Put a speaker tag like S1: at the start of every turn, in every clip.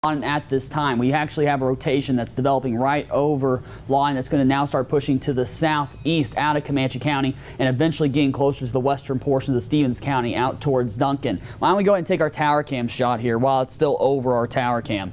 S1: at this time. We actually have a rotation that's developing right over Lawton that's going to now start pushing to the southeast out of Comanche County and eventually getting closer to the western portions of Stevens County out towards Duncan. Why don't we go ahead and take our tower cam shot here while it's still over our tower cam.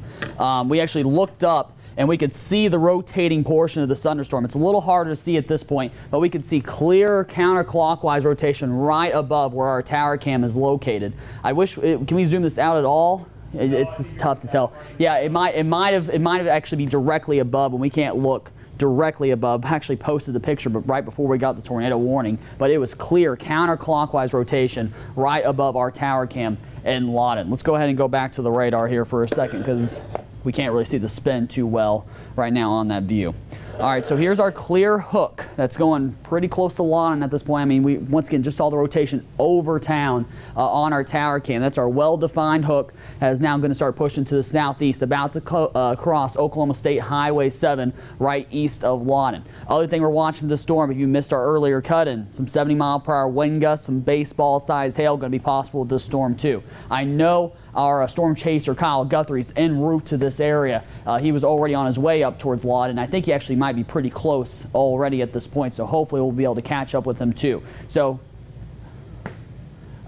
S1: We actually looked up and we could see the rotating portion of the thunderstorm. It's a little harder to see at this point, but we could see clear counterclockwise rotation right above where our tower cam is located. I wish, can we zoom this out at all? It's tough to tell. Yeah, it might have actually be directly above, and we can't look directly above. I actually posted the picture, but right before we got the tornado warning, but it was clear counterclockwise rotation right above our tower cam in Lawton. Let's go ahead and go back to the radar here for a second because we can't really see the spin too well right now on that view. All right, so here's our clear hook that's going pretty close to Lawton at this point. I mean, we once again just saw the rotation over town on our tower cam. That's our well-defined hook that is now going to start pushing to the southeast, about to cross Oklahoma State Highway 7 right east of Lawton. Other thing we're watching this storm, if you missed our earlier cut-in, some 70-mile-per-hour wind gusts, some baseball-sized hail going to be possible with this storm too. I know our storm chaser Kyle Guthrie's en route to this area. He was already on his way up towards Lawton. I think he actually might be pretty close already at this point, so hopefully we'll be able to catch up with him too. So,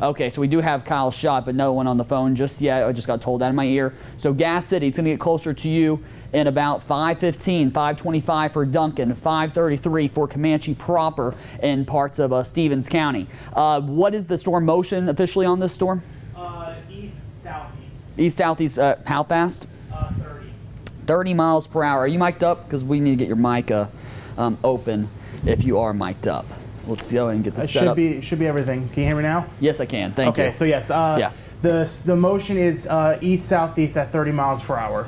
S1: okay, so we do have Kyle's shot, but no one on the phone just yet. I just got told that in my ear. So Gas City, it's going to get closer to you in about 5:15, 5:25 for Duncan, 5:33 for Comanche proper in parts of Stevens County. What is the storm motion officially on this storm?
S2: East-southeast.
S1: East-southeast, how fast?
S2: 30.
S1: 30 miles per hour. Are you mic'd up? Because we need to get your mic open if you are mic'd up. Let's go ahead and get this set up.
S2: Should be everything. Can you hear me now?
S1: Yes, I can. Thank you.
S2: Okay, so yes,
S1: yeah.
S2: the motion is east-southeast at 30 miles per hour.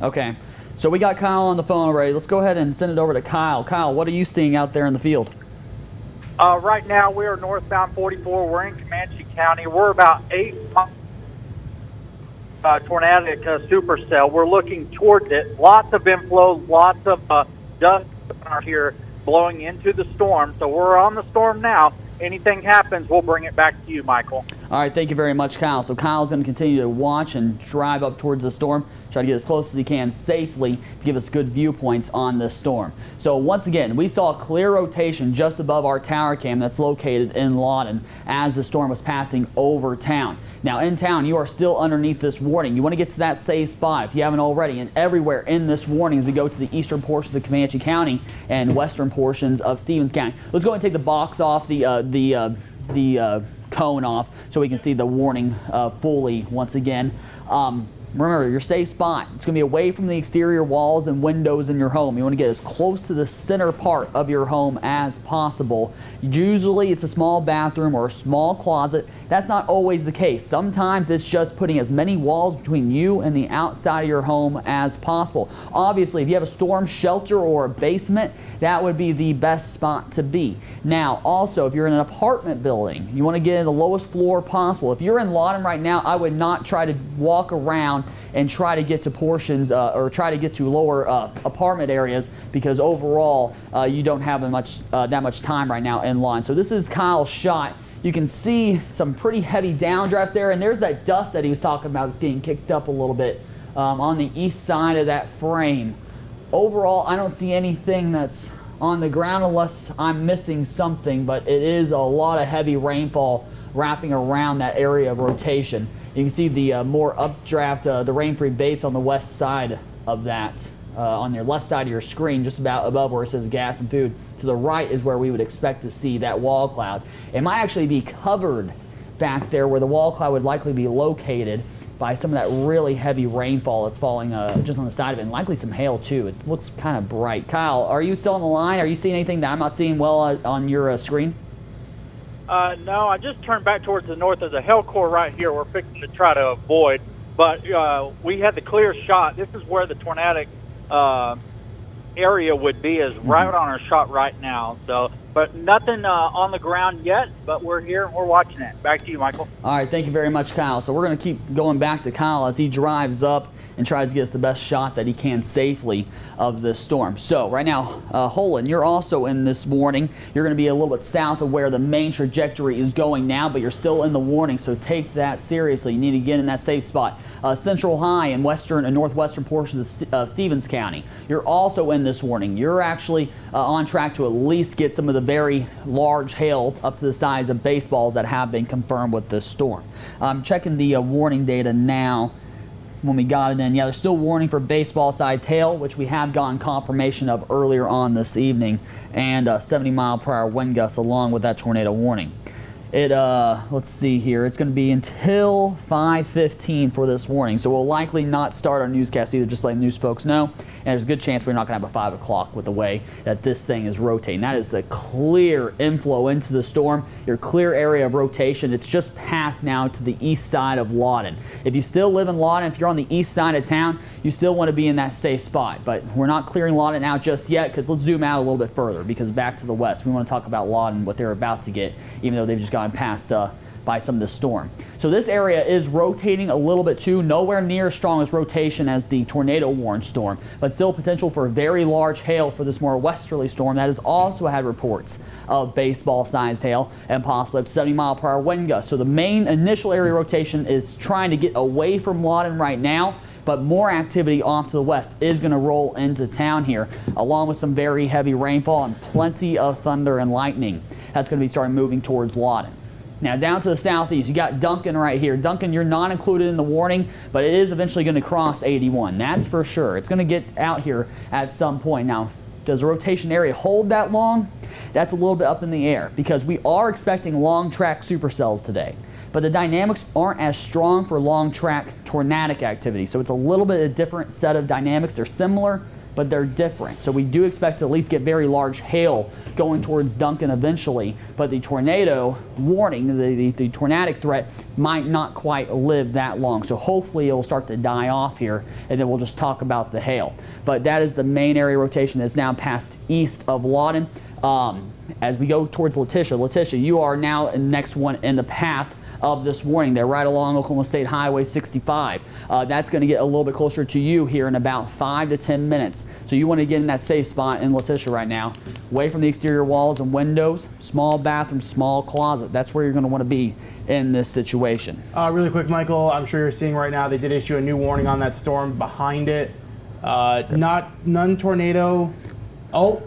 S1: Okay, so we got Kyle on the phone already. Let's go ahead and send it over to Kyle. Kyle, what are you seeing out there in the field?
S3: Right now, we are northbound 44. We're in Comanche County. We're about 8 miles tornadic supercell. We're looking towards it. Lots of inflow, lots of dust are here blowing into the storm. So we're on the storm now. Anything happens, we'll bring it back to you, Michael.
S1: All right, thank you very much, Kyle. So Kyle's going to continue to watch and drive up towards the storm, try to get as close as he can safely to give us good viewpoints on this storm. So once again, we saw a clear rotation just above our tower cam that's located in Lawton as the storm was passing over town. Now in town, you are still underneath this warning. You want to get to that safe spot if you haven't already, and everywhere in this warning as we go to the eastern portions of Comanche County and western portions of Stevens County. Let's go and take the box off, the cone off, so we can see the warning fully once again. Remember, your safe spot, it's going to be away from the exterior walls and windows in your home. You want to get as close to the center part of your home as possible. Usually it's a small bathroom or a small closet. That's not always the case. Sometimes it's just putting as many walls between you and the outside of your home as possible. Obviously, if you have a storm shelter or a basement, that would be the best spot to be. Now, also, if you're in an apartment building, you want to get in the lowest floor possible. If you're in Lawton right now, I would not try to walk around and try to get to portions or try to get to lower apartment areas, because overall you don't have that much time right now in Lawton. So this is Kyle's shot. You can see some pretty heavy downdrafts there, and there's that dust that he was talking about that's getting kicked up a little bit on the east side of that frame. Overall, I don't see anything that's on the ground unless I'm missing something, but it is a lot of heavy rainfall wrapping around that area of rotation. You can see the more updraft, the rain-free base on the west side of that, on your left side of your screen, just about above where it says gas and food. To the right is where we would expect to see that wall cloud. It might actually be covered back there where the wall cloud would likely be located by some of that really heavy rainfall that's falling just on the side of it, and likely some hail too. It looks kind of bright. Kyle, are you still on the line? Are you seeing anything that I'm not seeing well on your screen?
S3: No, I just turned back towards the north. There's a hail core right here we're fixing to try to avoid, but we had the clear shot. This is where the tornadic area would be, is right on our shot right now. So, but nothing on the ground yet, but we're here and we're watching it. Back to you, Michael.
S1: All right, thank you very much, Kyle. So we're going to keep going back to Kyle as he drives up and tries to get us the best shot that he can safely of this storm. So right now, Holland, you're also in this warning. You're going to be a little bit south of where the main trajectory is going now, but you're still in the warning, so take that seriously. You need to get in that safe spot. Central high in western and northwestern portions of Stevens County, you're also in this warning. You're actually on track to at least get some of the very large hail up to the size of baseballs that have been confirmed with this storm. I'm checking the warning data now when we got it in. Yeah, there's still warning for baseball-sized hail, which we have gotten confirmation of earlier on this evening, and 70-mile-per-hour wind gusts along with that tornado warning. Let's see here, it's going to be until 5:15 for this warning, so we'll likely not start our newscast either, just letting news folks know, and there's a good chance we're not going to have a 5 o'clock with the way that this thing is rotating. That is a clear inflow into the storm, your clear area of rotation. It's just passed now to the east side of Lawton. If you still live in Lawton, if you're on the east side of town, you still want to be in that safe spot, but we're not clearing Lawton out just yet, because let's zoom out a little bit further, because back to the west, we want to talk about Lawton, what they're about to get, even though they've just gotten passed by some of this storm. So this area is rotating a little bit too, nowhere near as strong as rotation as the tornado warned storm, but still potential for very large hail for this more westerly storm that has also had reports of baseball-sized hail and possibly up to 70-mile-per-hour wind gusts. So the main initial area rotation is trying to get away from Lawton right now, but more activity off to the west is going to roll into town here, along with some very heavy rainfall and plenty of thunder and lightning. That's going to be starting moving towards Lawton. Now down to the southeast, you got Duncan right here. Duncan, you're not included in the warning, but it is eventually going to cross 81. That's for sure. It's going to get out here at some point. Now, does the rotation area hold that long? That's a little bit up in the air, because we are expecting long track supercells today, but the dynamics aren't as strong for long track tornadic activity. So it's a little bit of a different set of dynamics. They're similar, but they're different. So we do expect to at least get very large hail going towards Duncan eventually, but the tornado warning, the tornadic threat might not quite live that long. So hopefully it'll start to die off here, and then we'll just talk about the hail. But that is the main area rotation that's now passed east of Lawton. As we go towards Letitia, you are now the next one in the path of this warning. They're right along Oklahoma State Highway 65. That's going to get a little bit closer to you here in about 5 to 10 minutes. So you want to get in that safe spot in Letitia right now, away from the exterior walls and windows, small bathroom, small closet. That's where you're going to want to be in this situation.
S2: Really quick, Michael, I'm sure you're seeing right now they did issue a new warning on that storm behind it. None tornado. Oh.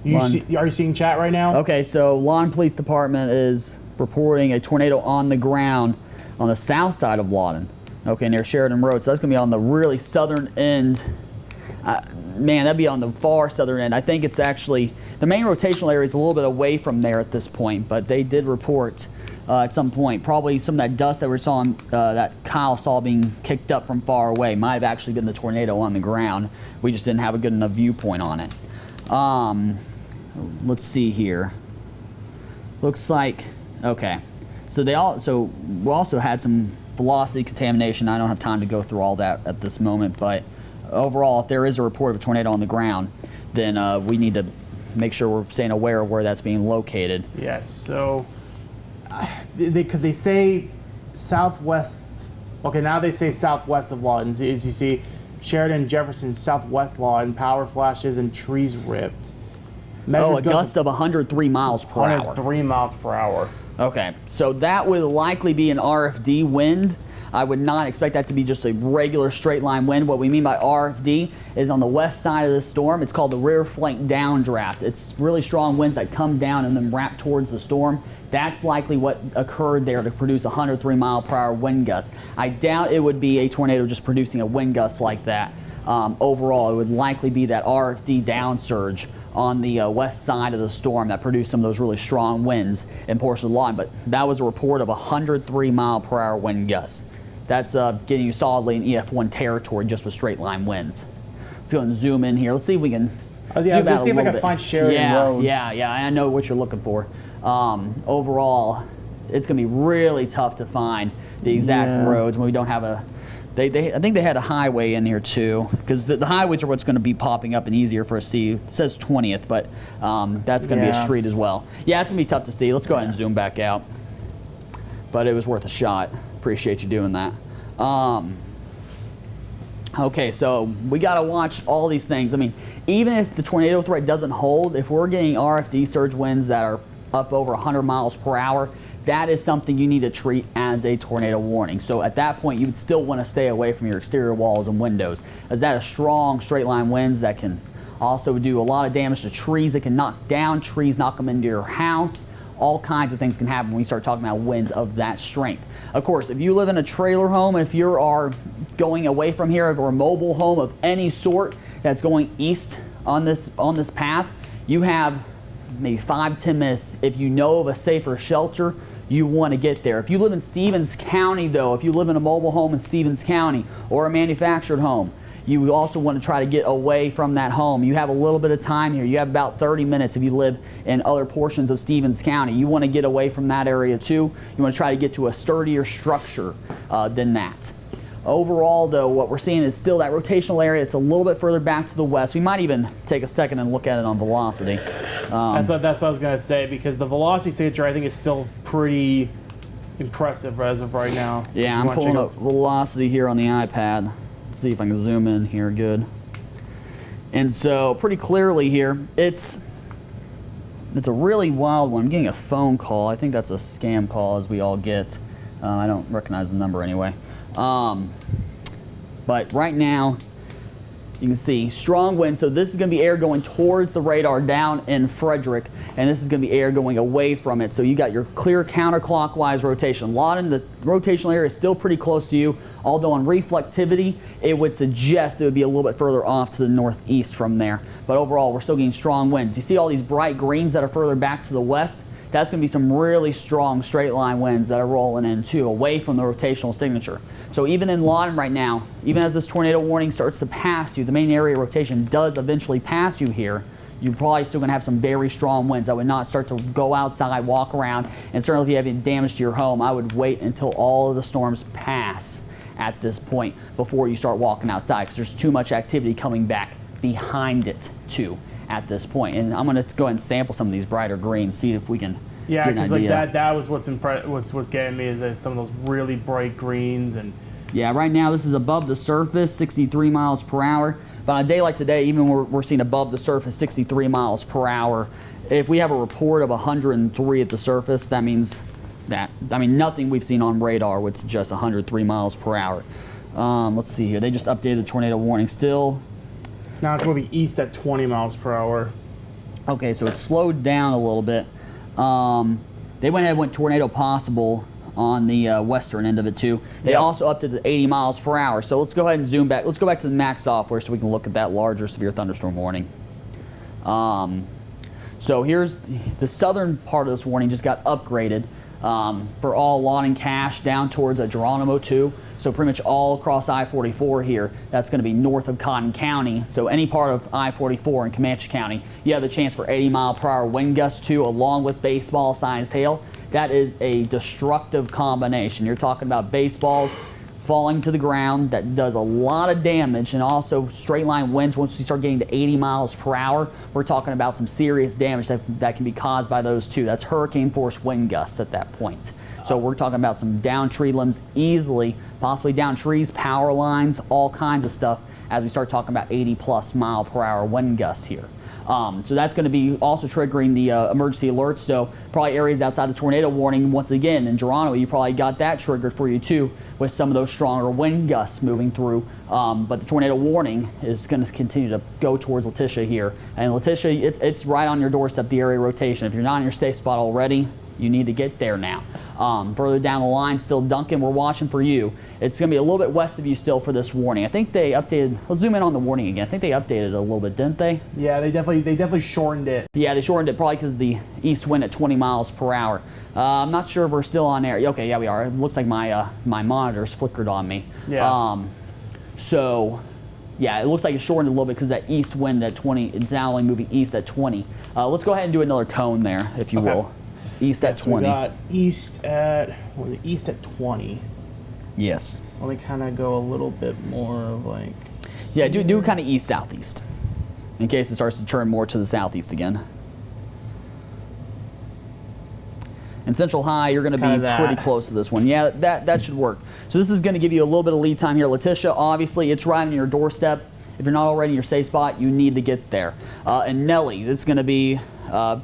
S2: Are you seeing chat right now?
S1: Okay, so Lawton Police Department is reporting a tornado on the ground on the south side of Lawton, okay, near Sheridan Road. So that's going to be on the really southern end. Man, that'd be on the far southern end. I think it's actually, the main rotational area is a little bit away from there at this point, but they did report at some point, probably some of that dust that we saw, that Kyle saw being kicked up from far away might have actually been the tornado on the ground. We just didn't have a good enough viewpoint on it. Let's see here. Looks like, okay, so we also had some velocity contamination. I don't have time to go through all that at this moment, but overall, if there is a report of a tornado on the ground, then we need to make sure we're staying aware of where that's being located.
S2: Yes, so because they say southwest, okay, now they say southwest of Lawton. As you see, Sheridan, Jefferson, southwest Lawton, power flashes and trees ripped.
S1: A gust of 103 miles per hour.
S2: 103 miles per hour.
S1: Okay, so that would likely be an RFD wind. I would not expect that to be just a regular straight line wind. What we mean by RFD is on the west side of the storm, it's called the rear flank downdraft. It's really strong winds that come down and then wrap towards the storm. That's likely what occurred there to produce 103 mile per hour wind gusts. I doubt it would be a tornado just producing a wind gust like that. Overall, it would likely be that RFD downsurge on the west side of the storm that produced some of those really strong winds in portions of Lawton. But that was a report of 103 mile per hour wind gusts. That's getting you solidly in EF1 territory just with straight line winds. Let's go and zoom in here. Let's see if we can
S2: zoom out a see if I can find Sheridan Road.
S1: Yeah, I know what you're looking for. Overall, it's going to be really tough to find the exact roads when we don't have a... I think they had a highway in here too, because the highways are what's going to be popping up and easier for us to see. It says 20th, but that's going to be a street as well. Yeah, it's going to be tough to see. Let's go ahead and zoom back out. But it was worth a shot. Appreciate you doing that. Okay, so we got to watch all these things. I mean, even if the tornado threat doesn't hold, if we're getting RFD surge winds that are up over 100 miles per hour, that is something you need to treat as a tornado warning. So at that point, you would still want to stay away from your exterior walls and windows, as that is strong straight line winds that can also do a lot of damage to trees. It can knock down trees, knock them into your house. All kinds of things can happen when we start talking about winds of that strength. Of course, if you live in a trailer home, if you are going away from here, or a mobile home of any sort that's going east on this path, you have maybe 5-10 minutes. If you know of a safer shelter, you want to get there. If you live in Stevens County, though, if you live in a mobile home in Stevens County or a manufactured home, you also want to try to get away from that home. You have a little bit of time here. You have about 30 minutes if you live in other portions of Stevens County. You want to get away from that area too. You want to try to get to a sturdier structure than that. Overall, though, what we're seeing is still that rotational area. It's a little bit further back to the west. We might even take a second and look at it on velocity.
S2: That's what I was going to say, because the velocity signature, I think, is still pretty impressive as of right now.
S1: Yeah, I'm pulling up velocity here on the iPad. Let's see if I can zoom in here good. And so pretty clearly here, it's a really wild one. I'm getting a phone call. I think that's a scam call, as we all get. I don't recognize the number anyway. But right now, you can see strong winds. So this is going to be air going towards the radar down in Frederick, and this is going to be air going away from it. So you got your clear counterclockwise rotation. Lawton, the rotational area is still pretty close to you, although on reflectivity, it would suggest it would be a little bit further off to the northeast from there. But overall, we're still getting strong winds. You see all these bright greens that are further back to the west? That's going to be some really strong straight line winds that are rolling in too, away from the rotational signature. So even in Lawton right now, even as this tornado warning starts to pass you, the main area rotation does eventually pass you here, you're probably still going to have some very strong winds. I would not start to go outside, walk around, and certainly if you have any damage to your home, I would wait until all of the storms pass at this point before you start walking outside, because there's too much activity coming back behind it too at this point. And I'm going to go ahead and sample some of these brighter greens, see if we can
S2: yeah,
S1: get an
S2: because
S1: idea.
S2: like that was what's getting me, is that some of those really bright greens. And
S1: yeah, right now this is above the surface, 63 miles per hour. But on a day like today, even we're seeing above the surface 63 miles per hour. If we have a report of 103 at the surface, that means that, I mean, nothing we've seen on radar would suggest 103 miles per hour. Let's see here. They just updated the tornado warning still.
S2: now it's moving east at 20 miles per hour.
S1: Okay, so it's slowed down a little bit. They went ahead and went tornado possible on the western end of it too. They also upped it to 80 miles per hour. So let's go ahead and zoom back. Let's go back to the MAC software so we can look at that larger severe thunderstorm warning. So here's the southern part of this warning just got upgraded for all Lawton Cache down towards Geronimo too. So pretty much all across I-44 here, that's going to be north of Cotton County. So any part of I-44 in Comanche County, you have the chance for 80 mile per hour wind gusts too, along with baseball-sized hail. That is a destructive combination. You're talking about baseballs falling to the ground. That does a lot of damage, and also straight line winds. Once we start getting to 80 miles per hour, we're talking about some serious damage that can be caused by those too. That's hurricane force wind gusts at that point. So we're talking about some down tree limbs easily, possibly down trees, power lines, all kinds of stuff as we start talking about 80 plus mile per hour wind gusts here. So that's going to be also triggering the emergency alerts. So probably areas outside the tornado warning. Once again, in Geronimo, you probably got that triggered for you too, with some of those stronger wind gusts moving through. But the tornado warning is going to continue to go towards Letitia here. And Letitia, it's right on your doorstep, the area rotation. If you're not in your safe spot already, you need to get there now. Further down the line, still Duncan, we're watching for you. It's going to be a little bit west of you still for this warning. I think they updated, let's zoom in on the warning again. I think they updated it a little bit, didn't they?
S2: Yeah, they definitely shortened it.
S1: Yeah, they shortened it probably because of the east wind at 20 miles per hour. I'm not sure if we're still on air. Okay, yeah, we are. It looks like my monitor's flickered on me.
S2: Yeah.
S1: So, yeah, it looks like it's shortened a little bit because that east wind at 20, it's now only moving east at 20. Let's go ahead and do another cone there, if you will. East at 20.
S2: We got east at, what was it, east at 20.
S1: Yes.
S2: So let me kind of go a little bit more of like...
S1: Yeah, do kind of east-southeast, in case it starts to turn more to the southeast again. And Central High, you're going to be
S2: Kinda
S1: pretty
S2: that.
S1: close to this one. Yeah, that should work. So this is going to give you a little bit of lead time here. Letitia, obviously, it's right on your doorstep. If you're not already in your safe spot, you need to get there. And Nellie, that's going to be a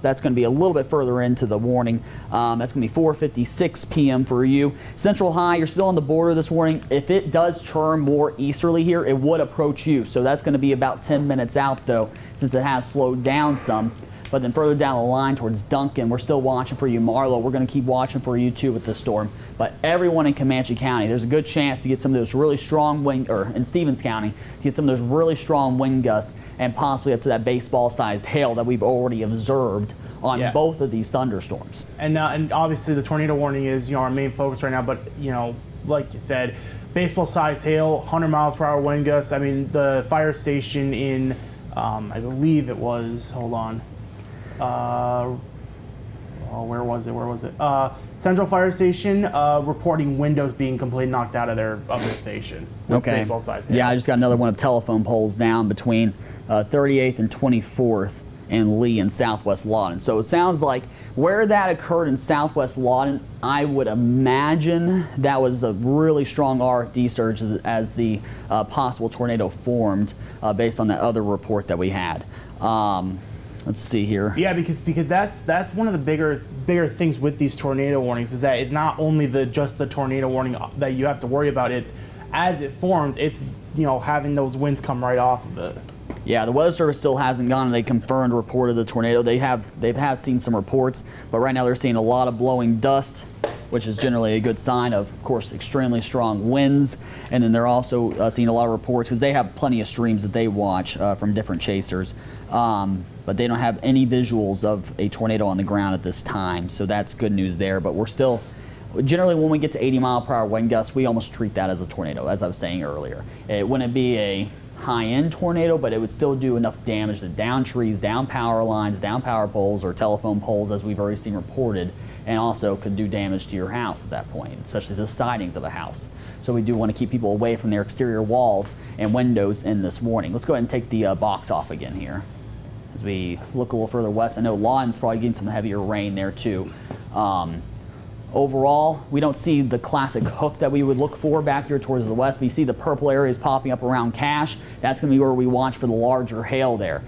S1: little bit further into the warning. That's going to be 4:56 p.m. for you. Central High, you're still on the border this warning. If it does turn more easterly here, it would approach you. So that's going to be about 10 minutes out, though, since it has slowed down some. But then further down the line towards Duncan, we're still watching for you. Marlow, we're going to keep watching for you too with this storm. But everyone in Comanche County, there's a good chance to get some of those really strong wind, or in Stevens County, to get some of those really strong wind gusts and possibly up to that baseball-sized hail that we've already observed on both of these thunderstorms.
S2: And obviously the tornado warning is our main focus right now. But like you said, baseball-sized hail, 100 miles per hour wind gusts. I mean, the fire station in I believe it was. Hold on. Where was it? Central Fire Station reporting windows being completely knocked out of their station.
S1: Okay.
S2: Baseball size hail.
S1: Yeah, I just got another one of telephone poles down between 38th and 24th and Lee in Southwest Lawton. So it sounds like where that occurred in Southwest Lawton, I would imagine that was a really strong RFD surge as the possible tornado formed based on that other report that we had. Let's see here.
S2: Yeah, because that's one of the bigger things with these tornado warnings is that it's not only just the tornado warning that you have to worry about. It's as it forms, it's having those winds come right off of it.
S1: Yeah, the Weather Service still hasn't gone and they confirmed reported the tornado. They have seen some reports, but right now they're seeing a lot of blowing dust, which is generally a good sign of course, extremely strong winds. And then they're also seeing a lot of reports because they have plenty of streams that they watch from different chasers. But they don't have any visuals of a tornado on the ground at this time. So that's good news there. But we're still, generally when we get to 80-mile-per-hour wind gusts, we almost treat that as a tornado, as I was saying earlier. It wouldn't be a high-end tornado, but it would still do enough damage to down trees, down power lines, down power poles, or telephone poles, as we've already seen reported, and also could do damage to your house at that point, especially the sidings of a house. So we do want to keep people away from their exterior walls and windows in this warning. Let's go ahead and take the box off again here as we look a little further west. I know Lawton's probably getting some heavier rain there too. Overall, we don't see the classic hook that we would look for back here towards the west. We see the purple areas popping up around Cache. That's going to be where we watch for the larger hail there.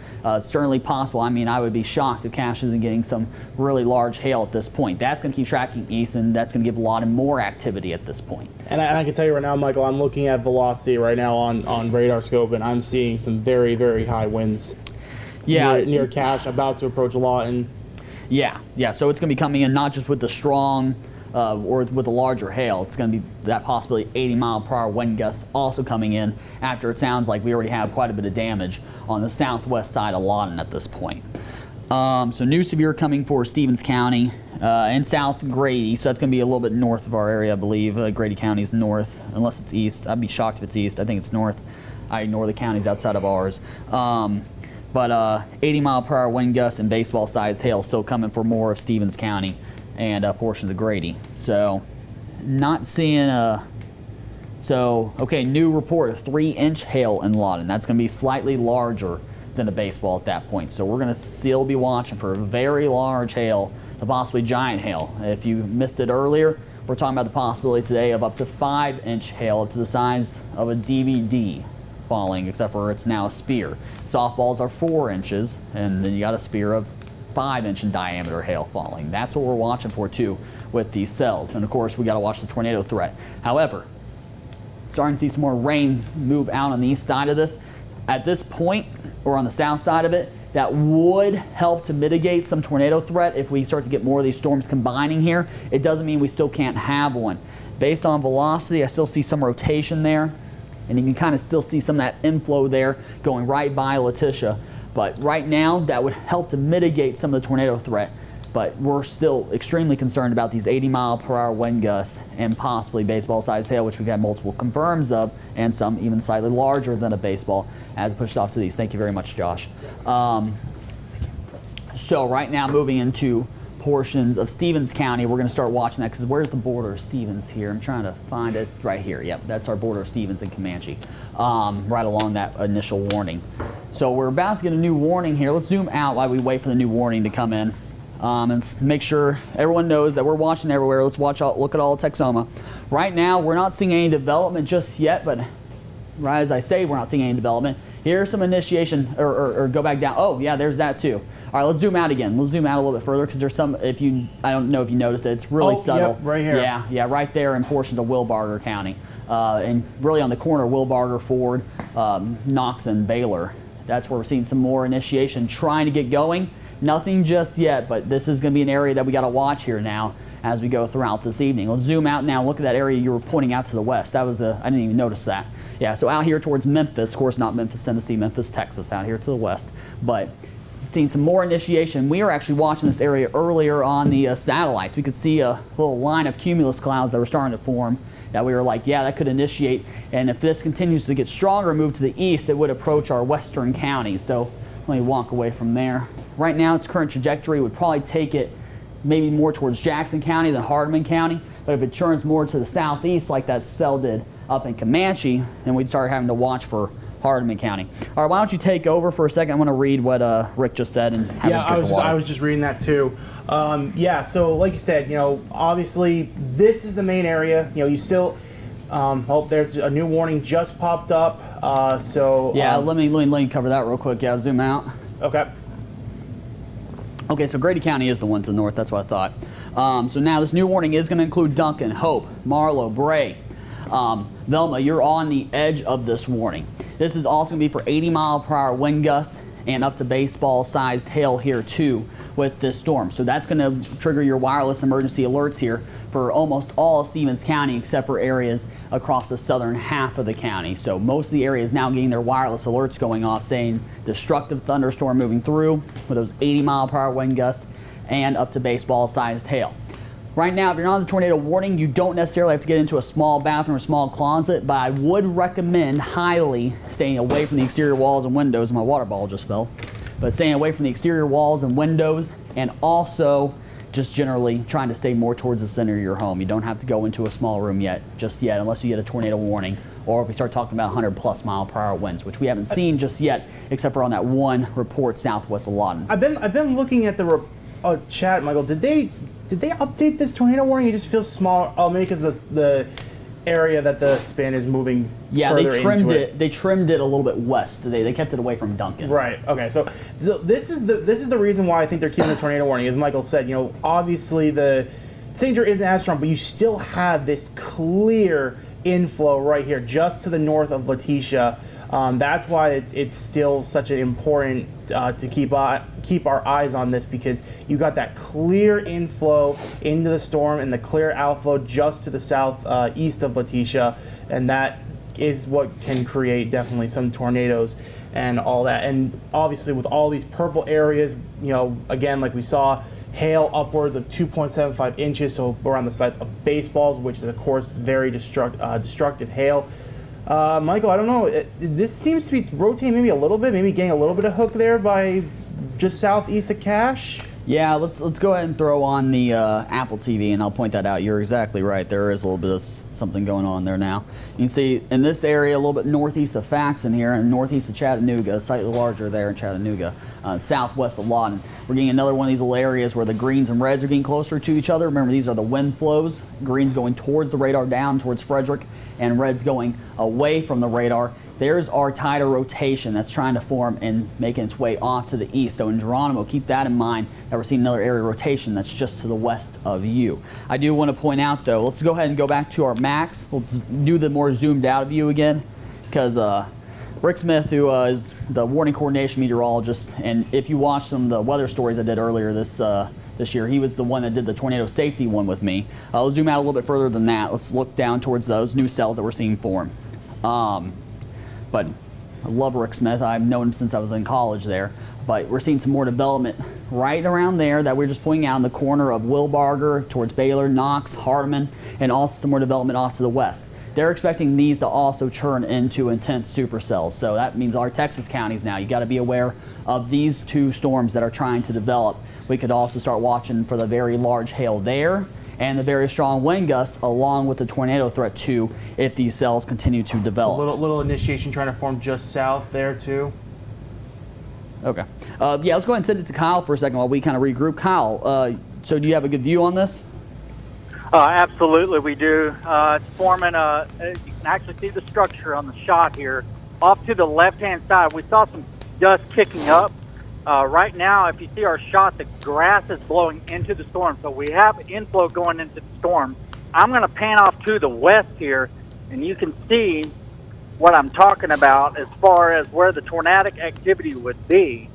S1: Certainly possible. I mean, I would be shocked if Cache isn't getting some really large hail at this point. That's going to keep tracking east, and that's going to give Lawton more activity at this point.
S2: And I can tell you right now, Michael, I'm looking at velocity right now on radar scope, and I'm seeing some very, very high winds.
S1: Yeah,
S2: near Cache, about to approach Lawton.
S1: Yeah. So it's going to be coming in not just with the strong or with the larger hail. It's going to be that possibility 80-mile-per-hour wind gusts also coming in after it sounds like we already have quite a bit of damage on the southwest side of Lawton at this point. So new severe coming for Stevens County and South Grady. So that's going to be a little bit north of our area, I believe. Grady County's north, unless it's east. I'd be shocked if it's east. I think it's north. I ignore the counties outside of ours. But 80-mile-per-hour wind gusts and baseball-sized hail still coming for more of Stevens County and portions of Grady. So not seeing okay, new report of 3-inch hail in Lawton. That's going to be slightly larger than a baseball at that point. So we're going to still be watching for very large hail, to possibly giant hail. If you missed it earlier, we're talking about the possibility today of up to 5-inch hail up to the size of a DVD falling, except for it's now a spear. Softballs are 4 inches, and then you got a spear of 5-inch in diameter hail falling. That's what we're watching for too with these cells. And of course, we got to watch the tornado threat. However, starting to see some more rain move out on the east side of this. At this point, or on the south side of it, that would help to mitigate some tornado threat if we start to get more of these storms combining here. It doesn't mean we still can't have one. Based on velocity, I still see some rotation there, and you can kind of still see some of that inflow there going right by Letitia. But right now, that would help to mitigate some of the tornado threat. But we're still extremely concerned about these 80-mile-per-hour wind gusts and possibly baseball-sized hail, which we've had multiple confirms of, and some even slightly larger than a baseball as pushed off to these. Thank you very much, Josh. So right now, moving into portions of Stevens County, we're going to start watching that because where's the border of Stevens here? I'm trying to find it right here. Yep, that's our border of Stevens and Comanche, right along that initial warning. So we're about to get a new warning here. Let's zoom out while we wait for the new warning to come in. and make sure everyone knows that we're watching everywhere. Let's look at all of Texoma. Right now, we're not seeing any development just yet, but right as I say, we're not seeing any development. Here's some initiation, or go back down. Oh, yeah, there's that too. All right, let's zoom out again. Let's zoom out a little bit further because there's some, I don't know if you noticed it, it's really subtle.
S2: Yep, right here.
S1: Yeah, right there in portions of Wilbarger County. And really on the corner of Wilbarger, Ford, Knox, and Baylor. That's where we're seeing some more initiation trying to get going. Nothing just yet, but this is going to be an area that we got to watch here now as we go throughout this evening. Let's zoom out now. Look at that area you were pointing out to the west. That was I didn't even notice that. Yeah, so out here towards Memphis, of course not Memphis, Tennessee, Memphis, Texas, out here to the west. But seeing some more initiation. We were actually watching this area earlier on the satellites. We could see a little line of cumulus clouds that were starting to form that we were like, yeah, that could initiate. And if this continues to get stronger, move to the east, it would approach our western counties. So let me walk away from there. Right now, its current trajectory would probably take it maybe more towards Jackson County than Hardeman County. But if it turns more to the southeast like that cell did up in Comanche, then we'd start having to watch for Hardeman County. All right, why don't you take over for a second? I'm going to read what Rick just said and have him drink water.
S2: I was just reading that too. Yeah, so like you said, obviously this is the main area. You still hope there's a new warning just popped up.
S1: Let me cover that real quick. Yeah, zoom out.
S2: Okay.
S1: Okay, so Grady County is the one to the north. That's what I thought. So now this new warning is going to include Duncan, Hope, Marlow, Bray. Velma, you're on the edge of this warning. This is also going to be for 80-mile-per-hour wind gusts and up to baseball-sized hail here too with this storm. So that's going to trigger your wireless emergency alerts here for almost all of Stevens County except for areas across the southern half of the county. So most of the areas now getting their wireless alerts going off saying destructive thunderstorm moving through with those 80-mile-per-hour wind gusts and up to baseball-sized hail. Right now, if you're not on the tornado warning, you don't necessarily have to get into a small bathroom or small closet, but I would recommend highly staying away from the exterior walls and windows. My water bottle just fell. But staying away from the exterior walls and windows, and also just generally trying to stay more towards the center of your home. You don't have to go into a small room just yet, unless you get a tornado warning, or if we start talking about 100+ mile-per-hour winds, which we haven't seen just yet, except for on that one report southwest of Lawton.
S2: I've been looking at the chat, Michael. Did they update this tornado warning? It just feels smaller. Oh, maybe because the area that the spin is moving.
S1: Yeah,
S2: further
S1: they trimmed
S2: into
S1: it. They trimmed it a little bit west. They kept it away from Duncan.
S2: Right. Okay. So this is the reason why I think they're keeping the tornado warning. As Michael said, obviously the danger isn't as strong, but you still have this clear inflow right here, just to the north of Letitia. That's why it's still such an important to keep our eyes on this, because you got that clear inflow into the storm and the clear outflow just to the south east of Letitia, and that is what can create definitely some tornadoes and all that. And obviously with all these purple areas, again, like we saw, hail upwards of 2.75 inches, so around the size of baseballs, which is of course very destructive hail. Michael, I don't know. This seems to be rotating maybe a little bit, maybe getting a little bit of hook there by just southeast of Cache.
S1: Yeah, let's go ahead and throw on the Apple TV, and I'll point that out. You're exactly right. There is a little bit of something going on there now. You can see in this area, a little bit northeast of Faxon here, and northeast of Chattanooga, slightly larger there in Chattanooga, southwest of Lawton. We're getting another one of these little areas where the greens and reds are getting closer to each other. Remember, these are the wind flows. Greens going towards the radar down towards Frederick, and reds going away from the radar. There's our tidal rotation that's trying to form and making its way off to the east. So in Geronimo, keep that in mind, that we're seeing another area rotation that's just to the west of you. I do want to point out, though, let's go ahead and go back to our max. Let's do the more zoomed out view again, because Rick Smith, who is the warning coordination meteorologist, and if you watch some of the weather stories I did earlier this year, he was the one that did the tornado safety one with me. I'll zoom out a little bit further than that. Let's look down towards those new cells that we're seeing form. But I love Rick Smith. I've known him since I was in college there. But we're seeing some more development right around there that we're just pointing out in the corner of Wilbarger towards Baylor, Knox, Hardeman, and also some more development off to the west. They're expecting these to also turn into intense supercells. So that means our Texas counties now, you got to be aware of these two storms that are trying to develop. We could also start watching for the very large hail there and the very strong wind gusts, along with the tornado threat too, if these cells continue to develop.
S2: A little initiation trying to form just south there too.
S1: Okay. Yeah, let's go ahead and send it to Kyle for a second while we kind of regroup. Kyle, so do you have a good view on this?
S3: Absolutely, we do. It's forming you can actually see the structure on the shot here. Off to the left-hand side, we saw some dust kicking up. Right now, if you see our shot, the grass is blowing into the storm. So we have inflow going into the storm. I'm going to pan off to the west here, and you can see what I'm talking about as far as where the tornadic activity would be.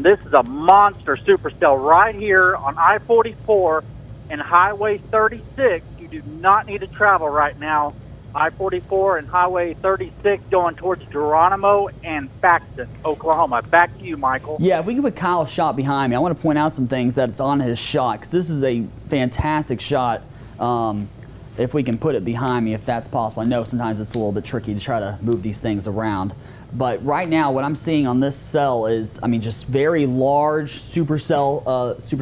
S3: This is a monster supercell right here on I-44 and Highway 36. You do not need to travel right now. I-44 and Highway 36 going towards Geronimo and Paxton, Oklahoma. Back to you, Michael.
S1: Yeah, if we can put Kyle's shot behind me, I want to point out some things that's on his shot, because this is a fantastic shot. If we can put it behind me, if that's possible. I know sometimes it's a little bit tricky to try to move these things around. But right now, what I'm seeing on this cell is, I mean, just very large supercell,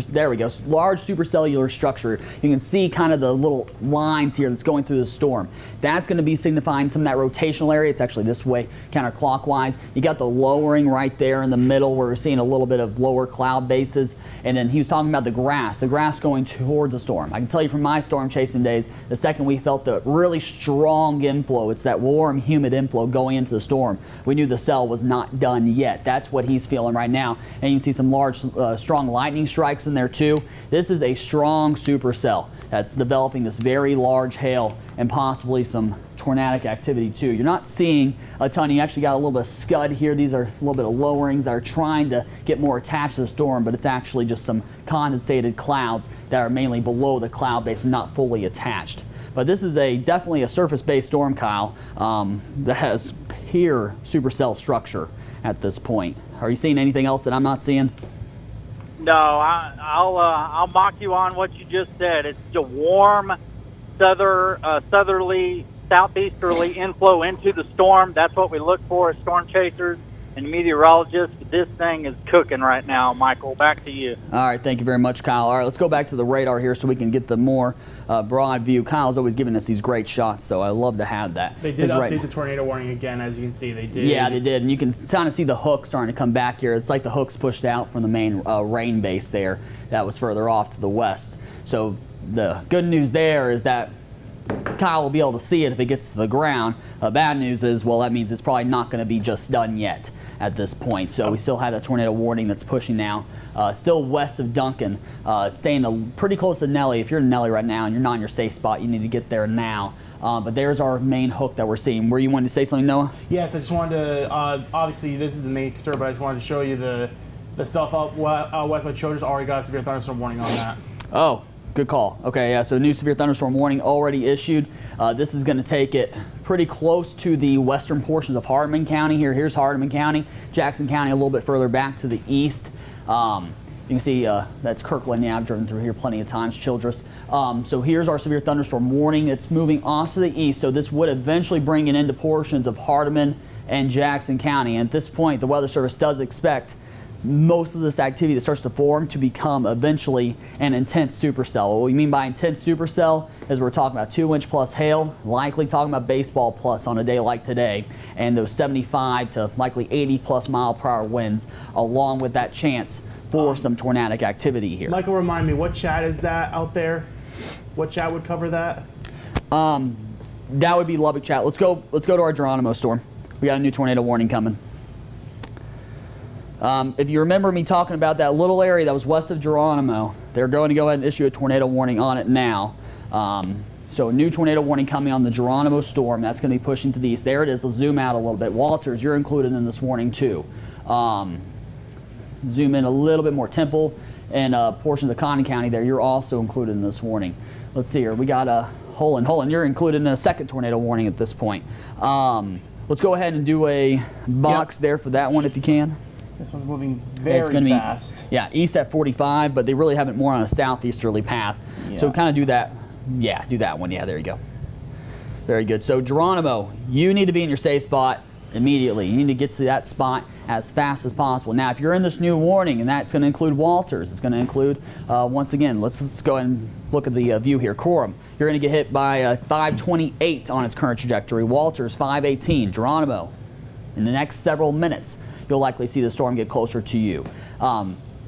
S1: there we go, large supercellular structure. You can see kind of the little lines here that's going through the storm. That's going to be signifying some of that rotational area. It's actually this way, counterclockwise. You got the lowering right there in the middle where we're seeing a little bit of lower cloud bases. And then he was talking about the grass going towards the storm. I can tell you from my storm chasing days, the second we felt the really strong inflow, it's that warm, humid inflow going into the storm, we knew the cell was not done yet. That's what he's feeling right now. And you can see some large, strong lightning strikes in there too. This is a strong supercell that's developing this very large hail and possibly some tornadic activity too. You're not seeing a ton. You actually got a little bit of scud here. These are a little bit of lowerings that are trying to get more attached to the storm, but it's actually just some condensated clouds that are mainly below the cloud base and not fully attached. But this is definitely a surface-based storm, Kyle, that has pure supercell structure at this point. Are you seeing anything else that I'm not seeing?
S3: No, I'll mock you on what you just said. It's a warm, southerly, southeasterly inflow into the storm. That's what we look for as storm chasers and meteorologists. This thing is cooking right now, Michael. Back to you.
S1: All right, thank you very much, Kyle. All right, let's go back to the radar here so we can get the more broad view. Kyle's always giving us these great shots, though. I love to have that.
S2: They did update the tornado warning again, as you can see. They did.
S1: Yeah, they did, and you can kind of see the hook starting to come back here. It's like the hook's pushed out from the main rain base there that was further off to the west. So the good news there is that Kyle will be able to see it if it gets to the ground. Bad news is, well, that means it's probably not going to be just done yet at this point. So we still have a tornado warning that's pushing now. Still west of Duncan, staying pretty close to Nellie. If you're in Nellie right now and you're not in your safe spot, you need to get there now. But there's our main hook that we're seeing. Were you wanting to say something, Noah?
S2: Yes, I just wanted to, obviously this is the main concern, but I just wanted to show you the stuff up west by Children's already got a severe thunderstorm warning on that.
S1: Oh. Good call. Okay, yeah, so new severe thunderstorm warning already issued. This is going to take it pretty close to the western portions of Hardeman County here. Here's Hardeman County, Jackson County a little bit further back to the east. You can see that's Kirkland. Yeah, I've driven through here plenty of times, Childress. So here's our severe thunderstorm warning. It's moving off to the east, so this would eventually bring it into portions of Hardeman and Jackson County. And at this point, the Weather Service does expect most of this activity that starts to form to become eventually an intense supercell. What we mean by intense supercell is we're talking about 2-inch plus hail, likely talking about baseball plus on a day like today, and those 75 to likely 80 plus mile per hour winds, along with that chance for some tornadic activity here.
S2: Michael, remind me, what chat is that out there? What chat would cover that?
S1: That would be Lubbock chat. Let's go to our Geronimo storm. We got a new tornado warning coming. If you remember me talking about that little area that was west of Geronimo, they're going to go ahead and issue a tornado warning on it now. So a new tornado warning coming on the Geronimo storm. That's going to be pushing to the east. There it is. Let's zoom out a little bit. Walters, you're included in this warning too. Zoom in a little bit more. Temple and portions of Condon County there, you're also included in this warning. Let's see here. We got a Holland, you're included in a second tornado warning at this point. Let's go ahead and do a box there for that one if you can.
S2: This one's moving very fast.
S1: Yeah, east at 45, but they really have it more on a southeasterly path. Yeah. So kind of do that. Yeah, do that one. Yeah, there you go. Very good. So Geronimo, you need to be in your safe spot immediately. You need to get to that spot as fast as possible. Now, if you're in this new warning, and that's going to include Walters, it's going to include, once again, let's go ahead and look at the view here. Coram, you're going to get hit by 528 on its current trajectory. Walters, 518. Geronimo, in the next several minutes, you'll likely see the storm get closer to you.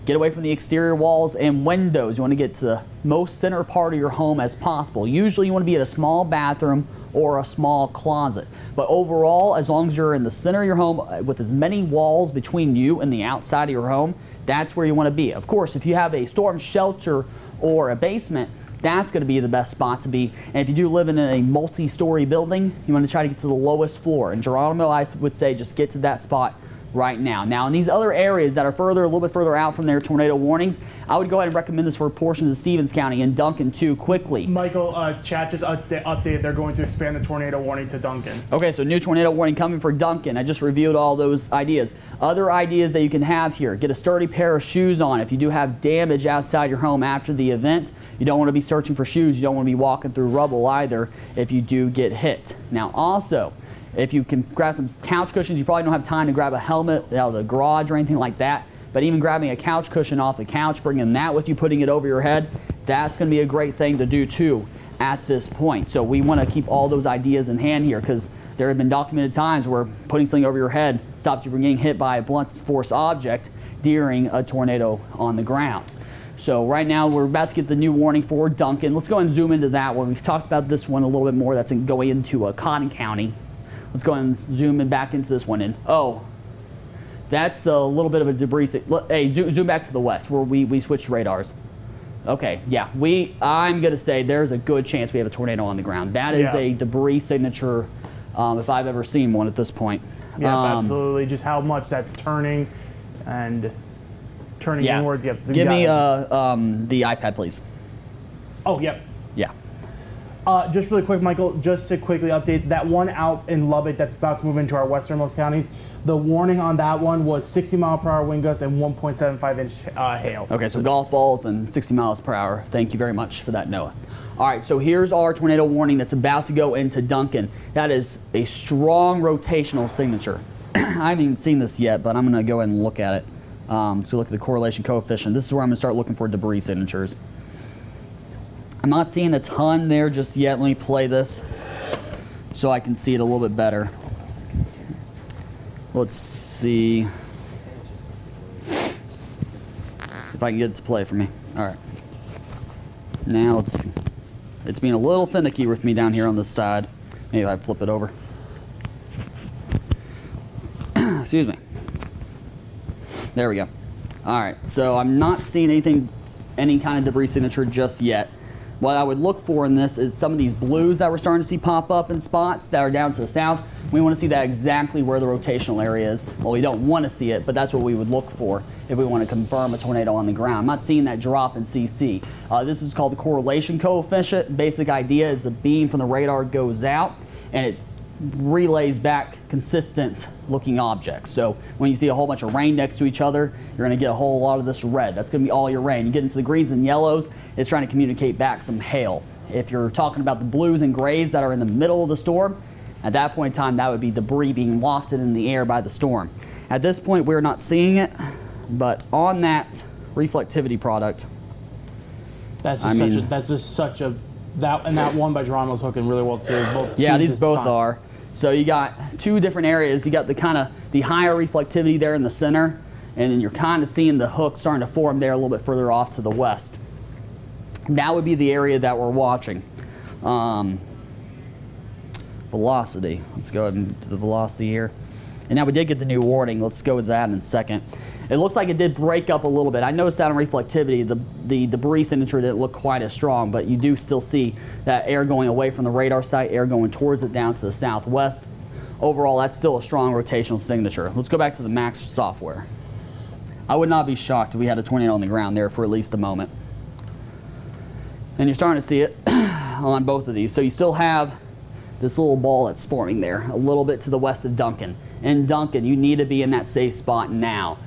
S1: Get away from the exterior walls and windows. You want to get to the most center part of your home as possible. Usually you want to be at a small bathroom or a small closet. But overall, as long as you're in the center of your home with as many walls between you and the outside of your home, that's where you want to be. Of course, if you have a storm shelter or a basement, that's going to be the best spot to be. And if you do live in a multi-story building, you want to try to get to the lowest floor. In Geronimo, I would say just get to that spot right now. Now, in these other areas that are a little bit further out from their tornado warnings, I would go ahead and recommend this for portions of Stevens County and Duncan too quickly.
S2: Michael, chat just updated. They're going to expand the tornado warning to Duncan.
S1: Okay, so new tornado warning coming for Duncan. I just reviewed all those ideas. Other ideas that you can have here: get a sturdy pair of shoes on. If you do have damage outside your home after the event, you don't want to be searching for shoes. You don't want to be walking through rubble either if you do get hit. Now, also, if you can grab some couch cushions, you probably don't have time to grab a helmet out of the garage or anything like that, but even grabbing a couch cushion off the couch, bringing that with you, putting it over your head, that's going to be a great thing to do too at this point. So we want to keep all those ideas in hand here, because there have been documented times where putting something over your head stops you from getting hit by a blunt force object during a tornado on the ground. So right now we're about to get the new warning for Duncan. Let's go ahead and zoom into that one. We've talked about this one a little bit more. That's going into Cotton County. Let's go ahead and zoom in back into this one. Oh, that's a little bit of a debris. Hey, zoom back to the west where we switched radars. Okay, yeah, I'm going to say there's a good chance we have a tornado on the ground. That is a debris signature if I've ever seen one at this point.
S2: Yeah, absolutely. Just how much that's turning and turning inwards. Yep.
S1: Give me the iPad, please.
S2: Oh, yep.
S1: Yeah.
S2: Just really quick, Michael, just to quickly update, that one out in Lubbock that's about to move into our westernmost counties, the warning on that one was 60-mile-per-hour wind gusts and 1.75-inch hail.
S1: Okay, so golf balls and 60 miles per hour. Thank you very much for that, Noah. All right, so here's our tornado warning that's about to go into Duncan. That is a strong rotational signature. I haven't even seen this yet, but I'm going to go ahead and look at it. So look at the correlation coefficient. This is where I'm going to start looking for debris signatures. I'm not seeing a ton there just yet. Let me play this so I can see it a little bit better. Let's see if I can get it to play for me. All right. Now it's being a little finicky with me down here on this side. Maybe if I flip it over. Excuse me. There we go. All right, so I'm not seeing any kind of debris signature just yet. What I would look for in this is some of these blues that we're starting to see pop up in spots that are down to the south. We want to see that exactly where the rotational area is. Well, we don't want to see it, but that's what we would look for if we want to confirm a tornado on the ground. I'm not seeing that drop in CC. This is called the correlation coefficient. Basic idea is the beam from the radar goes out and it relays back consistent looking objects. So when you see a whole bunch of rain next to each other, you're going to get a whole lot of this red. That's going to be all your rain. You get into the greens and yellows, it's trying to communicate back some hail. If you're talking about the blues and grays that are in the middle of the storm, at that point in time, that would be debris being wafted in the air by the storm. At this point, we're not seeing it, but on that reflectivity product,
S2: that one by Geronimo's hooking really well too.
S1: These both are. So you got two different areas. You got the higher reflectivity there in the center, and then you're kind of seeing the hook starting to form there a little bit further off to the west. That would be the area that we're watching. Velocity. Let's go ahead and do the velocity here. And now we did get the new warning. Let's go with that in a second. It looks like it did break up a little bit. I noticed that on reflectivity, the debris signature didn't look quite as strong, but you do still see that air going away from the radar site, air going towards it down to the southwest. Overall, that's still a strong rotational signature. Let's go back to the MAX software. I would not be shocked if we had a tornado on the ground there for at least a moment. And you're starting to see it on both of these. So you still have this little ball that's forming there, a little bit to the west of Duncan. In Duncan, you need to be in that safe spot now.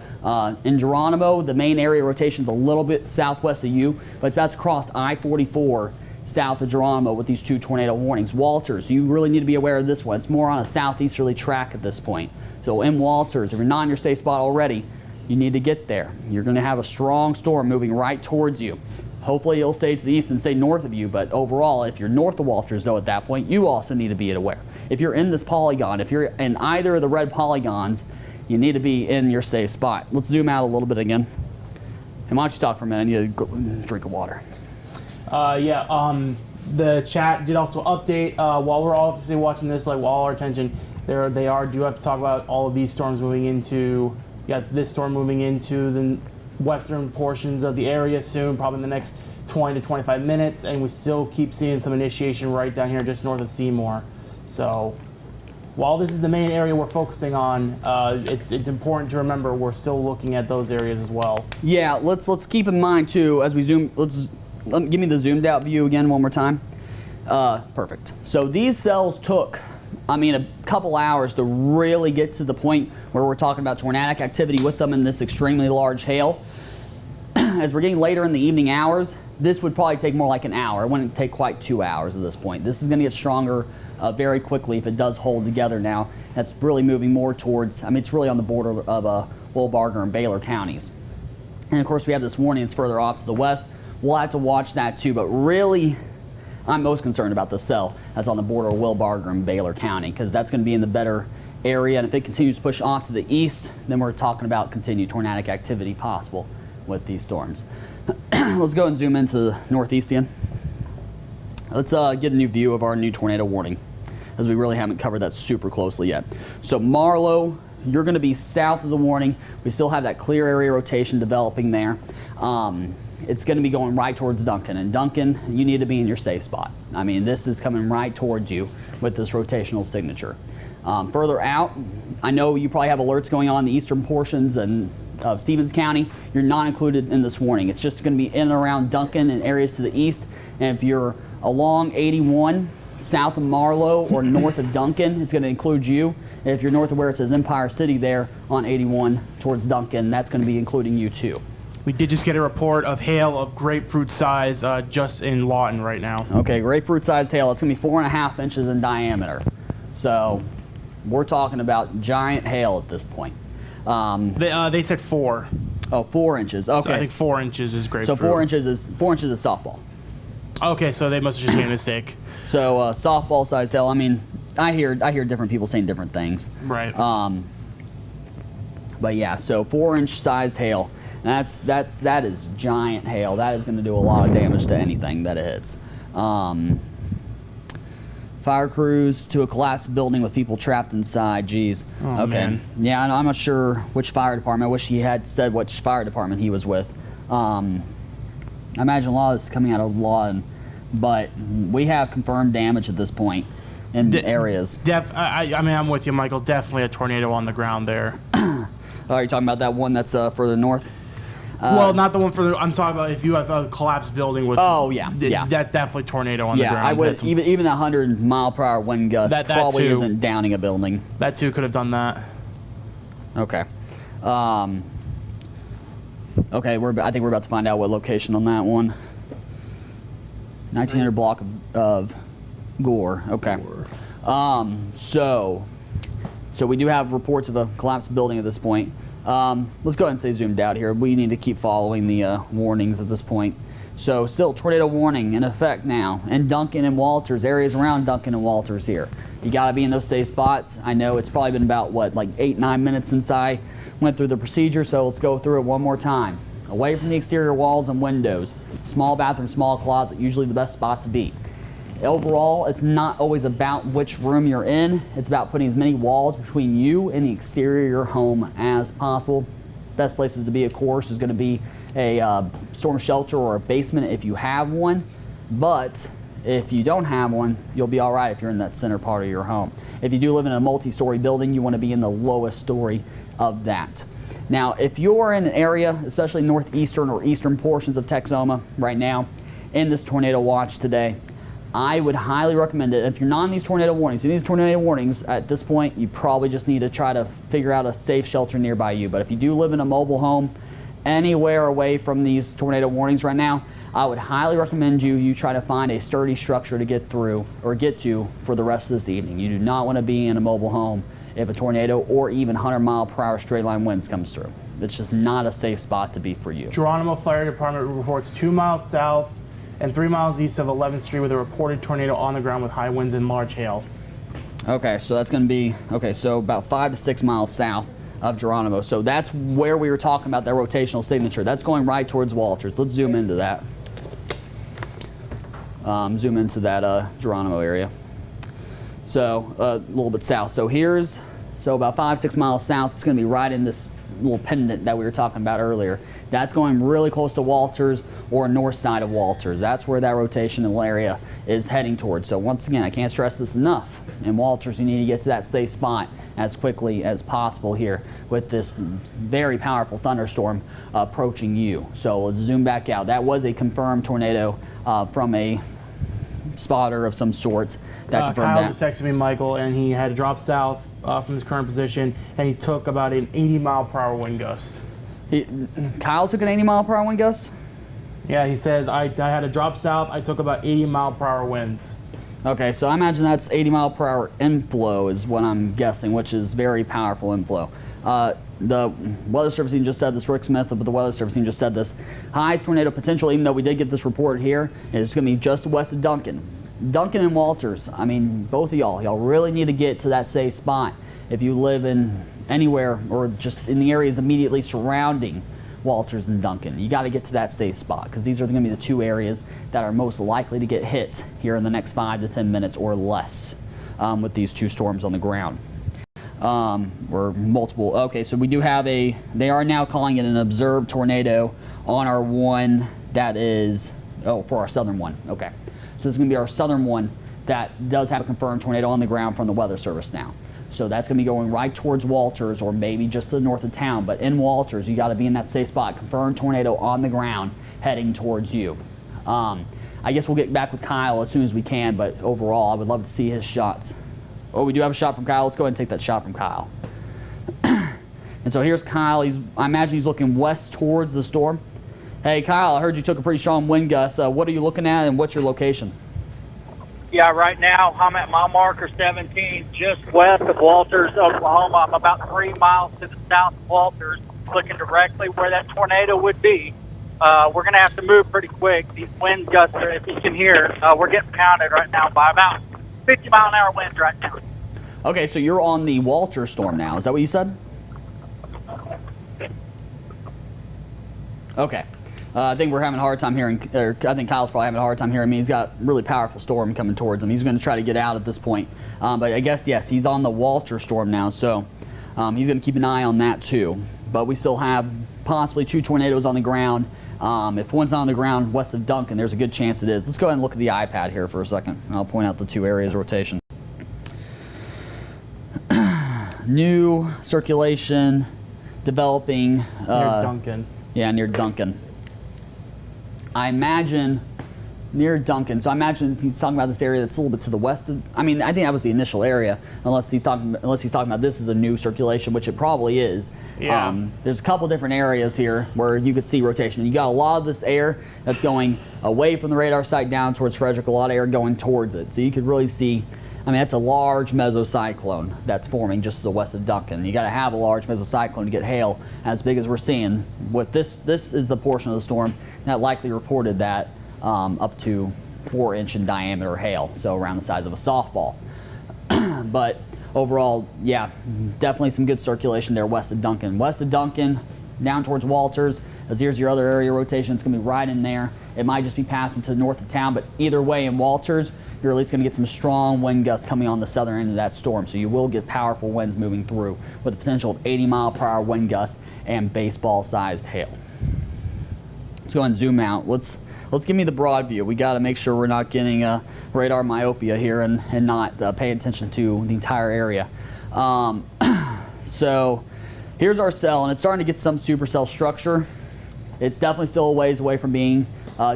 S1: In Geronimo, the main area rotation is a little bit southwest of you, but it's about to cross I-44 south of Geronimo with these two tornado warnings. Walters, you really need to be aware of this one. It's more on a southeasterly track at this point. So in Walters, if you're not in your safe spot already, you need to get there. You're going to have a strong storm moving right towards you. Hopefully it'll stay to the east and stay north of you, but overall, if you're north of Walters, though, at that point, you also need to be aware. If you're in this polygon, if you're in either of the red polygons, you need to be in your safe spot. Let's zoom out a little bit again. And why don't you talk for a minute? I need to go drink of water.
S2: The chat did also update while we're obviously watching this, like while our attention, do have to talk about all of these storms moving into, this storm moving into the western portions of the area soon, probably in the next 20 to 25 minutes, and we still keep seeing some initiation right down here just north of Seymour. So while this is the main area we're focusing on, it's important to remember we're still looking at those areas as well.
S1: Yeah, let's keep in mind too as we zoom. Give me the zoomed out view again one more time. Perfect. So these cells took, a couple hours to really get to the point where we're talking about tornadic activity with them in this extremely large hail. As we're getting later in the evening hours, this would probably take more like an hour. It wouldn't take quite 2 hours at this point. This is going to get stronger very quickly if it does hold together now. That's really moving more towards, it's really on the border of Will Barger and Baylor counties. And of course we have this warning that's further off to the west. We'll have to watch that too, but really I'm most concerned about the cell that's on the border of Will Barger and Baylor County, because that's going to be in the better area, and if it continues to push off to the east, then we're talking about continued tornadic activity possible with these storms. Let's go and zoom into the northeast again. Let's get a new view of our new tornado warning, as we really haven't covered that super closely yet. So Marlow, you're going to be south of the warning. We still have that clear area rotation developing there. It's going to be going right towards Duncan, and Duncan, you need to be in your safe spot. This is coming right towards you with this rotational signature. Further out, I know you probably have alerts going on in the eastern portions of Stevens County. You're not included in this warning. It's just going to be in and around Duncan and areas to the east. And if you're along 81 south of Marlow or north of Duncan, it's going to include you. And if you're north of where it says Empire City there on 81 towards Duncan, that's going to be including you too.
S2: We did just get a report of hail of grapefruit size just in Lawton right now.
S1: Okay, grapefruit sized hail. It's going to be 4.5 inches in diameter. So we're talking about giant hail at this point.
S2: They said 4.
S1: Oh, 4 inches. Okay.
S2: So I think 4 inches is grapefruit.
S1: So 4 inches is softball.
S2: Okay, so they must have just made a mistake.
S1: So softball sized hail. I hear different people saying different things.
S2: Right.
S1: But yeah, so 4-inch sized hail. That is giant hail. That is going to do a lot of damage to anything that it hits. Fire crews to a collapsed building with people trapped inside. Geez.
S2: Oh,
S1: okay.
S2: Man.
S1: Yeah, I'm not sure which fire department. I wish he had said which fire department he was with. I imagine a lot of this is coming out of Lawton, but we have confirmed damage at this point in areas.
S2: I'm with you, Michael. Definitely a tornado on the ground there.
S1: Oh, you're talking about that one that's further north?
S2: Well, not the one further. I'm talking about if you have a collapsed building with.
S1: Oh yeah, yeah.
S2: That definitely tornado on the ground.
S1: Yeah, I would even that 100-mile-per-hour wind gust probably
S2: too,
S1: isn't downing a building.
S2: That too could have done that.
S1: Okay. Okay, I think we're about to find out what location on that one. 1900 block of Gore. Okay. So we do have reports of a collapsed building at this point. Let's go ahead and stay zoomed out here. We need to keep following the warnings at this point. So still tornado warning in effect now in Duncan and Walters, areas around Duncan and Walters here. You got to be in those safe spots. I know it's probably been about, like 8-9 minutes since I went through the procedure, so let's go through it one more time. Away from the exterior walls and windows. Small bathroom, small closet, usually the best spot to be. Overall, it's not always about which room you're in. It's about putting as many walls between you and the exterior of your home as possible. Best places to be, of course, is going to be a storm shelter or a basement if you have one. But if you don't have one, you'll be all right if you're in that center part of your home. If you do live in a multi-story building, you want to be in the lowest story of that. Now, if you're in an area, especially northeastern or eastern portions of Texoma right now, in this tornado watch today, I would highly recommend it. If you're not in these tornado warnings, at this point, you probably just need to try to figure out a safe shelter nearby you. But if you do live in a mobile home anywhere away from these tornado warnings right now, I would highly recommend you try to find a sturdy structure to get through or get to for the rest of this evening. You do not want to be in a mobile home if a tornado or even 100-mile-per-hour straight line winds comes through. It's just not a safe spot to be for you.
S2: Geronimo Fire Department reports 2 miles south and 3 miles east of 11th Street with a reported tornado on the ground with high winds and large hail.
S1: Okay, so that's going to be, so about 5 to 6 miles south of Geronimo. So that's where we were talking about that rotational signature. That's going right towards Walters. Let's zoom into that. Zoom into that Geronimo area. So a little bit south. So so about 5-6 miles south, it's going to be right in this little pendant that we were talking about earlier. That's going really close to Walters or north side of Walters. That's where that rotational area is heading towards. So once again, I can't stress this enough. In Walters, you need to get to that safe spot as quickly as possible here with this very powerful thunderstorm approaching you. So let's zoom back out. That was a confirmed tornado from a spotter of some sort that confirmed
S2: Kyle
S1: that.
S2: just texted me, Michael, and he had dropped south from his current position, and he took about an 80-mile-per-hour wind gust.
S1: Kyle took an 80-mile-per-hour wind gust?
S2: Yeah, he says, I had to drop south. I took about 80-mile-per-hour winds.
S1: Okay, so I imagine that's 80-mile-per-hour inflow is what I'm guessing, which is very powerful inflow. The Weather Service team just said this, Rick Smith of the Weather Service team just said this. Highest tornado potential, even though we did get this report here, is going to be just west of Duncan. Duncan and Walters, I mean, both of y'all really need to get to that safe spot if you live in anywhere or just in the areas immediately surrounding Walters and Duncan. You got to get to that safe spot because these are going to be the two areas that are most likely to get hit here in the next 5 to 10 minutes or less with these two storms on the ground. Or multiple. Okay, so we do have they are now calling it an observed tornado on our one that is, for our southern one. Okay, so this is going to be our southern one that does have a confirmed tornado on the ground from the Weather Service now. So that's going to be going right towards Walters or maybe just to the north of town. But in Walters, you got to be in that safe spot. Confirmed tornado on the ground heading towards you. I guess we'll get back with Kyle as soon as we can, but overall, I would love to see his shots. Oh, we do have a shot from Kyle. Let's go ahead and take that shot from Kyle. And so here's Kyle. I imagine he's looking west towards the storm. Hey, Kyle, I heard you took a pretty strong wind gust. What are you looking at, and what's your location?
S3: Yeah, right now I'm at mile marker 17, just west of Walters, Oklahoma. I'm about 3 miles to the south of Walters, looking directly where that tornado would be. We're going to have to move pretty quick. These wind gusts, if you can hear, we're getting pounded right now by about 50-mile-an-hour winds right now.
S1: Okay, so you're on the Walter storm now. Is that what you said? Okay. I think we're having a hard time hearing, or I think Kyle's probably having a hard time hearing me. He's got a really powerful storm coming towards him. He's going to try to get out at this point. But I guess, yes, he's on the Walter storm now, so he's going to keep an eye on that too. But we still have possibly 2 tornadoes on the ground. If one's not on the ground west of Duncan, there's a good chance it is. Let's go ahead and look at the iPad here for a second. I'll point out the 2 areas of rotation. New circulation developing.
S2: Near Duncan.
S1: Yeah, near Duncan. I imagine near Duncan. So I imagine he's talking about this area that's a little bit to the west of. I mean, I think that was the initial area, unless he's talking about this is a new circulation, which it probably is.
S2: Yeah.
S1: There's a couple different areas here where you could see rotation. You got a lot of this air that's going away from the radar site down towards Frederick. A lot of air going towards it, so you could really see. I mean, that's a large mesocyclone that's forming just to the west of Duncan. You got to have a large mesocyclone to get hail as big as we're seeing. What this is the portion of the storm that likely reported that up to 4-inch in diameter hail, so around the size of a softball. But overall, yeah, definitely some good circulation there west of Duncan. West of Duncan, down towards Walters, as here's your other area rotation. It's going to be right in there. It might just be passing to the north of town, but either way in Walters, you're at least going to get some strong wind gusts coming on the southern end of that storm. So you will get powerful winds moving through with the potential of 80-mile-per-hour wind gusts and baseball-sized hail. Let's go ahead and zoom out. Let's give me the broad view. We got to make sure we're not getting radar myopia here and not paying attention to the entire area. So here's our cell, and it's starting to get some supercell structure. It's definitely still a ways away from being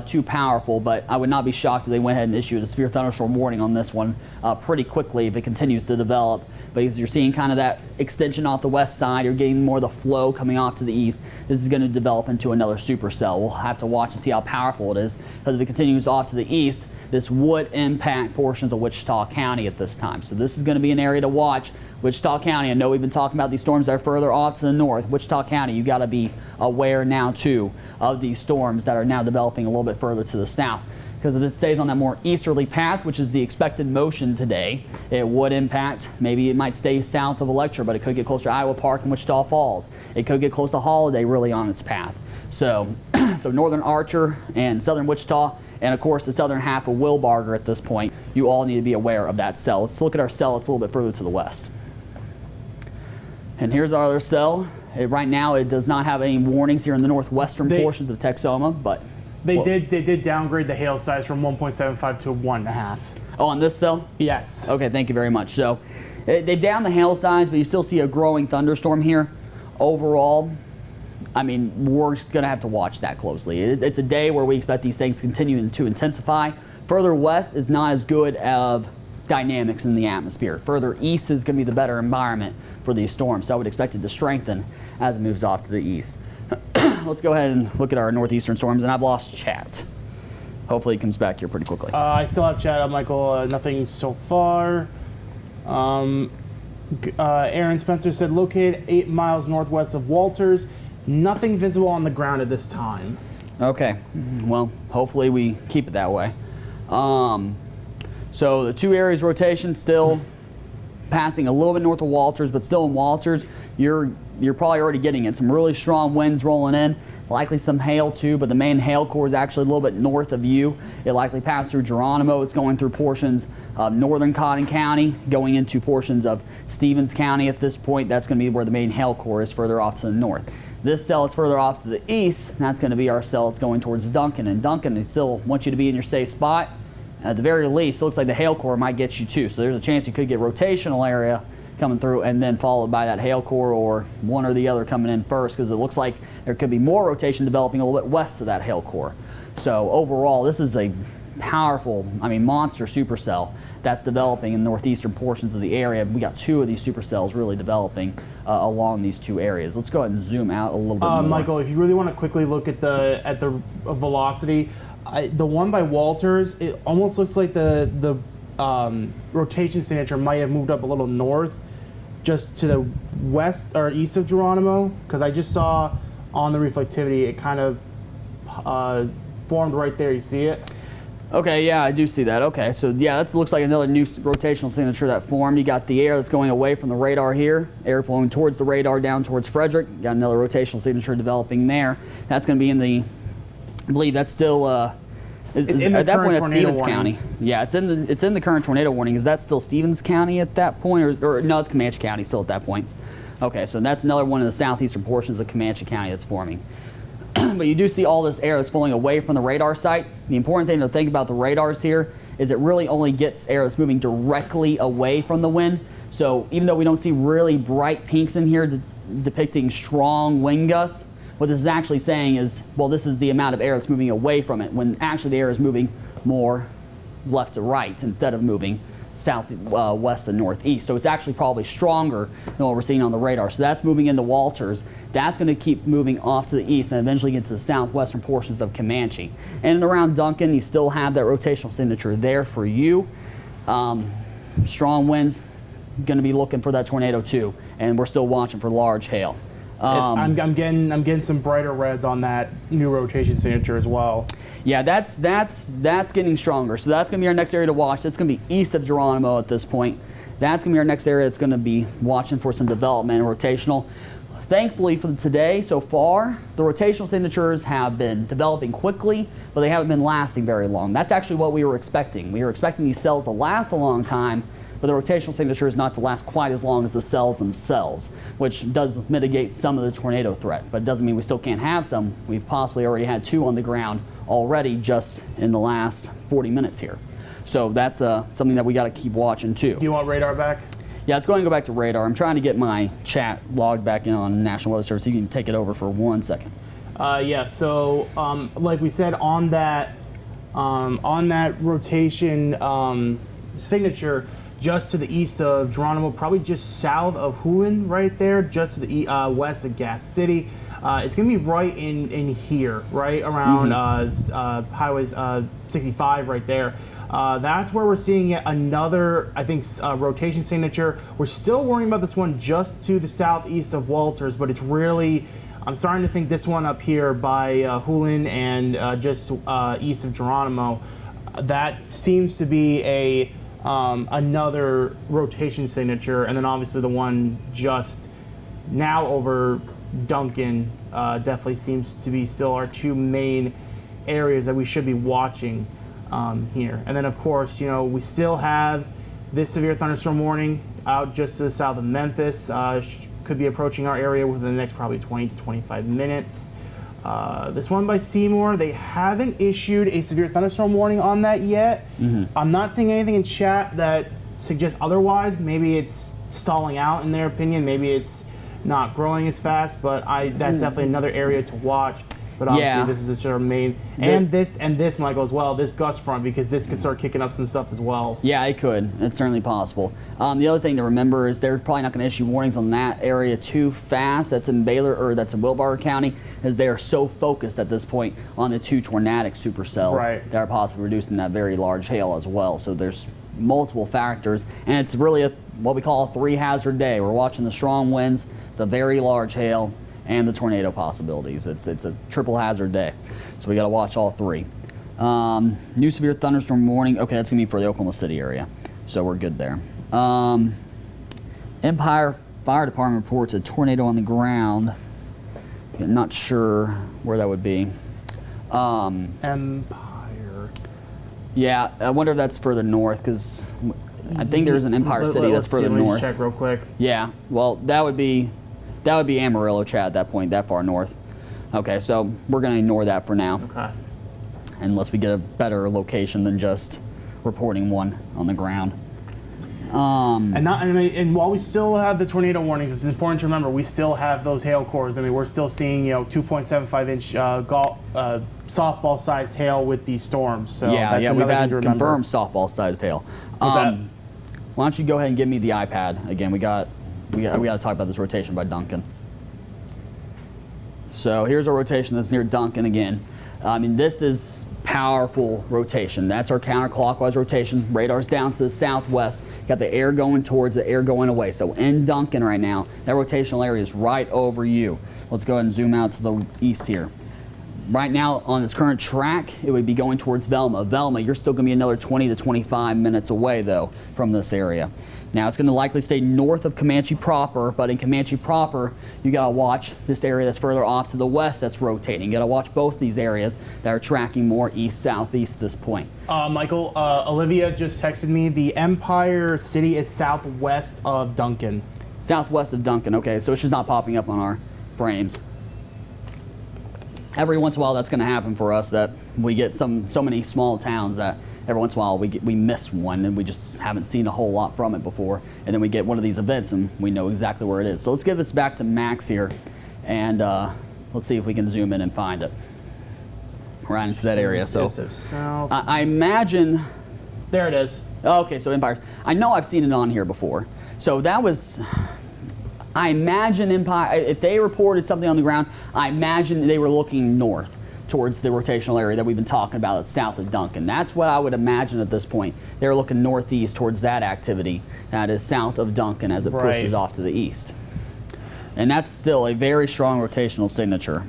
S1: too powerful, but I would not be shocked if they went ahead and issued a severe thunderstorm warning on this one pretty quickly if it continues to develop, because you're seeing kind of that extension off the west side. You're getting more of the flow coming off to the east. This is going to develop into another supercell. We'll have to watch and see how powerful it is, because if it continues off to the east, this would impact portions of Wichita County at this time. So this is going to be an area to watch. Wichita County, I know we've been talking about these storms that are further off to the north. Wichita County, you got to be aware now too of these storms that are now developing a little bit further to the south, because if it stays on that more easterly path, which is the expected motion today, it would impact, maybe it might stay south of Electra, but it could get closer to Iowa Park and Wichita Falls. It could get close to Holiday really on its path. So, so northern Archer and southern Wichita, and of course the southern half of Wilbarger at this point, you all need to be aware of that cell. Let's look at our cell. It's a little bit further to the west. And here's our other cell. Right now it does not have any warnings here in the northwestern portions of Texoma, but
S2: they did downgrade the hail size from 1.75 to 1.5.
S1: Oh, on this cell?
S2: Yes.
S1: Okay, thank you very much. So they've downed the hail size, but you still see a growing thunderstorm here. Overall, I mean, we're going to have to watch that closely. It's a day where we expect these things to continue to intensify. Further west is not as good of dynamics in the atmosphere. Further east is going to be the better environment for these storms, so I would expect it to strengthen as it moves off to the east. Let's go ahead and look at our northeastern storms, and I've lost chat. Hopefully it comes back here pretty quickly.
S2: I still have chat, Michael. Nothing so far. Aaron Spencer said located 8 miles northwest of Walters. Nothing visible on the ground at this time.
S1: Okay, well, hopefully we keep it that way. So the 2 areas rotation still passing a little bit north of Walters, but still in Walters, you're probably already getting it. Some really strong winds rolling in, likely some hail too, but the main hail core is actually a little bit north of you. It likely passed through Geronimo. It's going through portions of northern Cotton County, going into portions of Stevens County at this point. That's going to be where the main hail core is, further off to the north. This cell is further off to the east, and that's going to be our cell that's going towards Duncan. And Duncan, they still want you to be in your safe spot. At the very least, it looks like the hail core might get you too. So there's a chance you could get rotational area coming through and then followed by that hail core, or one or the other coming in first, because it looks like there could be more rotation developing a little bit west of that hail core. So overall, this is a powerful, I mean, monster supercell that's developing in northeastern portions of the area. We got 2 of these supercells really developing along these 2 areas. Let's go ahead and zoom out a little bit more.
S2: Michael, if you really want to quickly look at the velocity, the one by Walters, it almost looks like the rotation signature might have moved up a little north, just to the west or east of Geronimo, because I just saw on the reflectivity it kind of formed right there. You see it?
S1: Okay, yeah, I do see that. Okay, so yeah, that looks like another new rotational signature that formed. You got the air that's going away from the radar here, air flowing towards the radar down towards Frederick. You got another rotational signature developing there. That's going to be in the, I believe that's still, at that point that's Stevens County. Yeah, it's in the current tornado warning. Is that still Stevens County at that point, or no, it's Comanche County still at that point. Okay, so that's another one of the southeastern portions of Comanche County that's forming. But you do see all this air that's flowing away from the radar site. The important thing to think about the radars here is it really only gets air that's moving directly away from the wind. So even though we don't see really bright pinks in here depicting strong wind gusts, what this is actually saying is, well, this is the amount of air that's moving away from it, when actually the air is moving more left to right instead of moving south, west, and northeast. So it's actually probably stronger than what we're seeing on the radar. So that's moving into Walters. That's going to keep moving off to the east and eventually get to the southwestern portions of Comanche. And around Duncan, you still have that rotational signature there for you. Strong winds, going to be looking for that tornado too. And we're still watching for large hail.
S2: I'm getting some brighter reds on that new rotation signature as well.
S1: Yeah, that's getting stronger. So that's going to be our next area to watch. That's going to be east of Geronimo at this point. That's going to be our next area that's going to be watching for some development and rotational. Thankfully for today so far, the rotational signatures have been developing quickly, but they haven't been lasting very long. That's actually what we were expecting. We were expecting these cells to last a long time, but the rotational signature is not to last quite as long as the cells themselves, which does mitigate some of the tornado threat, but it doesn't mean we still can't have some. We've possibly already had 2 on the ground already just in the last 40 minutes here. So that's something that we got to keep watching too.
S2: Do you want radar back?
S1: Yeah, it's going to go back to radar. I'm trying to get my chat logged back in on National Weather Service. You can take it over for 1 second.
S2: Yeah, so like we said, on that rotation signature, just to the east of Geronimo, probably just south of Hulen right there, just to the west of Gas City. It's going to be right in here, right around Highway 65 right there. That's where we're seeing yet another, I think, rotation signature. We're still worrying about this one just to the southeast of Walters, but it's really, I'm starting to think this one up here by Hulen and just east of Geronimo that seems to be a another rotation signature, and then obviously the one just now over Duncan definitely seems to be still our two main areas that we should be watching here. And then of course, we still have this severe thunderstorm warning out just to the south of Memphis. Could be approaching our area within the next probably 20 to 25 minutes. This one by Seymour, they haven't issued a severe thunderstorm warning on that yet. I'm not seeing anything in chat that suggests otherwise. Maybe it's stalling out in their opinion. Maybe it's not growing as fast, but that's definitely another area to watch. But obviously this is our main, and this, Michael, as well, this gust front, because this could start kicking up some stuff as well. Yeah,
S1: it could. It's certainly possible. The other thing to remember is they're probably not going to issue warnings on that area too fast. That's in Baylor, or that's in Wilbarger County, as they are so focused at this point on the two tornadic supercells that are possibly reducing that very large hail as well. So there's multiple factors, and it's really what we call a three-hazard day. We're watching the strong winds, the very large hail, and the tornado possibilities. It's a triple hazard day, so we got to watch all three. New severe thunderstorm warning. Okay, that's gonna be for the Oklahoma City area, so we're good there. Empire Fire Department reports a tornado on the ground. I'm not sure where that would be.
S2: Empire.
S1: Yeah, I wonder if that's further north, because I think there's an Empire City that's further north.
S2: Let's check real quick.
S1: Yeah, well, that would be Amarillo, Chad, at that point, that far north. Okay, so we're going to ignore that for now.
S2: Okay.
S1: Unless we get a better location than just reporting one on the ground.
S2: And while we still have the tornado warnings, it's important to remember we still have those hail cores. I mean, we're still seeing 2.75 inch softball sized hail with these storms. So that's
S1: we've had confirmed softball sized hail.
S2: What's that?
S1: Why don't you go ahead and give me the iPad again? We got to talk about this rotation by Duncan. So here's our rotation that's near Duncan again. I mean, this is powerful rotation. That's our counterclockwise rotation. Radar's down to the southwest. Got the air going towards the air going away. So in Duncan right now, that rotational area is right over you. Let's go ahead and zoom out to the east here. Right now on its current track, it would be going towards Velma. Velma, you're still going to be another 20 to 25 minutes away though from this area. Now it's going to likely stay north of Comanche proper, but in Comanche proper, you got to watch this area that's further off to the west that's rotating. You got to watch both these areas that are tracking more east-southeast at this point.
S2: Michael, Olivia just texted me. The Empire City is southwest of Duncan.
S1: Southwest of Duncan, okay, so it's just not popping up on our frames. Every once in a while that's going to happen for us, that we get so many small towns that every once in a while we miss one and we just haven't seen a whole lot from it before, and then we get one of these events and we know exactly where it is. So let's give this back to Max here, and let's see if we can zoom in and find it right into that area. So I imagine
S2: there it is.
S1: Okay, so Empire. I know I've seen it on here before. So that was, I imagine Empire, if they reported something on the ground, I imagine they were looking north towards the rotational area that we've been talking about at south of Duncan. That's what I would imagine at this point. They're looking northeast towards that activity that is south of Duncan as it pushes off to the east. And that's still a very strong rotational signature.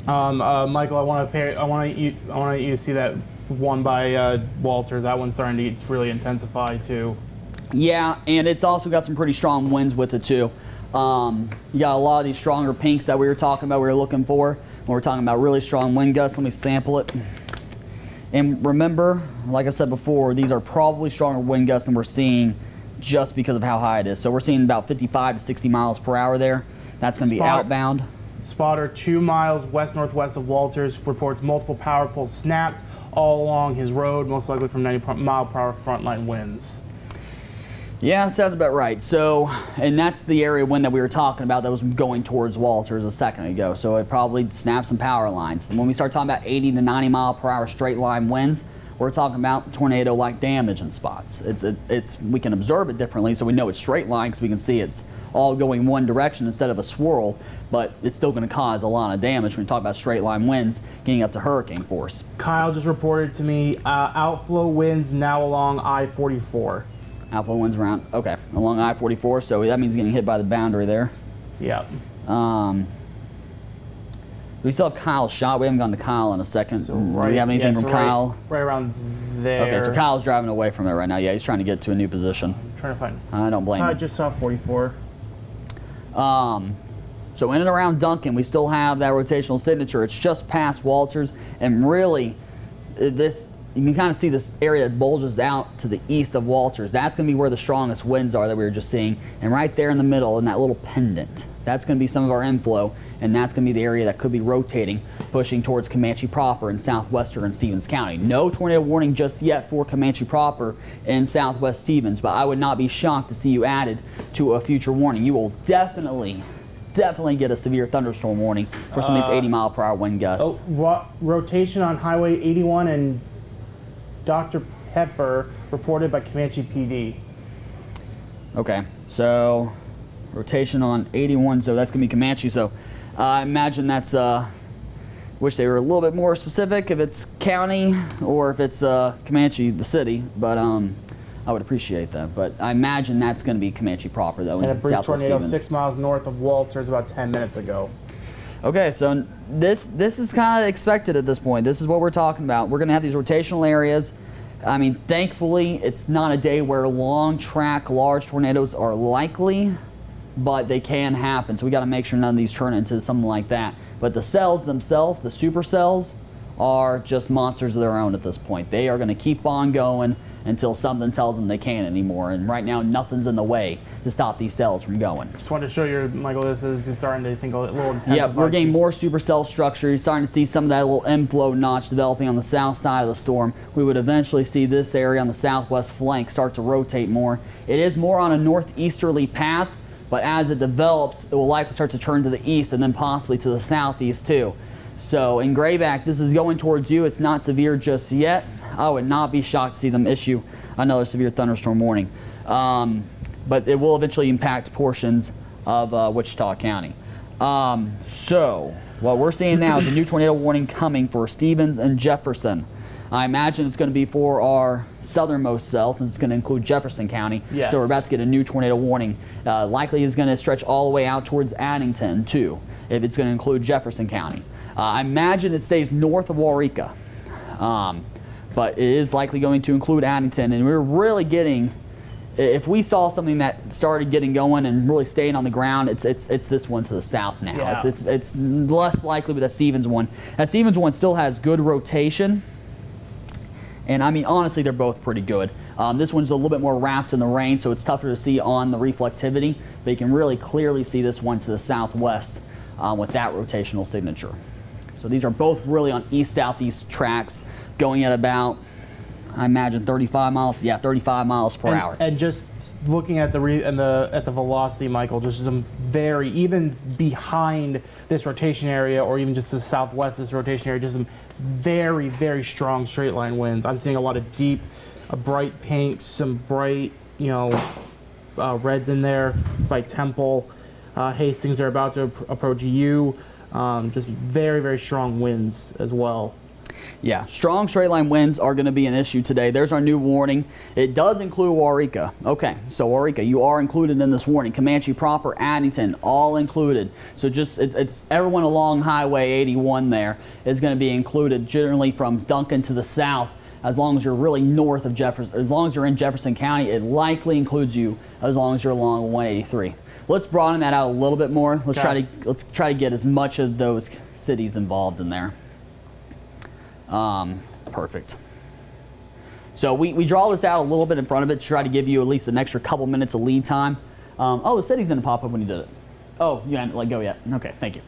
S2: Michael, I want you to see that one by Walters. That one's starting to really intensify too.
S1: Yeah, and it's also got some pretty strong winds with it too. You got a lot of these stronger pinks that we were talking about, we were looking for. When we're talking about really strong wind gusts, let me sample it. And remember, like I said before, these are probably stronger wind gusts than we're seeing just because of how high it is. So we're seeing about 55 to 60 miles per hour there. That's going to be outbound.
S2: Spotter 2 miles west-northwest of Walters reports multiple power poles snapped all along his road, most likely from 90 mile per hour frontline winds.
S1: Yeah, that sounds about right. So, and that's the area wind that we were talking about that was going towards Walters a second ago. So it probably snapped some power lines. And when we start talking about 80 to 90 mile per hour straight line winds, we're talking about tornado-like damage in spots. We can observe it differently, so we know it's straight line because we can see it's all going one direction instead of a swirl, but it's still going to cause a lot of damage when we talk about straight line winds getting up to hurricane force.
S2: Kyle just reported to me outflow winds now along I-44.
S1: Outflow winds around, okay, along I-44, so that means getting hit by the boundary there.
S2: Yep.
S1: The We still have Kyle's shot. We haven't gone to Kyle in a second.
S2: So
S1: Do we have anything from Kyle?
S2: Right around there.
S1: Okay, so Kyle's driving away from it right now. Yeah, he's trying to get to a new position.
S2: I'm trying to find.
S1: I don't blame
S2: I
S1: him.
S2: just saw 44.
S1: So in and around Duncan, we still have that rotational signature. It's just past Walters, and really, this you can kind of see this area that bulges out to the east of Walters. That's going to be where the strongest winds are that we were just seeing, and right there in the middle, in that little pendant, that's going to be some of our inflow, and that's going to be the area that could be rotating, pushing towards Comanche proper in southwestern and Stevens County. No tornado warning just yet for Comanche proper in southwest Stevens, but I would not be shocked to see you added to a future warning. You will definitely get a severe thunderstorm warning for some of these 80-mile-per-hour wind gusts.
S2: Rotation on Highway 81 and Dr. Pepper reported by Comanche PD.
S1: Okay, so rotation on 81, so that's going to be Comanche. So I imagine that's, wish they were a little bit more specific if it's county or if it's Comanche, the city, but I would appreciate that. But I imagine that's going to be Comanche proper, though.
S2: And a
S1: in
S2: brief
S1: southwest
S2: tornado
S1: Stevens.
S2: 6 miles north of Walters about 10 minutes ago.
S1: Okay, so this is kind of expected at this point. This is what we're talking about. We're going to have these rotational areas. I mean, thankfully, it's not a day where long track, large tornadoes are likely, but they can happen. So we got to make sure none of these turn into something like that. But the cells themselves, the supercells, are just monsters of their own at this point. They are going to keep on going until something tells them they can't anymore. And right now, nothing's in the way to stop these cells from going.
S2: Just wanted to show you, Michael, this is it's starting to think a little intense.
S1: Yeah, we're getting more supercell structure. You're starting to see some of that little inflow notch developing on the south side of the storm. We would eventually see this area on the southwest flank start to rotate more. It is more on a northeasterly path, but as it develops, it will likely start to turn to the east and then possibly to the southeast too. So in Grayback, this is going towards you. It's not severe just yet. I would not be shocked to see them issue another severe thunderstorm warning. But it will eventually impact portions of Wichita County. So what we're seeing now is a new tornado warning coming for Stevens and Jefferson. I imagine it's going to be for our southernmost cell, since it's going to include Jefferson County.
S2: Yes.
S1: So we're about to get a new tornado warning. Likely is going to stretch all the way out towards Addington too, if it's going to include Jefferson County. I imagine it stays north of Waurika, but it is likely going to include Addington. And we're really getting, if we saw something that started getting going and really staying on the ground, it's this one to the south now.
S2: Yeah.
S1: It's less likely with that Stevens one. That Stevens one still has good rotation. And I mean, honestly, they're both pretty good. This one's a little bit more wrapped in the rain, so it's tougher to see on the reflectivity, but you can really clearly see this one to the southwest with that rotational signature. So these are both really on east-southeast tracks, going at about, I imagine, 35 miles. Yeah, 35 miles per hour.
S2: And just looking at the velocity, Michael, just some very, even behind this rotation area, or even just the southwest of this rotation area, just some very, very strong straight line winds. I'm seeing a lot of deep, bright pinks, some bright, reds in there, bright Temple, Hastings are about to approach you. Just very, very strong winds as well.
S1: Yeah, strong straight line winds are going to be an issue today. There's our new warning. It does include Waurika. Okay, so Waurika, you are included in this warning. Comanche proper, Addington, all included. So just it's everyone along Highway 81 there is going to be included, generally from Duncan to the south. As long as you're really north of Jefferson, as long as you're in Jefferson County, it likely includes you as long as you're along 183. Let's broaden that out a little bit more. Let's try to get as much of those cities involved in there. Perfect. So we draw this out a little bit in front of it to try to give you at least an extra couple minutes of lead time. Oh, the city's didn't pop up when you did it. Oh, you hadn't let go yet. Okay, thank you.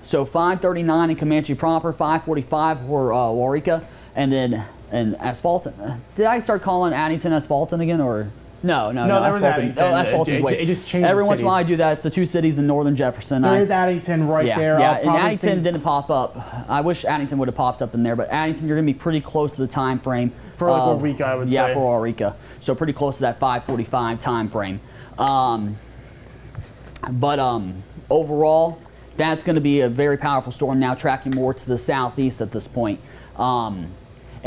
S1: So 539 in Comanche proper, 545 for Waurika, and then in Asphalton. Did I start calling Addington Asphalton again, or? No,
S2: that was Addington.
S1: Oh, Asphalton's
S2: It just changed.
S1: Every once in a while I do that. It's the two cities in northern Jefferson.
S2: There is Addington right there.
S1: Yeah, and Addington didn't pop up. I wish Addington would have popped up in there, but Addington, you're going to be pretty close to the time frame.
S2: For like Waurika, I would say.
S1: Yeah, for Waurika. So pretty close to that 5:45 time frame. But overall, that's going to be a very powerful storm now, tracking more to the southeast at this point. And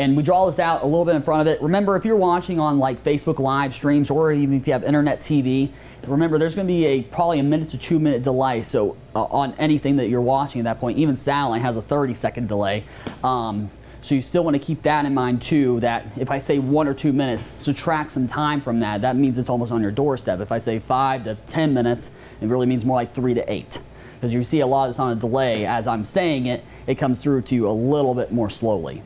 S1: And we draw this out a little bit in front of it. Remember, if you're watching on like Facebook live streams, or even if you have internet TV, remember there's going to be probably a 1 to 2 minute delay. So on anything that you're watching at that point, even satellite has a 30-second delay. So you still want to keep that in mind too, that if I say 1 or 2 minutes, subtract some time from that. That means it's almost on your doorstep. If I say 5 to 10 minutes, it really means more like 3 to 8. Because you see a lot of this on a delay. As I'm saying it, it comes through to you a little bit more slowly.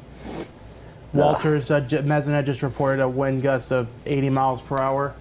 S2: Walter's Mesonet just reported a wind gust of 80 miles per hour.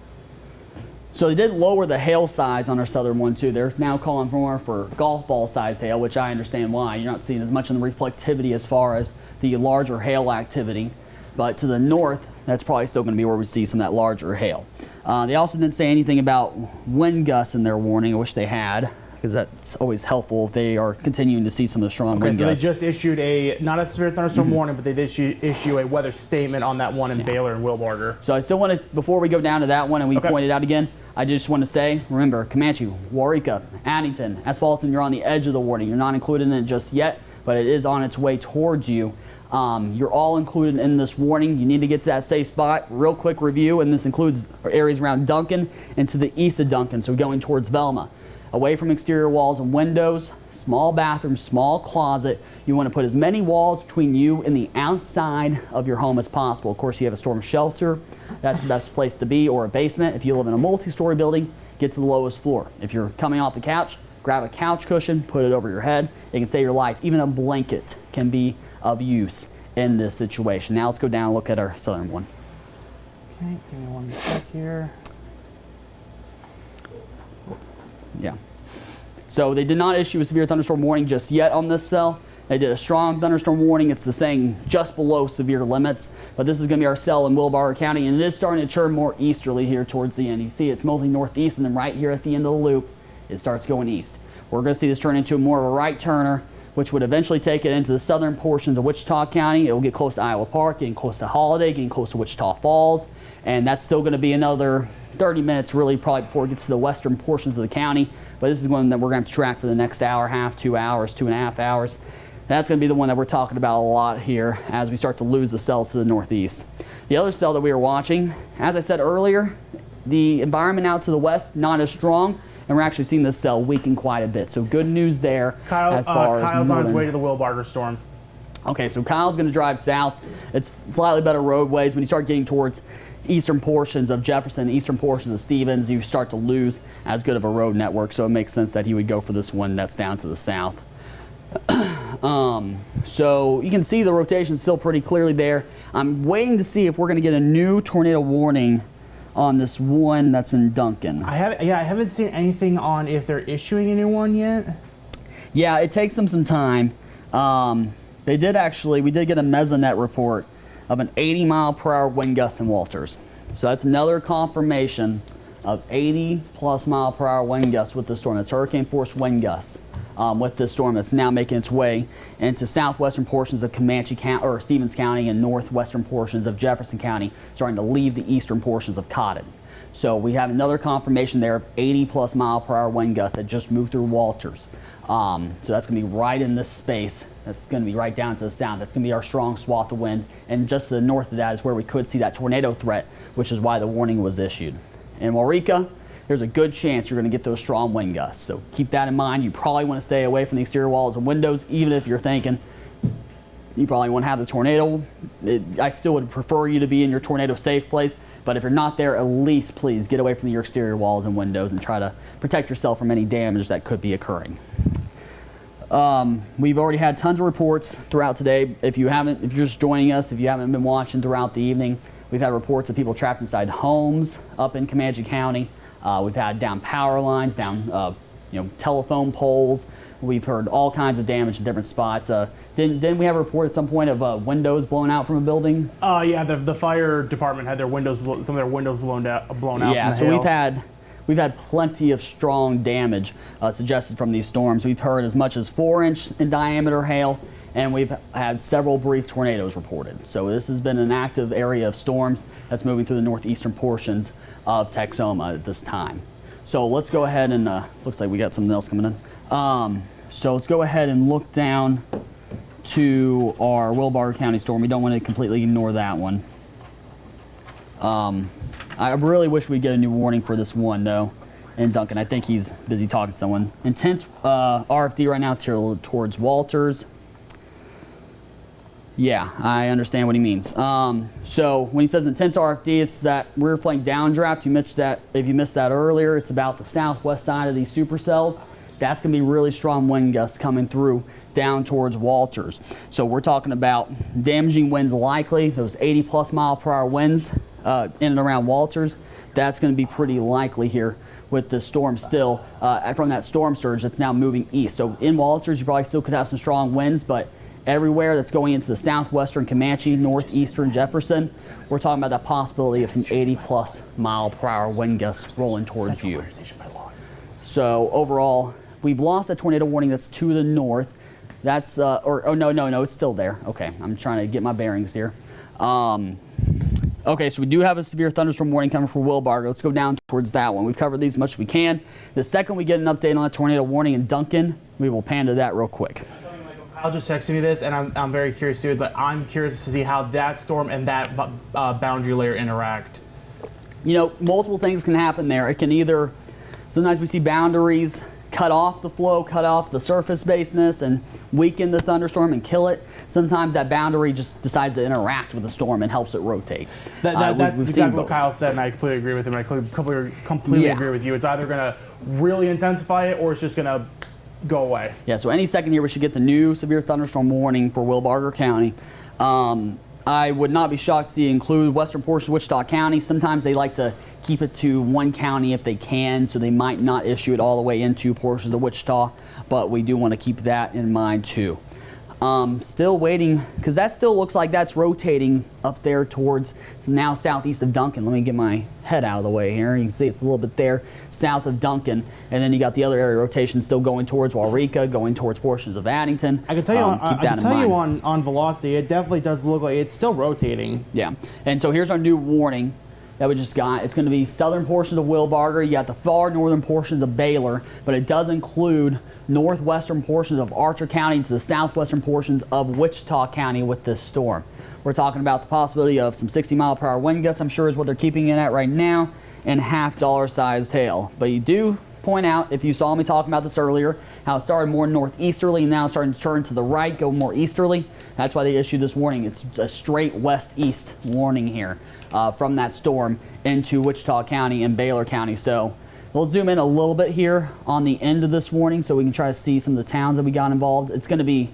S1: So they did lower the hail size on our southern one too. They're now calling for more for golf ball sized hail, which I understand why. You're not seeing as much in the reflectivity as far as the larger hail activity. But to the north, that's probably still going to be where we see some of that larger hail. They also didn't say anything about wind gusts in their warning. I wish they had, because that's always helpful if they are continuing to see some of the strong wind gusts.
S2: They just issued not a severe thunderstorm warning, but they did issue a weather statement on that one in Baylor and Wilbarger.
S1: So I still want to, before we go down to that one and we point it out again, I just want to say, remember, Comanche, Waurika, Addington, Asphalton, you're on the edge of the warning. You're not included in it just yet, but it is on its way towards you. You're all included in this warning. You need to get to that safe spot. Real quick review, and this includes areas around Duncan and to the east of Duncan, so going towards Velma. Away from exterior walls and windows, small bathroom, small closet. You want to put as many walls between you and the outside of your home as possible. Of course, you have a storm shelter. That's the best place to be, or a basement. If you live in a multi-story building, get to the lowest floor. If you're coming off the couch, grab a couch cushion, put it over your head. It can save your life. Even a blanket can be of use in this situation. Now let's go down and look at our southern one.
S2: Okay, give me 1 sec here.
S1: Yeah. So they did not issue a severe thunderstorm warning just yet on this cell. They did a strong thunderstorm warning. It's the thing just below severe limits. But this is going to be our cell in Wilbarger County, and it is starting to turn more easterly here towards the end. You see it's mostly northeast, and then right here at the end of the loop, it starts going east. We're going to see this turn into more of a right turner, which would eventually take it into the southern portions of Wichita County. It will get close to Iowa Park, getting close to Holiday, getting close to Wichita Falls, and that's still going to be another 30 minutes really probably before it gets to the western portions of the county. But this is one that we're going to have to track for the next hour, half, 2 hours, 2.5 hours. That's going to be the one that we're talking about a lot here as we start to lose the cells to the northeast. The other cell that we are watching, as I said earlier, the environment out to the west, not as strong, and we're actually seeing this cell weaken quite a bit. So good news there as far as
S2: Kyle's on his way to the Wilbarger storm.
S1: Okay, so Kyle's going to drive south. It's slightly better roadways. When you start getting towards eastern portions of Jefferson, eastern portions of Stevens, you start to lose as good of a road network. So it makes sense that he would go for this one that's down to the south. So you can see the rotation still pretty clearly there. I'm waiting to see if we're going to get a new tornado warning on this one that's in Duncan.
S2: I haven't seen anything on if they're issuing a new one yet.
S1: Yeah, it takes them some time. We did get a Mesonet report of an 80-mile-per-hour wind gust in Walters. So that's another confirmation of 80-plus-mile-per-hour wind gusts with the storm. That's hurricane-force wind gusts with this storm that's now making its way into southwestern portions of Comanche County, or Stevens County, and northwestern portions of Jefferson County, starting to leave the eastern portions of Cotton. So we have another confirmation there of 80-plus-mile-per-hour wind gusts that just moved through Walters. So that's going to be right in this space. That's going to be right down to the south. That's going to be our strong swath of wind. And just to the north of that is where we could see that tornado threat, which is why the warning was issued. In Waurika, there's a good chance you're going to get those strong wind gusts. So keep that in mind. You probably want to stay away from the exterior walls and windows, even if you're thinking you probably won't have the tornado. I still would prefer you to be in your tornado safe place. But if you're not there, at least please get away from your exterior walls and windows and try to protect yourself from any damage that could be occurring. We've already had tons of reports throughout today. If you're just joining us, if you haven't been watching throughout the evening, we've had reports of people trapped inside homes up in Comanche County. We've had down power lines, down telephone poles. We've heard all kinds of damage in different spots. Didn't we have a report at some point of windows blown out from a building?
S2: Yeah, the fire department had some of their windows blown out.
S1: Yeah,
S2: from the
S1: so
S2: hail.
S1: we've had plenty of strong damage suggested from these storms. We've heard as much as 4-inch in diameter hail, and we've had several brief tornadoes reported. So this has been an active area of storms that's moving through the northeastern portions of Texoma at this time. So let's go ahead and, looks like we got something else coming in. So let's go ahead and look down to our Wilbarger County storm. We don't want to completely ignore that one. I really wish we'd get a new warning for this one, though. And Duncan, I think he's busy talking to someone. Intense RFD right now towards Walters. Yeah, I understand what he means. So when he says intense RFD, it's that rear flank downdraft. You missed that. If you missed that earlier, it's about the southwest side of these supercells. That's going to be really strong wind gusts coming through down towards Walters. So we're talking about damaging winds likely, those 80+ mile/hour winds in and around Walters. That's going to be pretty likely here with the storm still from that storm surge that's now moving east. So in Walters, you probably still could have some strong winds, but everywhere that's going into the southwestern Comanche, northeastern Jefferson, we're talking about that possibility of some 80+ mile/hour wind gusts rolling towards you. So overall, we've lost a tornado warning that's to the north. That's, no, it's still there. Okay, I'm trying to get my bearings here. Okay, so we do have a severe thunderstorm warning coming for Wilbarger. Let's go down towards that one. We've covered these as much as we can. The second we get an update on that tornado warning in Duncan, we will pan to that real quick.
S2: I'll just text me this, and I'm very curious too. It's like I'm curious to see how that storm and that boundary layer interact.
S1: You know, multiple things can happen there. It can either, sometimes we see boundaries cut off the flow, cut off the surface baseness, and weaken the thunderstorm and kill it. Sometimes that boundary just decides to interact with the storm and helps it rotate.
S2: That's exactly what Kyle said, and I completely agree with him. I completely agree with you. It's either going to really intensify it, or it's just going to go away. Yeah,
S1: so any second here we should get the new severe thunderstorm warning for Wilbarger County. I would not be shocked to see it include western portions of Wichita County. Sometimes they like to keep it to one county if they can, so they might not issue it all the way into portions of Wichita, but we do want to keep that in mind too. Still waiting, because that still looks like that's rotating up there towards now southeast of Duncan. Let me get my head out of the way here. You can see it's a little bit there south of Duncan, and then you got the other area rotation still going towards Waurika, going towards portions of Addington.
S2: I can tell you, on velocity, it definitely does look like it's still rotating.
S1: Yeah, and so here's our new warning that we just got. It's going to be southern portions of Wilbarger. You got the far northern portions of Baylor, but it does include northwestern portions of Archer County to the southwestern portions of Wichita County with this storm. We're talking about the possibility of some 60 mile/hour wind gusts, I'm sure is what they're keeping it at right now, and $half sized hail. But you do point out, if you saw me talking about this earlier, how it started more northeasterly and now it's starting to turn to the right, go more easterly. That's why they issued this warning. It's a straight west-east warning here from that storm into Wichita County and Baylor County. So we'll zoom in a little bit here on the end of this warning so we can try to see some of the towns that we got involved. It's going to be,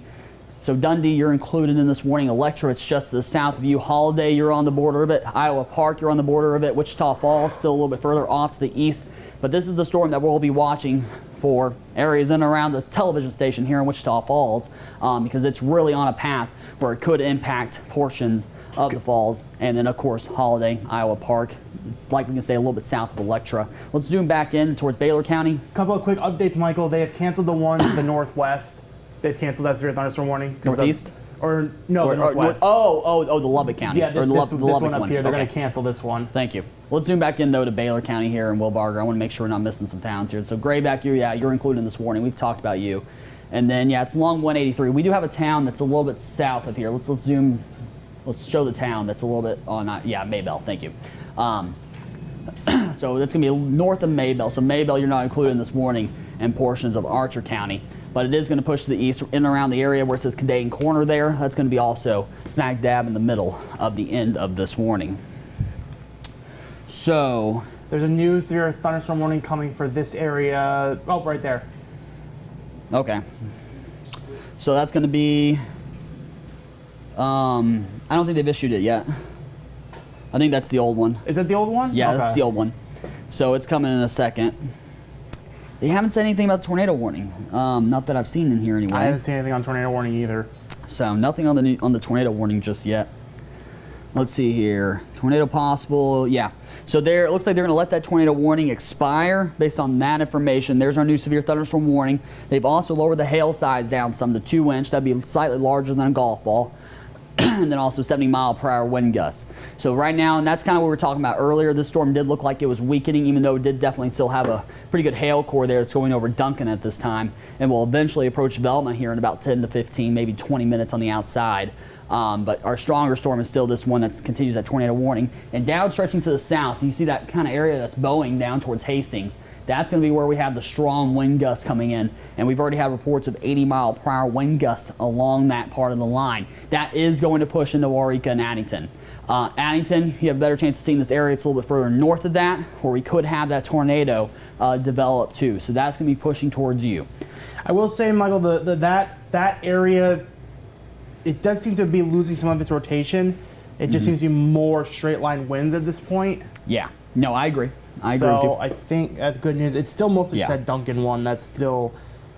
S1: so Dundee, you're included in this warning. Electra, it's just to the south of you. Holiday, you're on the border of it. Iowa Park, you're on the border of it. Wichita Falls, still a little bit further off to the east. But this is the storm that we'll be watching for areas in and around the television station here in Wichita Falls, because it's really on a path where it could impact portions of the falls. And then, of course, Holiday, Iowa Park. It's likely to stay a little bit south of Electra. Let's zoom back in towards Baylor County.
S2: Couple of quick updates, Michael. They have canceled the one to the northwest. They've canceled that severe thunderstorm warning.
S1: Northeast?
S2: The northwest.
S1: The Lubbock County.
S2: Yeah, this one up here. They're going to cancel this one.
S1: Thank you. Let's zoom back in, though, to Baylor County here in Wilbarger. I want to make sure we're not missing some towns here. So Grayback, you're included in this warning. We've talked about you. And then, it's along 183. We do have a town that's a little bit south of here. Let's zoom. Let's show the town that's a little bit Maybell. Thank you. So that's going to be north of Maybell. So Maybell, you're not included in this warning, and portions of Archer County. But it is going to push to the east in and around the area where it says Canadian Corner there. That's going to be also smack dab in the middle of the end of this warning. So
S2: there's a new severe thunderstorm warning coming for this area. Oh, right there.
S1: Okay. So that's going to be, I don't think they've issued it yet. I think that's the old one.
S2: Is that the old one?
S1: Yeah, that's the old one. So it's coming in a second. They haven't said anything about the tornado warning. Not that I've seen in here anyway.
S2: I haven't seen anything on tornado warning either.
S1: So nothing on the tornado warning just yet. Let's see here. Tornado possible. Yeah. So it looks like they're going to let that tornado warning expire based on that information. There's our new severe thunderstorm warning. They've also lowered the hail size down some to 2 inch. That'd be slightly larger than a golf ball. and then also 70-mile-per-hour wind gusts. So right now, and that's kind of what we were talking about earlier, this storm did look like it was weakening, even though it did definitely still have a pretty good hail core there that's going over Duncan at this time, and will eventually approach development here in about 10 to 15, maybe 20 minutes on the outside. But our stronger storm is still this one that continues that tornado warning. And down stretching to the south, you see that kind of area that's bowing down towards Hastings. That's going to be where we have the strong wind gusts coming in. And we've already had reports of 80-mile-per-hour wind gusts along that part of the line. That is going to push into Waurika and Addington. Addington, you have a better chance of seeing this area. It's a little bit further north of that, where we could have that tornado develop too. So that's going to be pushing towards you.
S2: I will say, Michael, that area, it does seem to be losing some of its rotation. It just seems to be more straight line winds at this point.
S1: Yeah. No, I agree. I agree with you.
S2: So I think that's good news. It's still mostly just that Duncan one that's still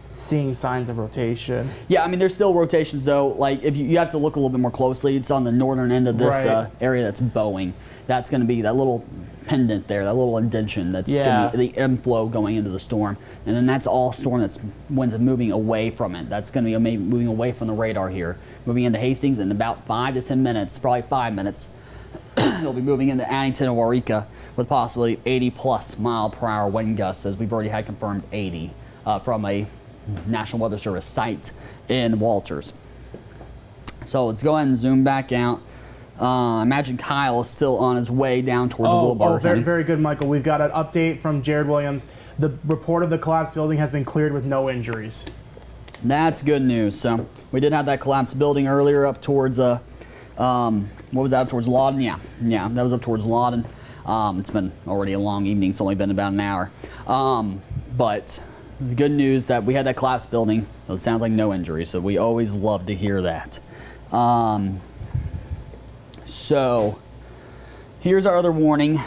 S2: seeing signs of rotation.
S1: Yeah, I mean, there's still rotations though. Like if you have to look a little bit more closely, it's on the northern end of this area that's bowing. That's going to be that little pendant there, that little indention. That's going to be the inflow going into the storm, and then that's all storm that's winds moving away from it. That's going to be moving away from the radar here, moving into Hastings in about 5 to 10 minutes, probably 5 minutes. It'll be moving into Addington and Waurika with possibility of 80-plus-mile-per-hour wind gusts, as we've already had confirmed 80 from a National Weather Service site in Walters. So let's go ahead and zoom back out. I imagine Kyle is still on his way down towards Wilbarger County.
S2: Very good, Michael. We've got an update from Jared Williams. The report of the collapsed building has been cleared with no injuries.
S1: That's good news. So we did have that collapsed building earlier up towards what was that, up towards Lawton? Yeah, that was up towards Lawton. It's been already a long evening. It's only been about an hour. But the good news that we had that collapsed building. It sounds like no injuries, so we always love to hear that. So here's our other warning.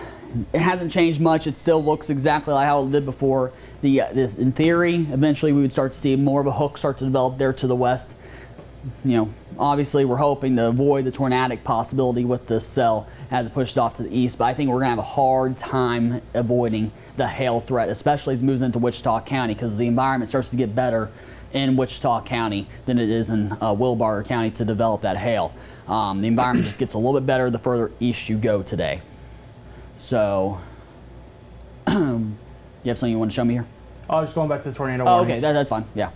S1: It hasn't changed much. It still looks exactly like how it did before. In theory, eventually we would start to see more of a hook start to develop there to the west. You know, obviously we're hoping to avoid the tornadic possibility with this cell as it pushes off to the east, but I think we're going to have a hard time avoiding the hail threat, especially as it moves into Wichita County, because the environment starts to get better in Wichita County than it is in Wilbarger County to develop that hail. The environment just gets a little bit better the further east you go today. So, you have something you want to show me here?
S2: Oh, just going back to the tornado
S1: Oh,
S2: warnings.
S1: okay, that's fine, yeah.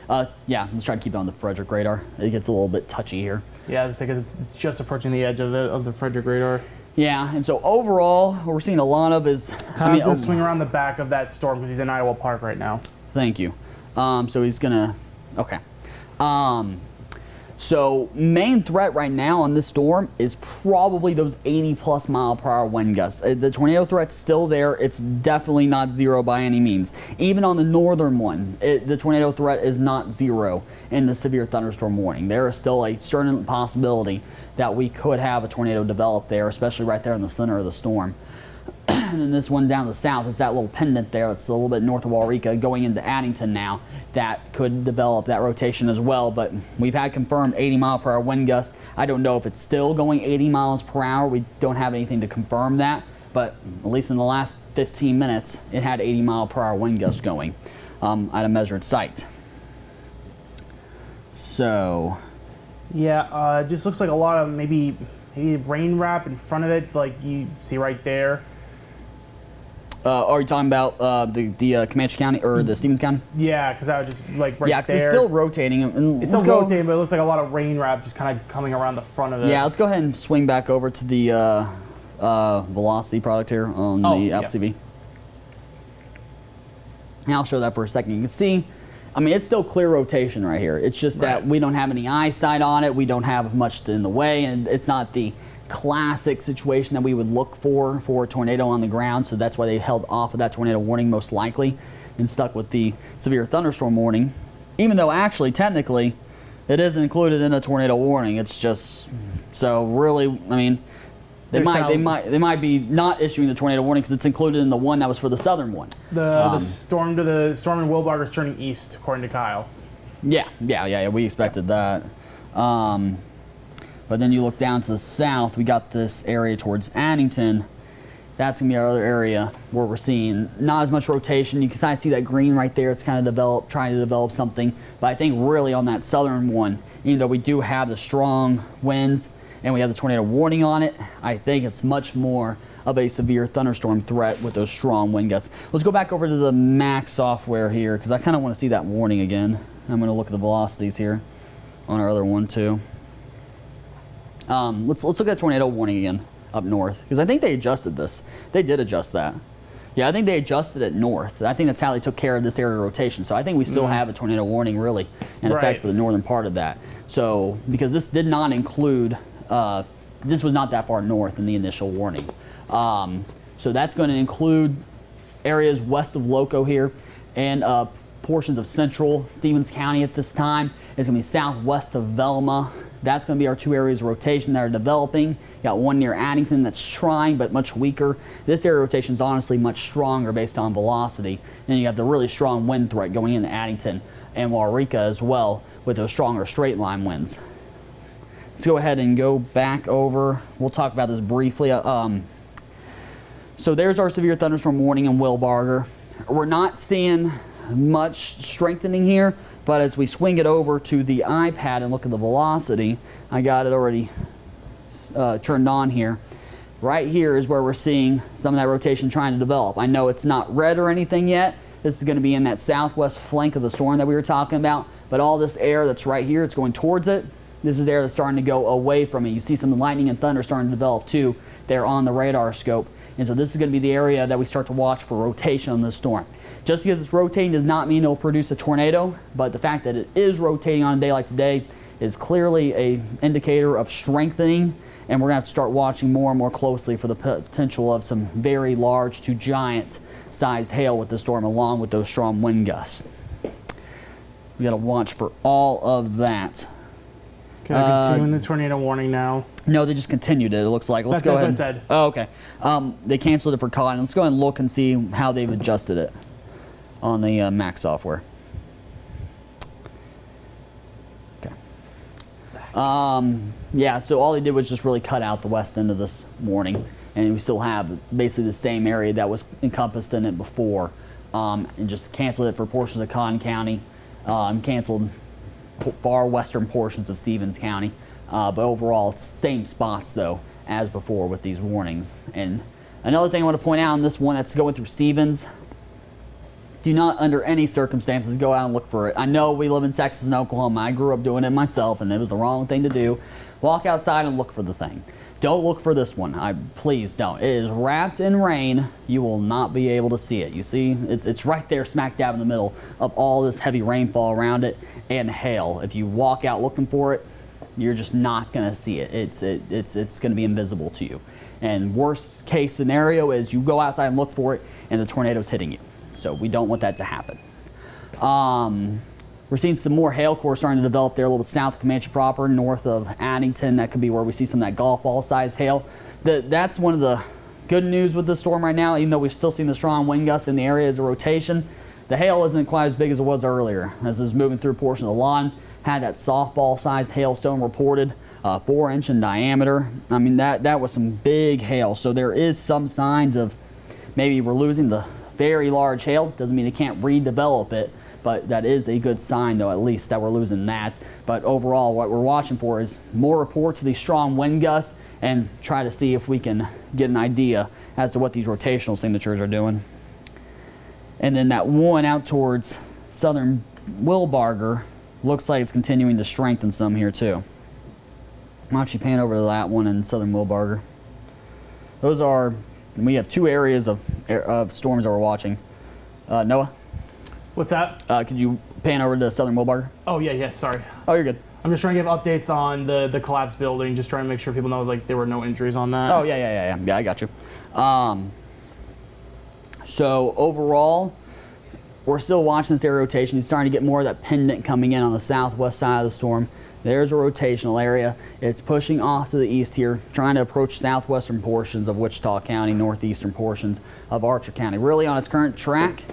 S1: Let's try to keep it on the Frederick radar. It gets a little bit touchy here.
S2: Yeah, because it's just approaching the edge of the Frederick radar.
S1: Yeah, and so overall, what we're seeing a lot of is...
S2: Kyle's going to swing around the back of that storm because he's in Iowa Park right now.
S1: Thank you. So he's going to... Okay. So main threat right now on this storm is probably those 80-plus mile-per-hour wind gusts. The tornado threat's still there. It's definitely not zero by any means. Even on the northern one, the tornado threat is not zero in the severe thunderstorm warning. There is still a certain possibility that we could have a tornado develop there, especially right there in the center of the storm. And then this one down the south, it's that little pendant there. It's a little bit north of Waurika going into Addington now. That could develop that rotation as well, but we've had confirmed 80-mile-per-hour wind gusts. I don't know if it's still going 80 miles per hour. We don't have anything to confirm that, but at least in the last 15 minutes, it had 80-mile-per-hour wind gusts going at a measured site. So...
S2: Yeah, it just looks like a lot of maybe rain wrap in front of it, like you see right there.
S1: Are you talking about the Comanche County or the Stevens County?
S2: Yeah, because I was just like right there.
S1: Yeah, because it's still rotating. And
S2: it's still rotating, but it looks like a lot of rain wrap just kind of coming around the front of it.
S1: Yeah, let's go ahead and swing back over to the velocity product here on the Apple TV. And I'll show that for a second. You can see, I mean, it's still clear rotation right here. It's just that we don't have any eyesight on it. We don't have much in the way, and it's not the classic situation that we would look for a tornado on the ground. So that's why they held off of that tornado warning most likely and stuck with the severe thunderstorm warning, even though actually technically it is included in a tornado warning. It's just, so really, I mean, they might be not issuing the tornado warning because it's included in the one that was for the southern one.
S2: The storm in Wilbarger is turning east, according to Kyle.
S1: Yeah, we expected that. But then you look down to the south, we got this area towards Addington, That's going to be our other area where we're seeing not as much rotation. You can kind of see that green right there. It's kind of trying to develop something. But I think really on that southern one, even though we do have the strong winds and we have the tornado warning on it, I think it's much more of a severe thunderstorm threat with those strong wind gusts. Let's go back over to the Max software here because I kind of want to see that warning again. I'm going to look at the velocities here on our other one too. Let's look at the tornado warning again up north because I think they adjusted this. They did adjust that. Yeah, I think they adjusted it north. I think that's how they took care of this area rotation. So I think we still have a tornado warning really in effect for the northern part of that. So because this did not include, this was not that far north in the initial warning. So that's going to include areas west of Loco here and portions of central Stevens County at this time. It's going to be southwest of Velma. That's going to be our 2 areas of rotation that are developing. You got one near Addington that's trying but much weaker. This area of rotation is honestly much stronger based on velocity. And you have the really strong wind threat going into Addington and Waurika as well with those stronger straight line winds. Let's go ahead and go back over. We'll talk about this briefly. So there's our severe thunderstorm warning in Wilbarger. We're not seeing much strengthening here, but as we swing it over to the iPad and look at the velocity, I got it already turned on here. Right here is where we're seeing some of that rotation trying to develop. I know it's not red or anything yet. This is going to be in that southwest flank of the storm that we were talking about, but all this air that's right here, it's going towards it. This is the air that's starting to go away from it. You see some lightning and thunder starting to develop too there on the radar scope. And so this is going to be the area that we start to watch for rotation on this storm. Just because it's rotating does not mean it'll produce a tornado, but the fact that it is rotating on a day like today is clearly an indicator of strengthening, and we're going to have to start watching more and more closely for the potential of some very large to giant sized hail with the storm along with those strong wind gusts. We got to watch for all of that.
S2: Can I continue the tornado warning now?
S1: No, they just continued it. It looks like. Let's go ahead.
S2: That's what I said.
S1: Oh, okay. They canceled it for cotton. Let's go ahead and look and see how they've adjusted it on the Mac software. Okay. Yeah. So all they did was just really cut out the west end of this warning, and we still have basically the same area that was encompassed in it before, and just canceled it for portions of Cotton County, canceled far western portions of Stevens County, but overall it's same spots though as before with these warnings. And another thing I want to point out on this one that's going through Stevens, do not under any circumstances go out and look for it. I know we live in Texas and Oklahoma. I grew up doing it myself and it was the wrong thing to do. Walk outside and look for the thing. Don't look for this one. Please don't. It is wrapped in rain. You will not be able to see it. You see, it's right there smack dab in the middle of all this heavy rainfall around it and hail. If you walk out looking for it, you're just not going to see it. It's going to be invisible to you. And worst case scenario is you go outside and look for it and the tornado's hitting you. So we don't want that to happen. We're seeing some more hail core starting to develop there a little bit south of Comanche proper, north of Addington. That could be where we see some of that golf ball sized hail. That's one of the good news with this storm right now, even though we've still seen the strong wind gusts in the areas of rotation. The hail isn't quite as big as it was earlier. As it was moving through a portion of the Lawton, had that softball sized hailstone reported, 4-inch in diameter. I mean, that was some big hail. So there is some signs of maybe we're losing the very large hail. Doesn't mean they can't redevelop it, but that is a good sign though, at least, that we're losing that. But overall, what we're watching for is more reports of these strong wind gusts and try to see if we can get an idea as to what these rotational signatures are doing. And then that one out towards southern Wilbarger looks like it's continuing to strengthen some here too. Why don't you pan over to that one in southern Wilbarger? Those are, we have 2 areas of storms that we're watching. Noah?
S2: What's that?
S1: Could you pan over to southern Wilbarger?
S2: Oh, yeah, sorry.
S1: Oh, you're good.
S2: I'm just trying to give updates on the collapsed building, just trying to make sure people know like there were no injuries on that.
S1: Oh, yeah, I got you. So overall, we're still watching this area rotation. It's starting to get more of that pendant coming in on the southwest side of the storm. There's a rotational area. It's pushing off to the east here, trying to approach southwestern portions of Wichita County, northeastern portions of Archer County. Really on its current track,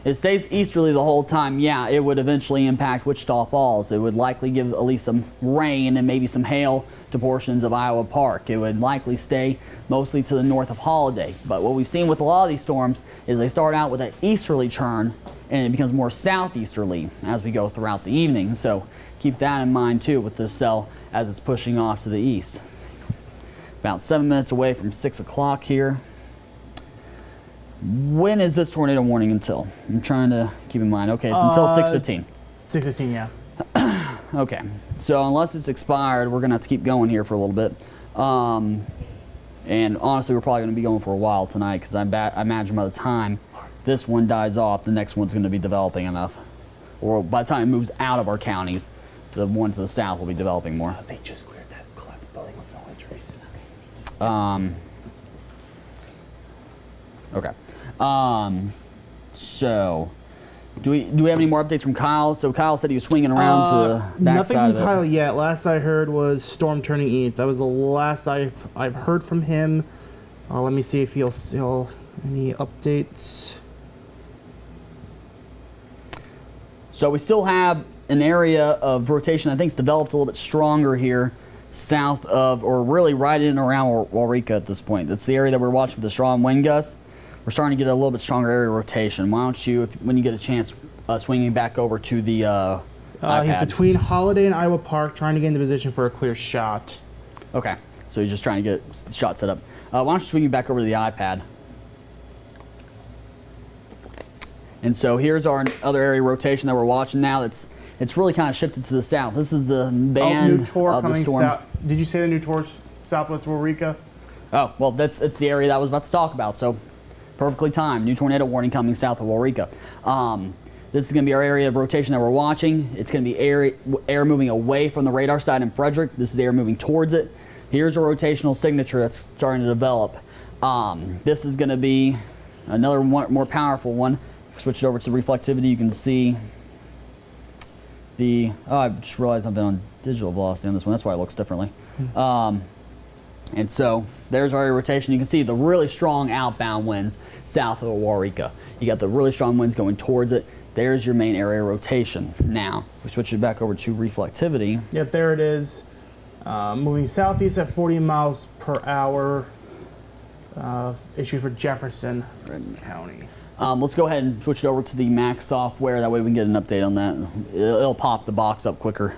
S1: it stays easterly the whole time, yeah, it would eventually impact Wichita Falls. It would likely give at least some rain and maybe some hail to portions of Iowa Park. It would likely stay mostly to the north of Holiday. But what we've seen with a lot of these storms is they start out with an easterly turn and it becomes more southeasterly as we go throughout the evening. So keep that in mind too with this cell as it's pushing off to the east. About 7 minutes away from 6 o'clock here. When is this tornado warning until? I'm trying to keep in mind. Okay, it's until 6:15.
S2: 6:15, yeah.
S1: Okay, so unless it's expired, we're gonna have to keep going here for a little bit. And honestly, we're probably gonna be going for a while tonight because I imagine by the time this one dies off, the next one's gonna be developing enough. Or by the time it moves out of our counties, the one to the south will be developing more.
S2: They just cleared that collapsed building with no injuries.
S1: Okay. So, do we have any more updates from Kyle? So Kyle said he was swinging around to the back
S2: nothing
S1: side
S2: from
S1: of it.
S2: Kyle yet. Last I heard was storm turning east. That was the last I've heard from him. Let me see if he'll any updates.
S1: So we still have an area of rotation I think is developed a little bit stronger here south of, or really right in and around Waurika at this point. That's the area that we're watching for the strong wind gusts. We're starting to get a little bit stronger area rotation. Why don't you, when you get a chance, swinging back over to the iPad.
S2: He's between Holiday and Iowa Park, trying to get into position for a clear shot.
S1: Okay, so you're just trying to get the shot set up. Why don't you swing you back over to the iPad? And so here's our other area rotation that we're watching now. It's really kind of shifted to the south. This is the band
S2: new tour
S1: of the
S2: coming
S1: storm.
S2: south. Did you say the new tour's southwest Waurika?
S1: Oh, well, it's the area that I was about to talk about, so perfectly timed. New tornado warning coming south of Waurika. This is going to be our area of rotation that we're watching. It's going to be air moving away from the radar side in Frederick. This is air moving towards it. Here's a rotational signature that's starting to develop. This is going to be another one, more powerful one. Switch it over to the reflectivity. You can see the, I just realized I've been on digital velocity on this one. That's why it looks differently. And so there's our rotation. You can see the really strong outbound winds south of Waurika. You got the really strong winds going towards it. There's your main area rotation. Now, we switch it back over to reflectivity.
S2: Yep, there it is. Moving southeast at 40 miles per hour. Issued for Jefferson County.
S1: Let's go ahead and switch it over to the Mac software. That way we can get an update on that. It'll pop the box up quicker.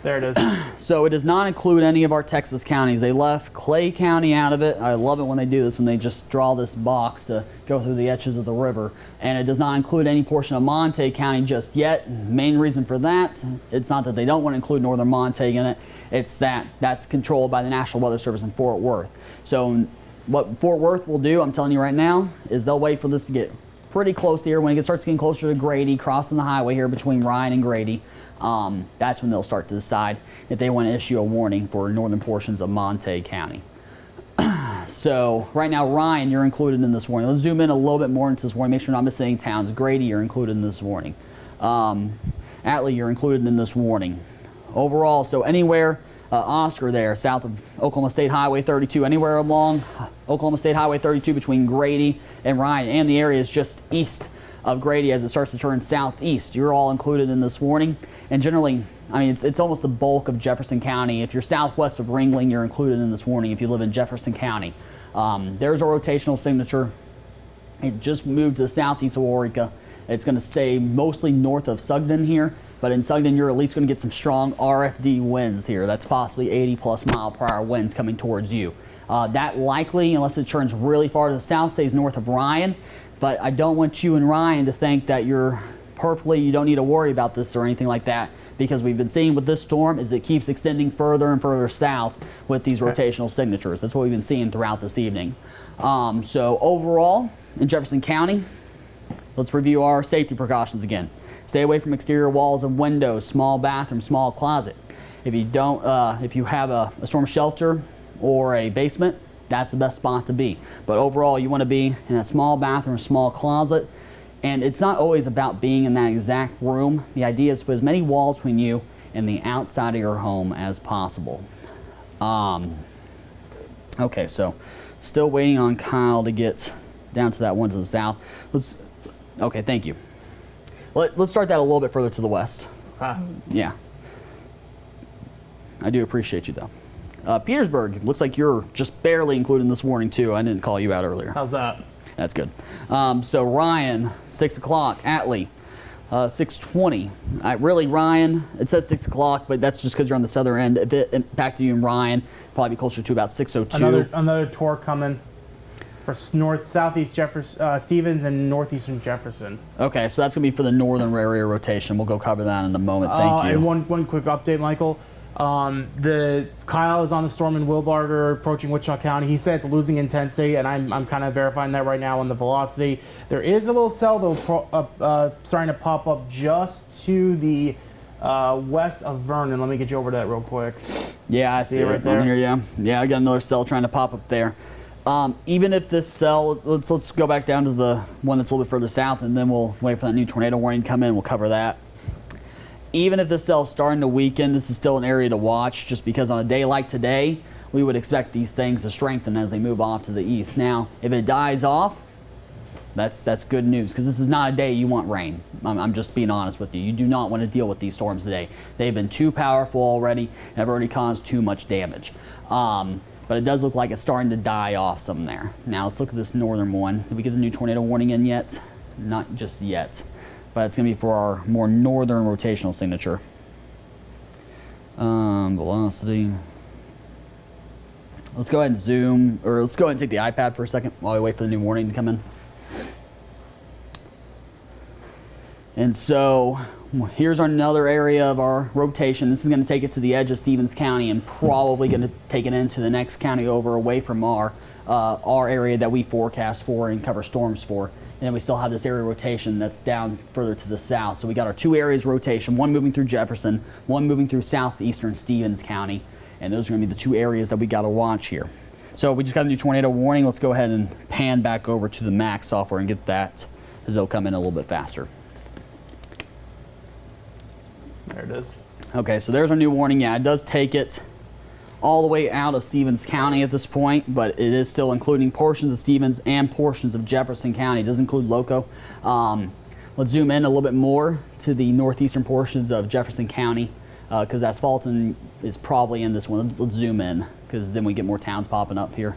S2: There it is.
S1: So it does not include any of our Texas counties. They left Clay County out of it. I love it when they do this, when they just draw this box to go through the edges of the river. And it does not include any portion of Monte County just yet. Main reason for that, it's not that they don't want to include northern Monte in it. It's that that's controlled by the National Weather Service in Fort Worth. So what Fort Worth will do, I'm telling you right now, is they'll wait for this to get pretty close to here. When it starts getting closer to Grady, crossing the highway here between Ryan and Grady, that's when they'll start to decide if they want to issue a warning for northern portions of Monte County. So right now, Ryan, you're included in this warning. Let's zoom in a little bit more into this warning. Make sure you're not missing any towns. Grady, you're included in this warning. Atlee, you're included in this warning. Overall, so anywhere, Oscar there, south of Oklahoma State Highway 32, anywhere along Oklahoma State Highway 32 between Grady and Ryan, and the areas just east of Grady as it starts to turn southeast, you're all included in this warning. And generally, I mean, it's almost the bulk of Jefferson County. If you're southwest of Ringling, you're included in this warning if you live in Jefferson County. There's a rotational signature. It just moved to the southeast of Waurika. It's going to stay mostly north of Sugden here, but in Sugden, you're at least going to get some strong RFD winds here. That's possibly 80+ mile/hour winds coming towards you. That likely, unless it turns really far to the south, stays north of Ryan. But I don't want you and Ryan to think that you don't need to worry about this or anything like that, because we've been seeing with this storm is it keeps extending further and further south with these rotational signatures. That's what we've been seeing throughout this evening. So overall, in Jefferson County, let's review our safety precautions again. Stay away from exterior walls and windows, small bathroom, small closet. If you have a storm shelter or a basement, that's the best spot to be. But overall, you want to be in a small bathroom, small closet. And it's not always about being in that exact room. The idea is to put as many walls between you and the outside of your home as possible. Okay, so still waiting on Kyle to get down to that one to the south. Okay, thank you. Let's start that a little bit further to the west. Yeah. I do appreciate you, though. Petersburg, looks like you're just barely included in this warning, too. I didn't call you out earlier.
S2: How's that?
S1: That's good. So Ryan, 6 o'clock. Atlee, 6:20. Really, Ryan, it says 6 o'clock, but that's just because you're on the southern end. If it impacted you and Ryan, probably be closer to about 6:02.
S2: Another tour coming for southeast Jefferson, Stevens and northeastern Jefferson.
S1: Okay, so that's going to be for the northern area rotation. We'll go cover that in a moment. Thank you.
S2: And one quick update, Michael. The Kyle is on the storm in Wilbarger approaching Wichita County. He said it's losing intensity, and I'm kind of verifying that right now on the velocity. There is a little cell though starting to pop up just to the west of Vernon. Let me get you over to that real quick.
S1: Yeah, I see it right there. Here, yeah, I got another cell trying to pop up there. Even if this cell, let's go back down to the one that's a little bit further south, and then we'll wait for that new tornado warning to come in. We'll cover that. Even if this cell's starting to weaken, this is still an area to watch, just because on a day like today, we would expect these things to strengthen as they move off to the east. Now, if it dies off, that's good news, because this is not a day you want rain. I'm just being honest with you. You do not want to deal with these storms today. They've been too powerful already and have already caused too much damage. But it does look like it's starting to die off some there. Now let's look at this northern one. Did we get the new tornado warning in yet? Not just yet. But it's going to be for our more northern rotational signature. Velocity. Let's go ahead and zoom, or let's go ahead and take the iPad for a second while we wait for the new warning to come in. And so here's another area of our rotation. This is going to take it to the edge of Stevens County and probably going to take it into the next county over away from our area that we forecast for and cover storms for. And then we still have this area rotation that's down further to the south. So we got our two areas rotation, one moving through Jefferson, one moving through southeastern Stevens County. And those are going to be the two areas that we got to watch here. So we just got a new tornado warning. Let's go ahead and pan back over to the Mac software and get that, as they'll come in a little bit faster.
S2: There it is.
S1: Okay, so there's our new warning. Yeah, it does take it all the way out of Stevens County at this point, but it is still including portions of Stevens and portions of Jefferson County. It does include Loco. Let's zoom in a little bit more to the northeastern portions of Jefferson County, because Asphalton is probably in this one. Let's zoom in, because then we get more towns popping up here.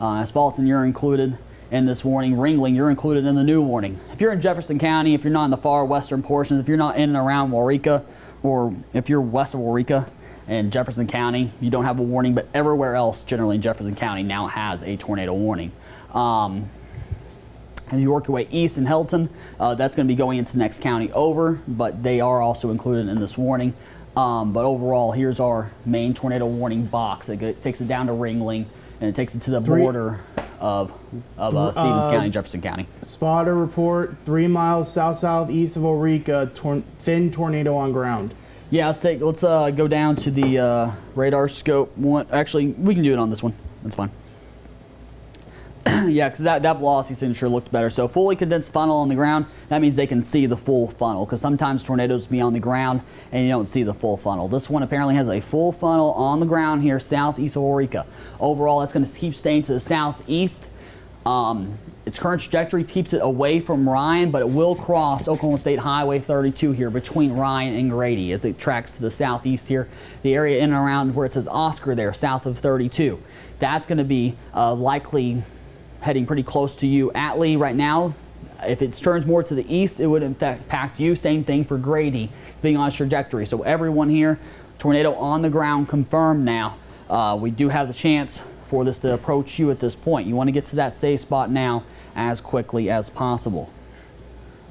S1: Asphalton, you're included in this warning. Ringling, you're included in the new warning. If you're in Jefferson County, if you're not in the far western portions, if you're not in and around Waurika, or if you're west of Waurika and Jefferson County, you don't have a warning, but everywhere else, generally in Jefferson County, now has a tornado warning. As you work your way east in Helton, that's going to be going into the next county over, but they are also included in this warning. But overall, here's our main tornado warning box. It takes it down to Ringling, and it takes it to the border of Stevens County, Jefferson County.
S2: Spotter report, 3 miles south-southeast of Waurika, thin tornado on ground.
S1: Yeah, let's go down to the radar scope one. Actually, we can do it on this one. That's fine. Yeah, because that velocity signature looked better. So fully condensed funnel on the ground, that means they can see the full funnel, because sometimes tornadoes be on the ground and you don't see the full funnel. This one apparently has a full funnel on the ground here southeast of Waurika. Overall, that's going to keep staying to the southeast. Its current trajectory keeps it away from Ryan, but it will cross Oklahoma State Highway 32 here between Ryan and Grady as it tracks to the southeast here. The area in and around where it says Oscar there, south of 32. That's going to be likely heading pretty close to you. Atlee right now, if it turns more to the east, it would impact you. Same thing for Grady being on its trajectory. So everyone here, tornado on the ground confirmed now. We do have the chance for this to approach you at this point. You want to get to that safe spot now as quickly as possible.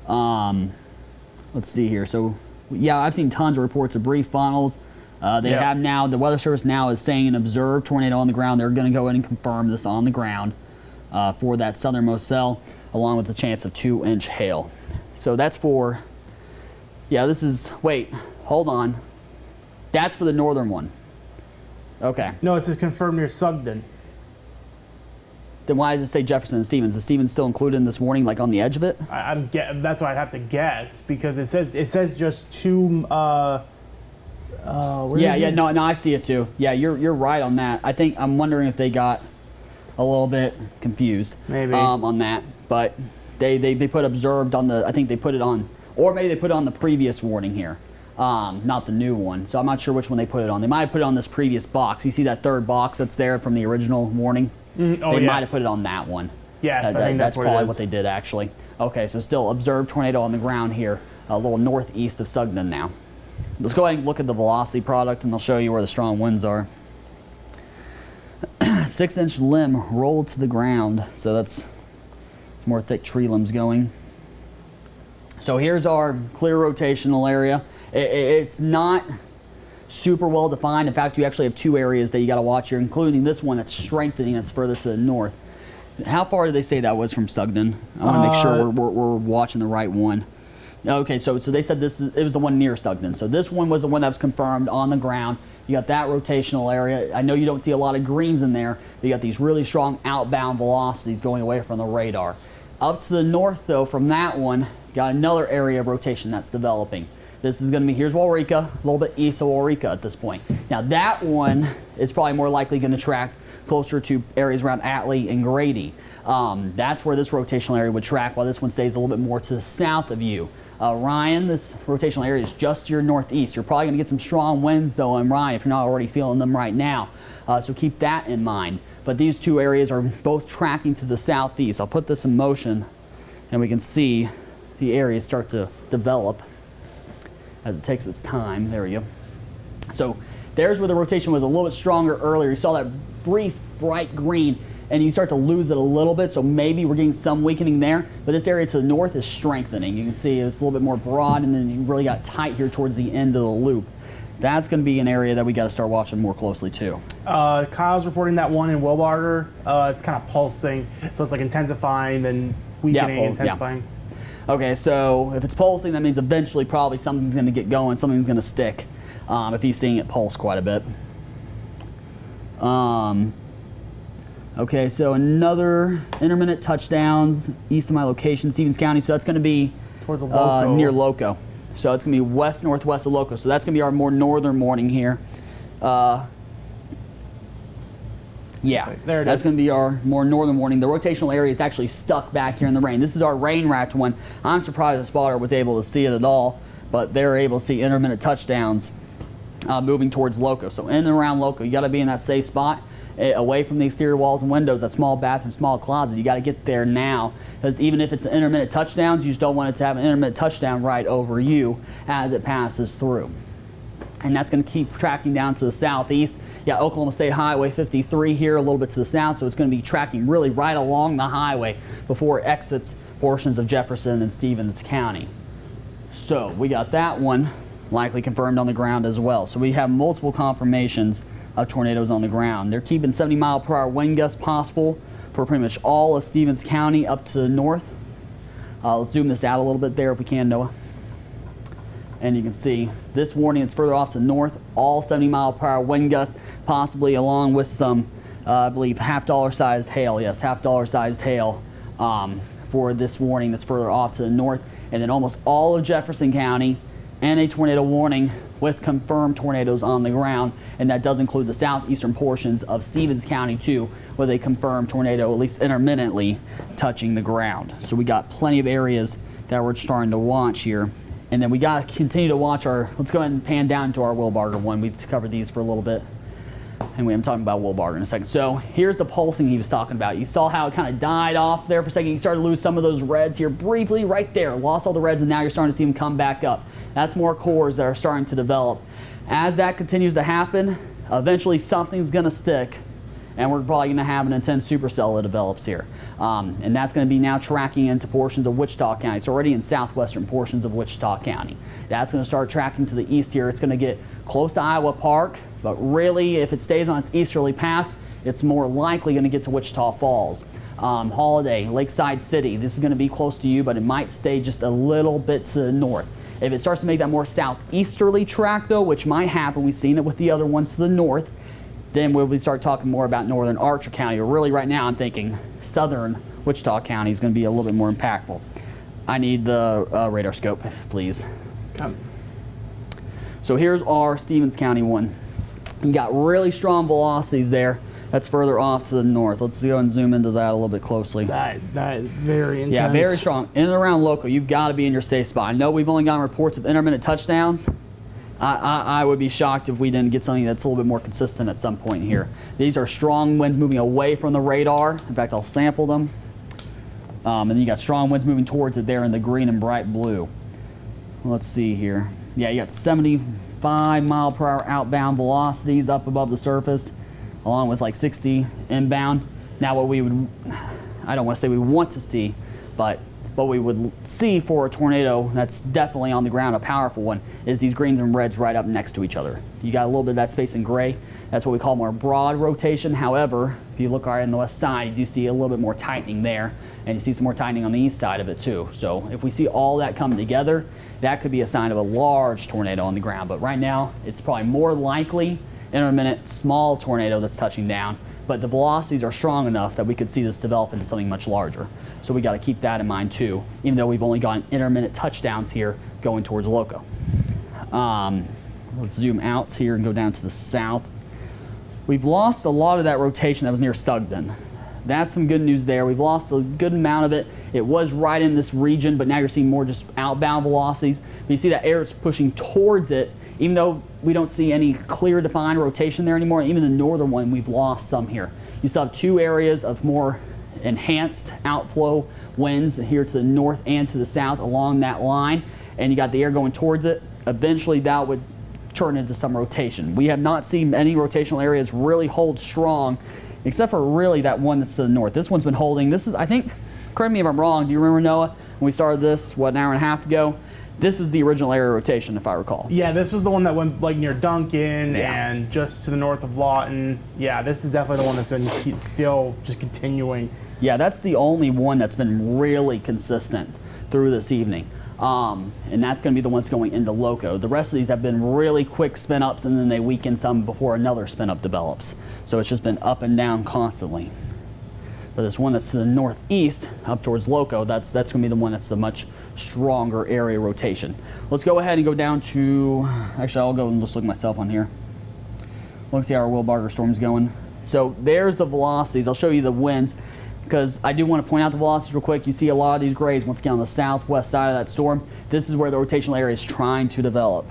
S1: Let's see here. So yeah, I've seen tons of reports of brief funnels. They have now, the Weather Service now is saying an observed tornado on the ground. They're going to go in and confirm this on the ground for that southernmost cell, along with the chance of 2-inch hail. So that's for, yeah, this is, wait, hold on. That's for the northern one. Okay.
S2: No, it says confirmed near Sugden.
S1: Then why does it say Jefferson and Stevens? Is Stevens still included in this warning, like on the edge of it?
S2: That's what I'd have to guess, because it says just two. No,
S1: I see it too. Yeah, you're right on that. I'm wondering if they got a little bit confused
S2: maybe
S1: on that, but They put observed on the, I think they put it on, or maybe they put it on the previous warning here, not the new one. So I'm not sure which one they put it on. They might have put it on this previous box. You see that third box that's there from the original warning? They might have put it on that one.
S2: Yes, I think that's
S1: probably
S2: what
S1: what they did actually. Okay, so still observed tornado on the ground here, a little northeast of Sugden now. Let's go ahead and look at the velocity product, and I'll show you where the strong winds are. 6-inch limb rolled to the ground, so that's more thick tree limbs going. So here's our clear rotational area. It's not super well defined. In fact, you actually have two areas that you got to watch here, including this one that's strengthening, that's further to the north. How far did they say that was from Sugden? I want to make sure we're watching the right one. Okay, so they said it was the one near Sugden. So this one was the one that was confirmed on the ground. You got that rotational area. I know you don't see a lot of greens in there, but you got these really strong outbound velocities going away from the radar. Up to the north, though, from that one, got another area of rotation that's developing. This is going to be, here's Waurika, a little bit east of Waurika at this point. Now that one is probably more likely going to track closer to areas around Atlee and Grady. That's where this rotational area would track, while this one stays a little bit more to the south of you. Ryan, this rotational area is just to your northeast. You're probably going to get some strong winds, though, in Ryan if you're not already feeling them right now. So keep that in mind. But these two areas are both tracking to the southeast. I'll put this in motion, and we can see the areas start to develop as it takes its time. There we go. So there's where the rotation was a little bit stronger earlier. You saw that brief bright green, and you start to lose it a little bit, so maybe we're getting some weakening there, but this area to the north is strengthening. You can see it's a little bit more broad, and then you really got tight here towards the end of the loop. That's going to be an area that we got to start watching more closely too.
S2: Kyle's reporting that one in Wilbarger. It's kind of pulsing, so it's like intensifying, then weakening, intensifying.
S1: Yeah. Okay, so if it's pulsing, that means eventually probably something's going to get going, something's going to stick, if he's seeing it pulse quite a bit. Okay, so another intermittent touchdowns east of my location, Stevens County. So that's going to be
S2: towards Loco.
S1: Near Loco. So it's going to be west-northwest of Loco. So that's going to be our more northern warning here. Yeah,
S2: there it
S1: that's
S2: is.
S1: going to be our more northern warning. The rotational area is actually stuck back here in the rain. This is our rain-wrapped one. I'm surprised the spotter was able to see it at all, but they're able to see intermittent touchdowns moving towards Loco. So in and around Loco, you got to be in that safe spot, away from the exterior walls and windows, that small bathroom, small closet. You got to get there now, because even if it's an intermittent touchdowns, you just don't want it to have an intermittent touchdown right over you as it passes through. And that's going to keep tracking down to the southeast. Yeah, Oklahoma State Highway 53 here, a little bit to the south, so it's going to be tracking really right along the highway before it exits portions of Jefferson and Stevens County. So we got that one likely confirmed on the ground as well. So we have multiple confirmations of tornadoes on the ground. They're keeping 70-mile-per-hour wind gusts possible for pretty much all of Stevens County up to the north. Let's zoom this out a little bit there if we can, Noah. And you can see this warning, it's further off to the north, all 70-mile-per-hour wind gusts, possibly along with some, I believe, half-dollar-sized hail. Yes, half-dollar-sized hail for this warning that's further off to the north. And then almost all of Jefferson County, and a tornado warning with confirmed tornadoes on the ground, and that does include the southeastern portions of Stevens County too, with a confirmed tornado, at least intermittently, touching the ground. So we got plenty of areas that we're starting to watch here. And then we got to continue to watch our, let's go ahead and pan down to our Wilbarger one. We've covered these for a little bit, and I'm talking about Wilbarger in a second. So here's the pulsing he was talking about. You saw how it kind of died off there for a second. You started to lose some of those reds here briefly right there. Lost all the reds, and now you're starting to see them come back up. That's more cores that are starting to develop. As that continues to happen, eventually something's going to stick, and we're probably going to have an intense supercell that develops here. And that's going to be now tracking into portions of Wichita County. It's already in southwestern portions of Wichita County. That's going to start tracking to the east here. It's going to get close to Iowa Park, but really, if it stays on its easterly path, it's more likely going to get to Wichita Falls. Holiday, Lakeside City, this is going to be close to you, but it might stay just a little bit to the north. If it starts to make that more southeasterly track, though, which might happen, we've seen it with the other ones to the north, then we'll start talking more about northern Archer County. Or really right now I'm thinking southern Wichita County is going to be a little bit more impactful. I need the radar scope, please.
S2: Come.
S1: So here's our Stevens County one. You got really strong velocities there. That's further off to the north. Let's go and zoom into that a little bit closely.
S2: That is very intense.
S1: Yeah, very strong. In and around Loco, you've got to be in your safe spot. I know we've only gotten reports of intermittent touchdowns. I would be shocked if we didn't get something that's a little bit more consistent at some point here. These are strong winds moving away from the radar. In fact, I'll sample them. And then you got strong winds moving towards it there in the green and bright blue. Let's see here. Yeah, you got 75-mile-per-hour outbound velocities up above the surface, along with like 60 inbound. Now what we would, I don't want to say we want to see, but what we would see for a tornado that's definitely on the ground, a powerful one, is these greens and reds right up next to each other. You got a little bit of that space in gray. That's what we call more broad rotation. However, if you look right on the west side, you do see a little bit more tightening there, and you see some more tightening on the east side of it too. So if we see all that coming together, that could be a sign of a large tornado on the ground. But right now, it's probably more likely intermittent small tornado that's touching down, but the velocities are strong enough that we could see this develop into something much larger. So we got to keep that in mind too, even though we've only gotten intermittent touchdowns here going towards Loco. Let's zoom out here and go down to the south. We've lost a lot of that rotation that was near Sugden. That's some good news there. We've lost a good amount of it. It was right in this region, but now you're seeing more just outbound velocities. But you see that air is pushing towards it, even though we don't see any clear defined rotation there anymore. Even the northern one, we've lost some here. You still have two areas of more enhanced outflow winds here to the north and to the south along that line, and you got the air going towards it. Eventually that would turn into some rotation. We have not seen any rotational areas really hold strong, except for really that one that's to the north. This one's been holding. This is, I think, correct me if I'm wrong, do you remember, Noah, when we started this, what, an hour and a half ago? This is the original area rotation, if I recall.
S2: Yeah, this was the one that went like near Duncan and just to the north of Lawton. Yeah, this is definitely the one that's been still just continuing.
S1: Yeah, that's the only one that's been really consistent through this evening. And that's going to be the ones going into Loco. The rest of these have been really quick spin ups, and then they weaken some before another spin up develops. So it's just been up and down constantly. But this one that's to the northeast, up towards Loco, that's going to be the one that's the much stronger area rotation. Let's go ahead and go down to, actually I'll go and just look myself on here. Let's see how our Wilbarger storm's going. So there's the velocities. I'll show you the winds, because I do want to point out the velocities real quick. You see a lot of these grays once again on the southwest side of that storm. This is where the rotational area is trying to develop.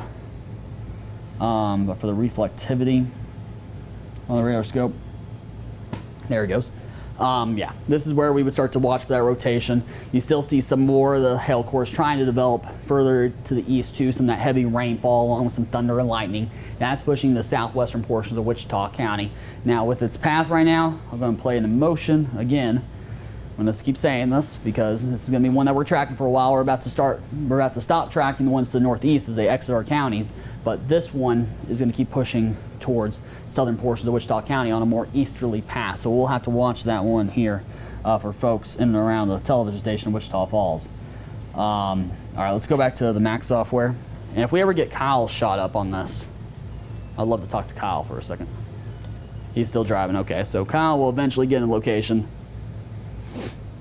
S1: But for the reflectivity on the radar scope, there it goes. Yeah, this is where we would start to watch for that rotation. You still see some more of the hail cores trying to develop further to the east too, some of that heavy rainfall along with some thunder and lightning. That's pushing the southwestern portions of Wichita County. Now with its path right now, I'm going to play it in motion again. I'm going to keep saying this because this is going to be one that we're tracking for a while. We're about to stop tracking the ones to the northeast as they exit our counties, but this one is going to keep pushing towards southern portions of Wichita County on a more easterly path. So we'll have to watch that one here for folks in and around the television station in Wichita Falls. All right, let's go back to the Mac software. And if we ever get Kyle shot up on this, I'd love to talk to Kyle for a second. He's still driving. Okay, so Kyle will eventually get in location.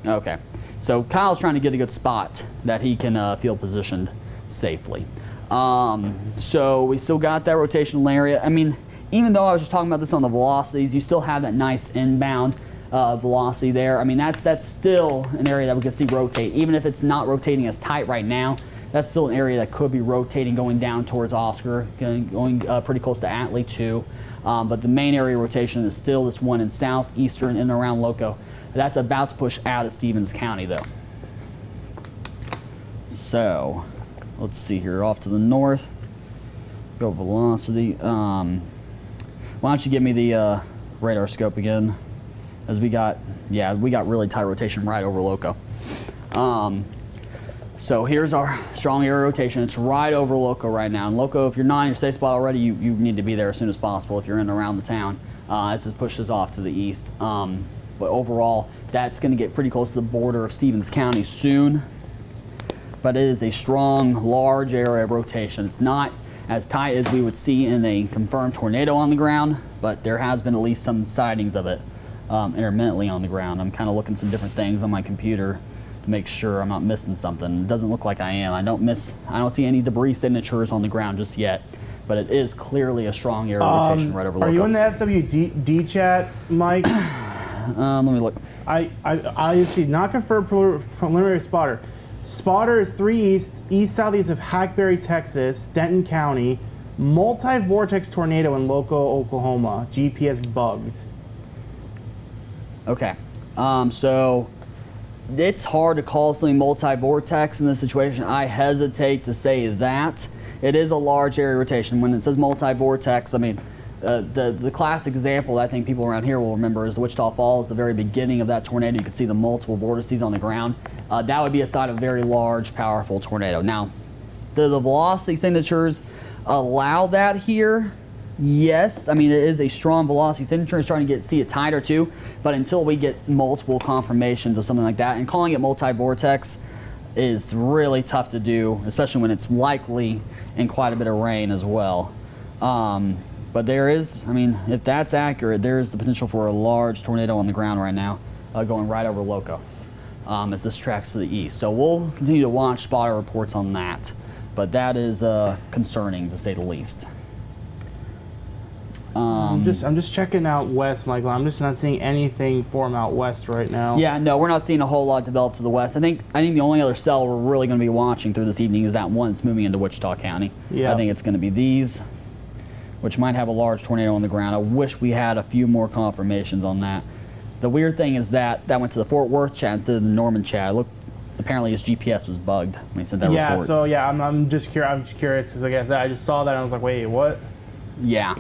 S1: Okay, so Kyle's trying to get a good spot that he can feel positioned safely. So we still got that rotational area. I mean, even though I was just talking about this on the velocities, you still have that nice inbound velocity there. I mean, that's still an area that we could see rotate. Even if it's not rotating as tight right now, that's still an area that could be rotating going down towards Oscar, going pretty close to Atlee too. But the main area rotation is still this one in southeastern in and around Loco. That's about to push out of Stevens County though. So let's see here, off to the north, go velocity. Why don't you give me the radar scope again? As we got really tight rotation right over Loco. So here's our strong area rotation. It's right over Loco right now. And Loco, if you're not in your safe spot already, you need to be there as soon as possible if you're in and around the town as it pushes off to the east. But overall, that's going to get pretty close to the border of Stevens County soon. But it is a strong, large area of rotation. It's not as tight as we would see in a confirmed tornado on the ground, but there has been at least some sightings of it intermittently on the ground. I'm kind of looking some different things on my computer to make sure I'm not missing something. It doesn't look like I am. I don't see any debris signatures on the ground just yet, but it is clearly a strong area of rotation right over Loco.
S2: Are you in the FWD chat, Mike?
S1: Let me look.
S2: I see not confirmed preliminary spotter. Spotter is 3 east southeast of Hackberry, Texas, Denton County. Multi-vortex tornado in Loco, Oklahoma. GPS bugged.
S1: Okay. So it's hard to call something multi-vortex in this situation. I hesitate to say that. It is a large area rotation. When it says multi-vortex, I mean, the classic example that I think people around here will remember is the Wichita Falls, the very beginning of that tornado. You could see the multiple vortices on the ground. That would be a sign of a very large, powerful tornado. Now, do the velocity signatures allow that here? Yes. I mean, it is a strong velocity signature. It's trying to see it tighter too, but until we get multiple confirmations of something like that, and calling it multi-vortex is really tough to do, especially when it's likely in quite a bit of rain as well. But there is, I mean, if that's accurate, there is the potential for a large tornado on the ground right now, going right over Loco as this tracks to the east. So we'll continue to watch spotter reports on that, but that is concerning to say the least.
S2: I'm just checking out west, Michael. I'm just not seeing anything form out west right now.
S1: Yeah, no, we're not seeing a whole lot develop to the west. I think the only other cell we're really going to be watching through this evening is that one that's moving into Wichita County.
S2: Yeah.
S1: I think it's going to be these, which might have a large tornado on the ground. I wish we had a few more confirmations on that. The weird thing is that went to the Fort Worth chat instead of the Norman chat. Look, apparently his GPS was bugged when he sent that report.
S2: Yeah, so yeah, I'm just curious. I'm just curious because, like I said, I just saw that and I was like, wait, what?
S1: Yeah.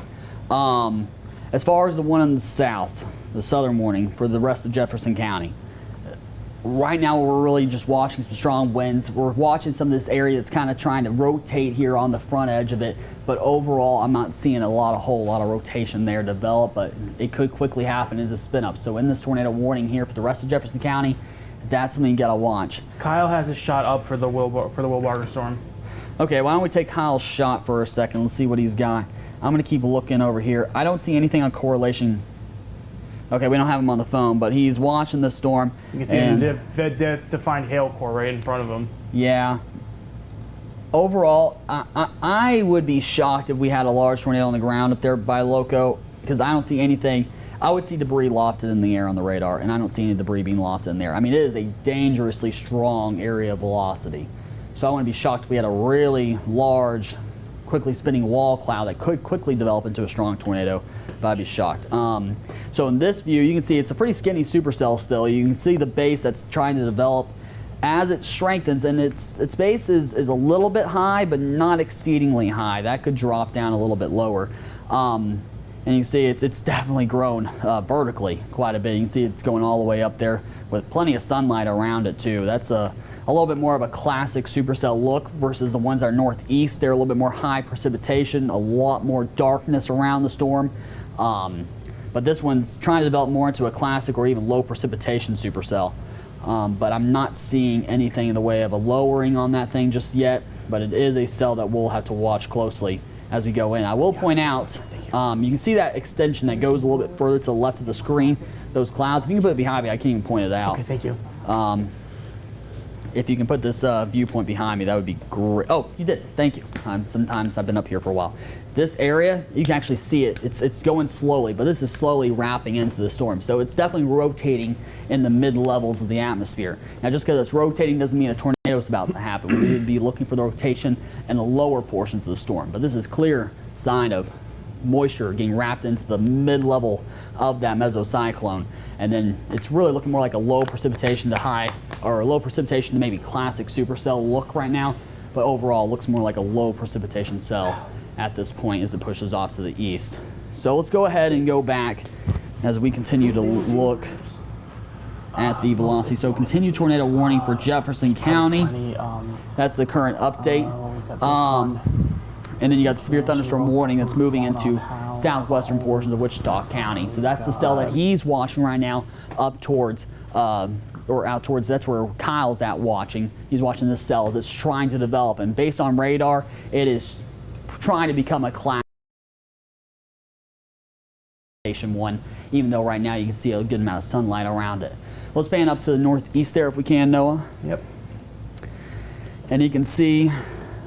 S1: As far as the one in the south, the southern warning for the rest of Jefferson County, right now we're really just watching some strong winds. We're watching some of this area that's kind of trying to rotate here on the front edge of it, but overall I'm not seeing a whole lot of rotation there develop, but it could quickly happen into spin up. So in this tornado warning here for the rest of Jefferson County, that's something you gotta watch.
S2: Kyle has a shot up for the Wilbarger storm.
S1: Okay, why don't we take Kyle's shot for a second? Let's see what he's got. I'm going to keep looking over here. I don't see anything on correlation. Okay, we don't have him on the phone, but he's watching the storm.
S2: You can see the defined hail core right in front of him.
S1: Yeah. Overall, I would be shocked if we had a large tornado on the ground up there by Loco, because I don't see anything. I would see debris lofted in the air on the radar, and I don't see any debris being lofted in there. I mean, it is a dangerously strong area of velocity. So I wouldn't be shocked if we had a really large, quickly spinning wall cloud that could quickly develop into a strong tornado, but I'd be shocked. So in this view, you can see it's a pretty skinny supercell still. You can see the base that's trying to develop as it strengthens, and its base is a little bit high, but not exceedingly high. That could drop down a little bit lower. And you can see it's definitely grown vertically quite a bit. You can see it's going all the way up there with plenty of sunlight around it too. That's a little bit more of a classic supercell look versus the ones that are northeast. They're a little bit more high precipitation, a lot more darkness around the storm. But this one's trying to develop more into a classic or even low precipitation supercell. But I'm not seeing anything in the way of a lowering on that thing just yet, but it is a cell that we'll have to watch closely as we go in. I will point out, you can see that extension that goes a little bit further to the left of the screen, those clouds. If you can put it behind me, I can't even point it out.
S2: Okay, thank you.
S1: If you can put this viewpoint behind me, that would be great. Oh, you did. Thank you. Sometimes I've been up here for a while. This area, you can actually see it. It's going slowly, but this is slowly wrapping into the storm. So it's definitely rotating in the mid-levels of the atmosphere. Now, just because it's rotating doesn't mean a tornado is about to happen. We need to be looking for the rotation in the lower portions of the storm. But this is clear sign of moisture getting wrapped into the mid-level of that mesocyclone, and then it's really looking more like a low precipitation to high, or a low precipitation to maybe classic supercell look right now, but overall it looks more like a low precipitation cell at this point as it pushes off to the east. So let's go ahead and go back as we continue to look at the velocity. So continued tornado warning for Jefferson County. That's the current update. And then you got the severe thunderstorm warning that's moving into southwestern portions of Wichita County. So that's the cell that he's watching right now up towards, or out towards, that's where Kyle's at watching. He's watching this cell as it's trying to develop. And based on radar, it is trying to become a class one, even though right now you can see a good amount of sunlight around it. Let's pan up to the northeast there if we can, Noah.
S2: Yep.
S1: And you can see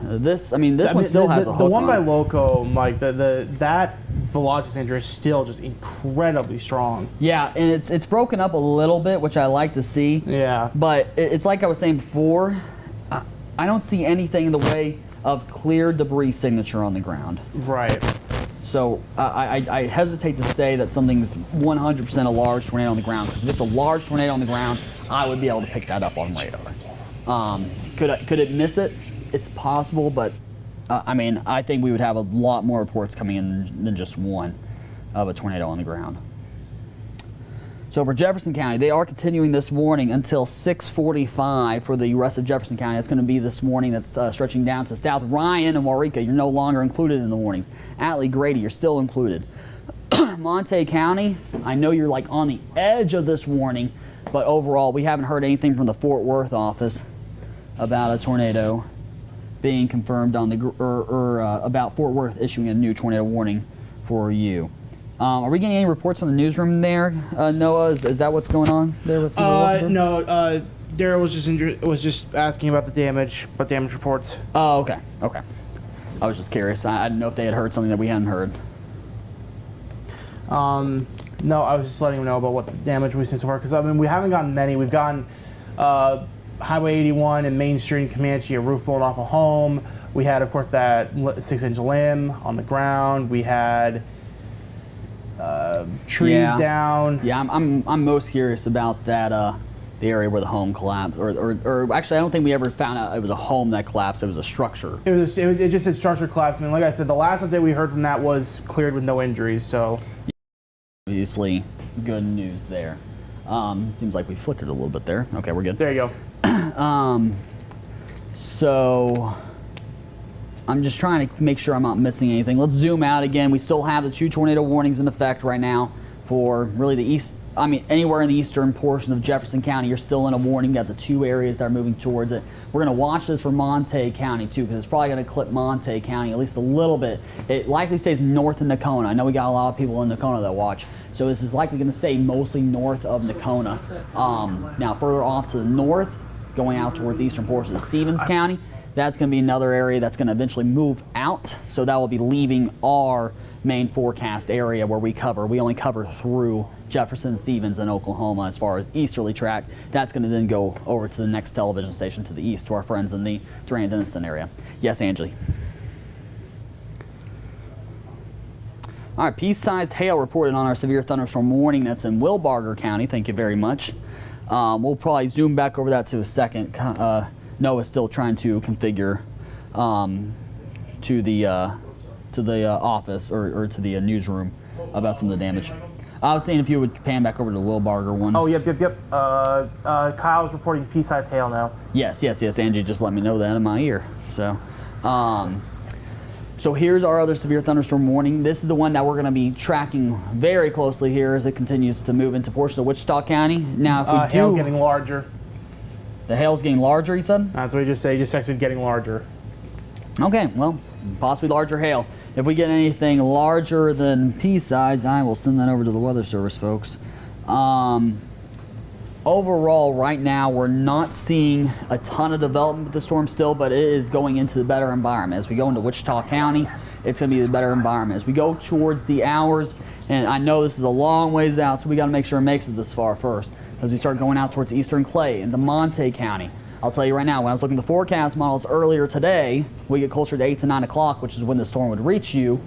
S1: this one still has a hook
S2: the one
S1: on
S2: by
S1: it.
S2: Loco, Mike. that velocity signature is still just incredibly strong.
S1: Yeah, and it's broken up a little bit, which I like to see.
S2: Yeah.
S1: But it's like I was saying before, I don't see anything in the way of clear debris signature on the ground.
S2: Right.
S1: So I hesitate to say that something's 100% a large tornado on the ground, because if it's a large tornado on the ground, I would be able to pick that up on radar. Could it miss it? It's possible, but I mean, I think we would have a lot more reports coming in than just one of a tornado on the ground. So for Jefferson County, they are continuing this warning until 6:45 for the rest of Jefferson County. That's going to be this morning. That's stretching down to South Ryan and Waurika. You're no longer included in the warnings. Atlee, Grady, you're still included. Monte County, I know you're like on the edge of this warning, but overall, we haven't heard anything from the Fort Worth office about a tornado being confirmed on the about Fort Worth issuing a new tornado warning for you. Are we getting any reports from the newsroom there, Noah? Is that what's going on there with the
S2: No. Daryl was just asking about the damage reports.
S1: Oh, okay. Okay. I was just curious. I didn't know if they had heard something that we hadn't heard.
S2: No, I was just letting him know about what the damage we've seen so far, because I mean we haven't gotten many. We've gotten Highway 81 and Main Street in Comanche, a roof blown off a home. We had, of course, that 6-inch limb on the ground. We had trees down.
S1: Yeah, I'm most curious about that the area where the home collapsed, or actually I don't think we ever found out it was a home that collapsed. It was a structure.
S2: It just said structure collapse. I mean, like I said, the last update we heard from that was cleared with no injuries. So
S1: obviously, good news there. Seems like we flickered a little bit there. Okay, we're good.
S2: there you go.
S1: So I'm just trying to make sure I'm not missing anything. Let's zoom out again. We still have the 2 tornado warnings in effect right now for really the east. I mean, anywhere in the eastern portion of Jefferson County, you're still in a warning. You got the 2 areas that are moving towards it. We're going to watch this for Monte County too, because it's probably going to clip Monte County at least a little bit. It likely stays north of Nocona. I know we got a lot of people in Nocona that watch. So this is likely going to stay mostly north of Nocona. Now further off to the north, going out towards the eastern portion of Stevens County, that's going to be another area that's going to eventually move out. So that will be leaving our main forecast area where we cover. We only cover through Jefferson, Stevens, and Oklahoma as far as easterly track. That's going to then go over to the next television station to the east, to our friends in the Durand-Denison area. Yes, Angie. All right, pea-sized hail reported on our severe thunderstorm warning. That's in Wilbarger County. Thank you very much. We'll probably zoom back over that to a second. Noah's still trying to configure to the office or to the newsroom about some of the damage. I was saying if you would pan back over to the Wilbarger one.
S2: Oh, yep. Kyle's reporting pea-sized hail now.
S1: Yes. Angie just let me know that in my ear. So, so here's our other severe thunderstorm warning. This is the one that we're going to be tracking very closely here as it continues to move into portions of Wichita County. Now, if we
S2: hail getting larger.
S1: The hail's getting larger, you said?
S2: That's what he just said. He just texted getting larger.
S1: Okay, well, possibly larger hail. If we get anything larger than pea size, I will send that over to the Weather Service, folks. Overall, right now, we're not seeing a ton of development with the storm still, but it is going into the better environment. As we go into Wichita County, it's going to be the better environment. As we go towards the hours, and I know this is a long ways out, so we got to make sure it makes it this far first. As we start going out towards eastern Clay into Monte County, I'll tell you right now, when I was looking at the forecast models earlier today, we get closer to 8 to 9 o'clock, which is when the storm would reach you.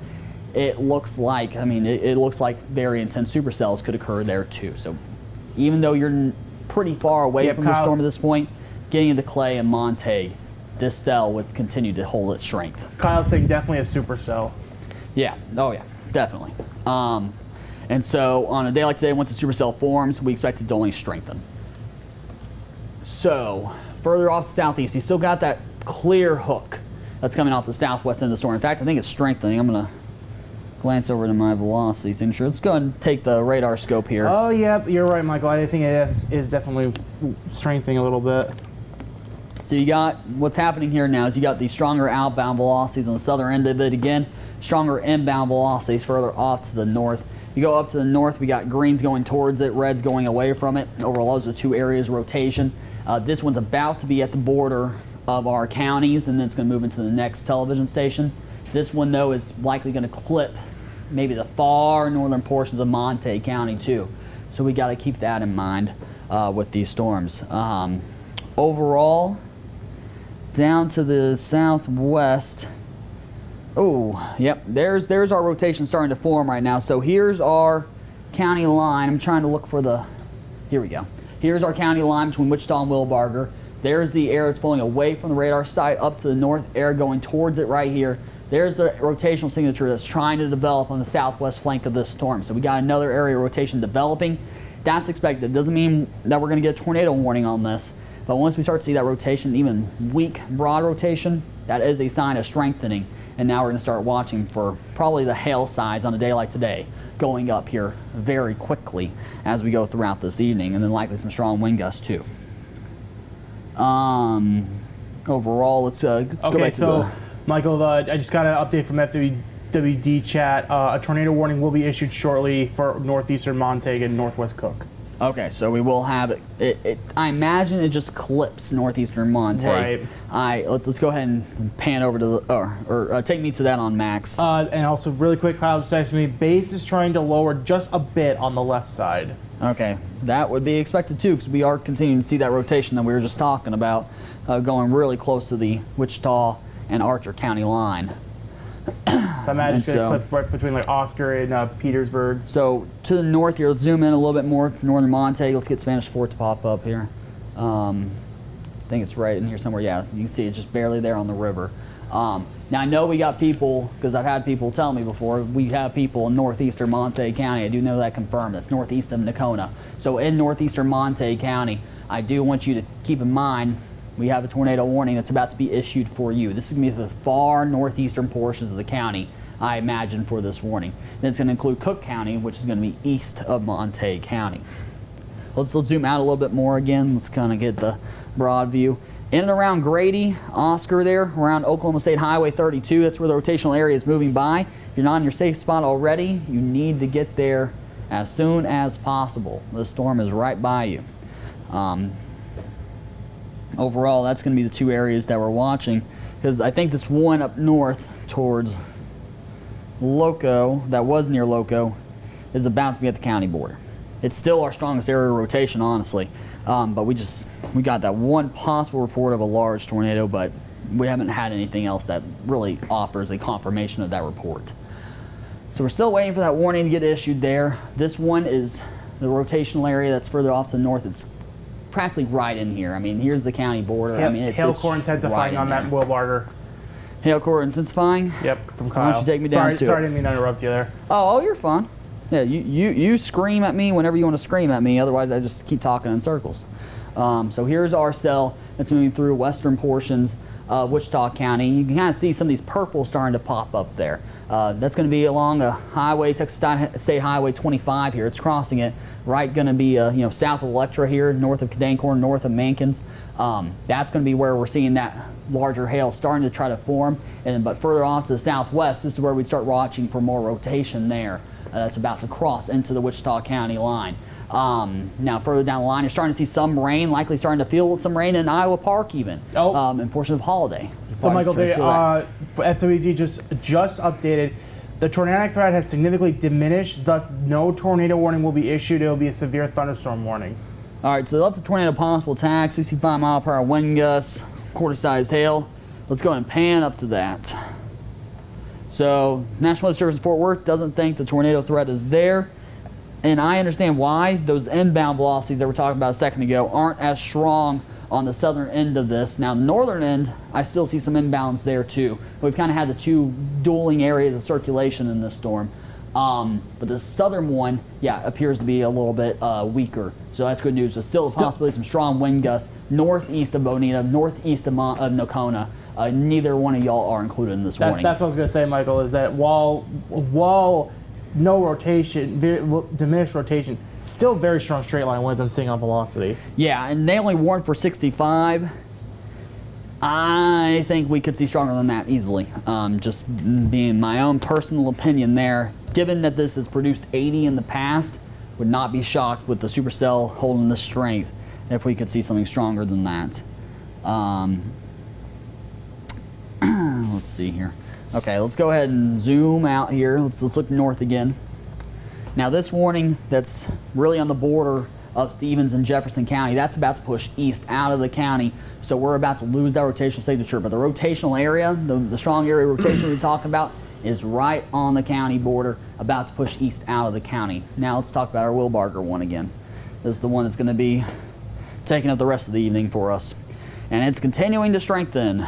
S1: It looks like, it looks like very intense supercells could occur there too. So even though you're pretty far away from the storm at this point, getting into Clay and Monte, this cell would continue to hold its strength.
S2: Kyle's saying definitely a supercell.
S1: Yeah, oh yeah, definitely. And so on a day like today, once the supercell forms, we expect it to only strengthen. So further off southeast, you still got that clear hook that's coming off the southwest end of the storm. In fact, I think it's strengthening. I'm going to glance over to my velocity signature. Let's go ahead and take the radar scope here.
S2: Oh, yeah, you're right, Michael. I think it is definitely strengthening a little bit.
S1: So you got what's happening here now is you got the stronger outbound velocities on the southern end of it again, stronger inbound velocities further off to the north. You go up to the north, we got greens going towards it, reds going away from it. Overall, those are 2 areas rotation. This one's about to be at the border of our counties, and then it's going to move into the next television station. This one, though, is likely going to clip maybe the far northern portions of Monte County, too. So we got to keep that in mind with these storms. Overall, down to the southwest, oh, yep, there's our rotation starting to form right now. So here's our county line. I'm trying to look for the, here we go. Here's our county line between Wichita and Wilbarger. There's the air that's flowing away from the radar site up to the north, air going towards it right here. There's the rotational signature that's trying to develop on the southwest flank of this storm. So we got another area of rotation developing. That's expected. Doesn't mean that we're going to get a tornado warning on this, but once we start to see that rotation, even weak broad rotation, that is a sign of strengthening. And now we're going to start watching for probably the hail size on a day like today going up here very quickly as we go throughout this evening, and then likely some strong wind gusts too. Overall, let's go back to the...
S2: Michael, I just got an update from FWD chat. A tornado warning will be issued shortly for northeastern Montague and northwest Cook.
S1: Okay, so we will have it. I imagine it just clips northeastern Montague.
S2: Right.
S1: Let's go ahead and pan over to the, or take me to that on Max.
S2: And also, really quick, Kyle just texted me. Base is trying to lower just a bit on the left side.
S1: Okay, that would be expected too, because we are continuing to see that rotation that we were just talking about, going really close to the Wichita and Archer County line.
S2: So I imagine it's going to clip right between like Oscar and Petersburg.
S1: So to the north here, let's zoom in a little bit more. Northern Montague, let's get Spanish Fort to pop up here. I think it's right in here somewhere. Yeah, you can see it's just barely there on the river. Now I know we got people, because I've had people tell me before, we have people in northeastern Monte County. I do know that confirmed. That's northeast of Nocona. So in northeastern Monte County, I do want you to keep in mind we have a tornado warning that's about to be issued for you. This is going to be the far northeastern portions of the county, I imagine, for this warning. Then it's going to include Cook County, which is going to be east of Monte County. Let's zoom out a little bit more again. Let's kind of get the broad view. In and around Grady, Oscar there, around Oklahoma State Highway 32, that's where the rotational area is moving by. If you're not in your safe spot already, you need to get there as soon as possible. The storm is right by you. Overall, that's going to be the two areas that we're watching, because I think this one up north towards Loco, that was near Loco, is about to be at the county border. It's still our strongest area of rotation, honestly, but we got that one possible report of a large tornado, but we haven't had anything else that really offers a confirmation of that report. So we're still waiting for that warning to get issued there. This one is the rotational area that's further off to the north. It's practically right in here. I mean, here's the county border.
S2: Yep.
S1: I mean,
S2: hail core intensifying on that Wilbarger.
S1: Hail core intensifying?
S2: Yep, from Kyle.
S1: Why don't you take me down to
S2: Sorry, I
S1: it?
S2: didn't mean to interrupt you there.
S1: Oh, you're fine. Yeah, you scream at me whenever you want to scream at me. Otherwise, I just keep talking in circles. So here's our cell that's moving through western portions of Wichita County. You can kind of see some of these purples starting to pop up there. That's going to be along a highway, Texas State Highway 25 here. It's crossing it. Right, going to be south of Electra here, north of Cadancorn, north of Mankins. That's going to be where we're seeing that larger hail starting to try to form. But further off to the southwest, this is where we'd start watching for more rotation there. That's about to cross into the Wichita County line. Now further down the line, you're starting to see some rain, likely starting to feel some rain in Iowa Park even, and portion of Holiday.
S2: So Michael, FWD just updated. The tornadic threat has significantly diminished, thus no tornado warning will be issued. It will be a severe thunderstorm warning.
S1: All right, so they left the tornado possible attack, 65 mile per hour wind gusts, quarter-sized hail. Let's go ahead and pan up to that. So National Weather Service in Fort Worth doesn't think the tornado threat is there. And I understand why. Those inbound velocities that we're talking about a second ago aren't as strong on the southern end of this. Now, northern end, I still see some inbounds there too. We've kind of had the two dueling areas of circulation in this storm. But the southern one, yeah, appears to be a little bit weaker. So that's good news. There's still a possibility of some strong wind gusts northeast of Bonita, northeast of Nocona. Neither one of y'all are included in this warning.
S2: That's what I was going to say, Michael, is that while no rotation, diminished rotation, still very strong straight line winds I'm seeing on velocity.
S1: Yeah, and they only warned for 65. I think we could see stronger than that easily. Just being my own personal opinion there. Given that this has produced 80 in the past, would not be shocked with the Supercell holding the strength if we could see something stronger than that. let's see here. Okay, let's go ahead and zoom out here. Let's look north again. Now this warning that's really on the border of Stevens and Jefferson County, that's about to push east out of the county. So we're about to lose that rotational signature. But the rotational area, the strong area rotation we're talking about, is right on the county border, about to push east out of the county. Now let's talk about our Wilbarger one again. This is the one that's going to be taking up the rest of the evening for us. And it's continuing to strengthen.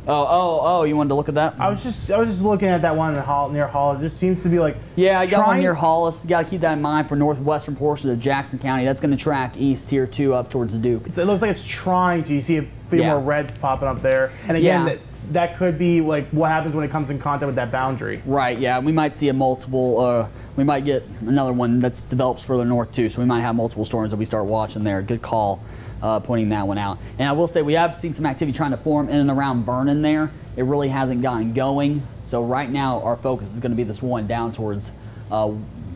S1: Oh, you wanted to look at that?
S2: I was just looking at that one near Hollis. It just seems to be like,
S1: yeah, I got one near Hollis. You got to keep that in mind for northwestern portion of Jackson County. That's going to track east here too, up towards the Duke.
S2: It looks like it's trying to. You see a few more reds popping up there, and again, that could be like what happens when it comes in contact with that boundary.
S1: Right. Yeah, we might see a multiple. We might get another one that's develops further north too. So we might have multiple storms that we start watching there. Good call. Pointing that one out. And I will say we have seen some activity trying to form in and around Vernon there. It really hasn't gotten going. So right now our focus is going to be this one down towards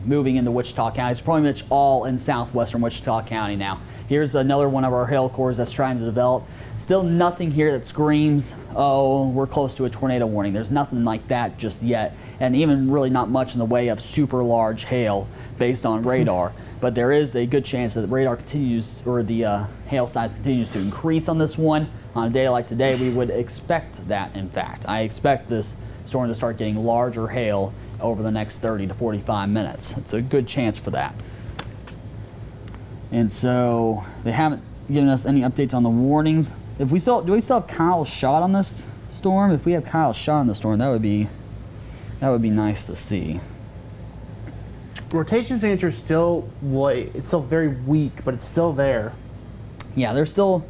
S1: moving into Wichita County. It's pretty much all in southwestern Wichita County now. Here's another one of our hail cores that's trying to develop. Still nothing here that screams, oh, we're close to a tornado warning. There's nothing like that just yet. And even really not much in the way of super large hail based on radar. But there is a good chance that the radar continues, or the hail size continues to increase on this one. On a day like today, we would expect that, in fact. I expect this storm to start getting larger hail over the next 30 to 45 minutes. It's a good chance for that. And so they haven't given us any updates on the warnings. Do we still have Kyle's shot on this storm? If we have Kyle's shot on the storm, that would be nice to see.
S2: Rotation signature is still it's still very weak, but it's still there.
S1: Yeah, there's still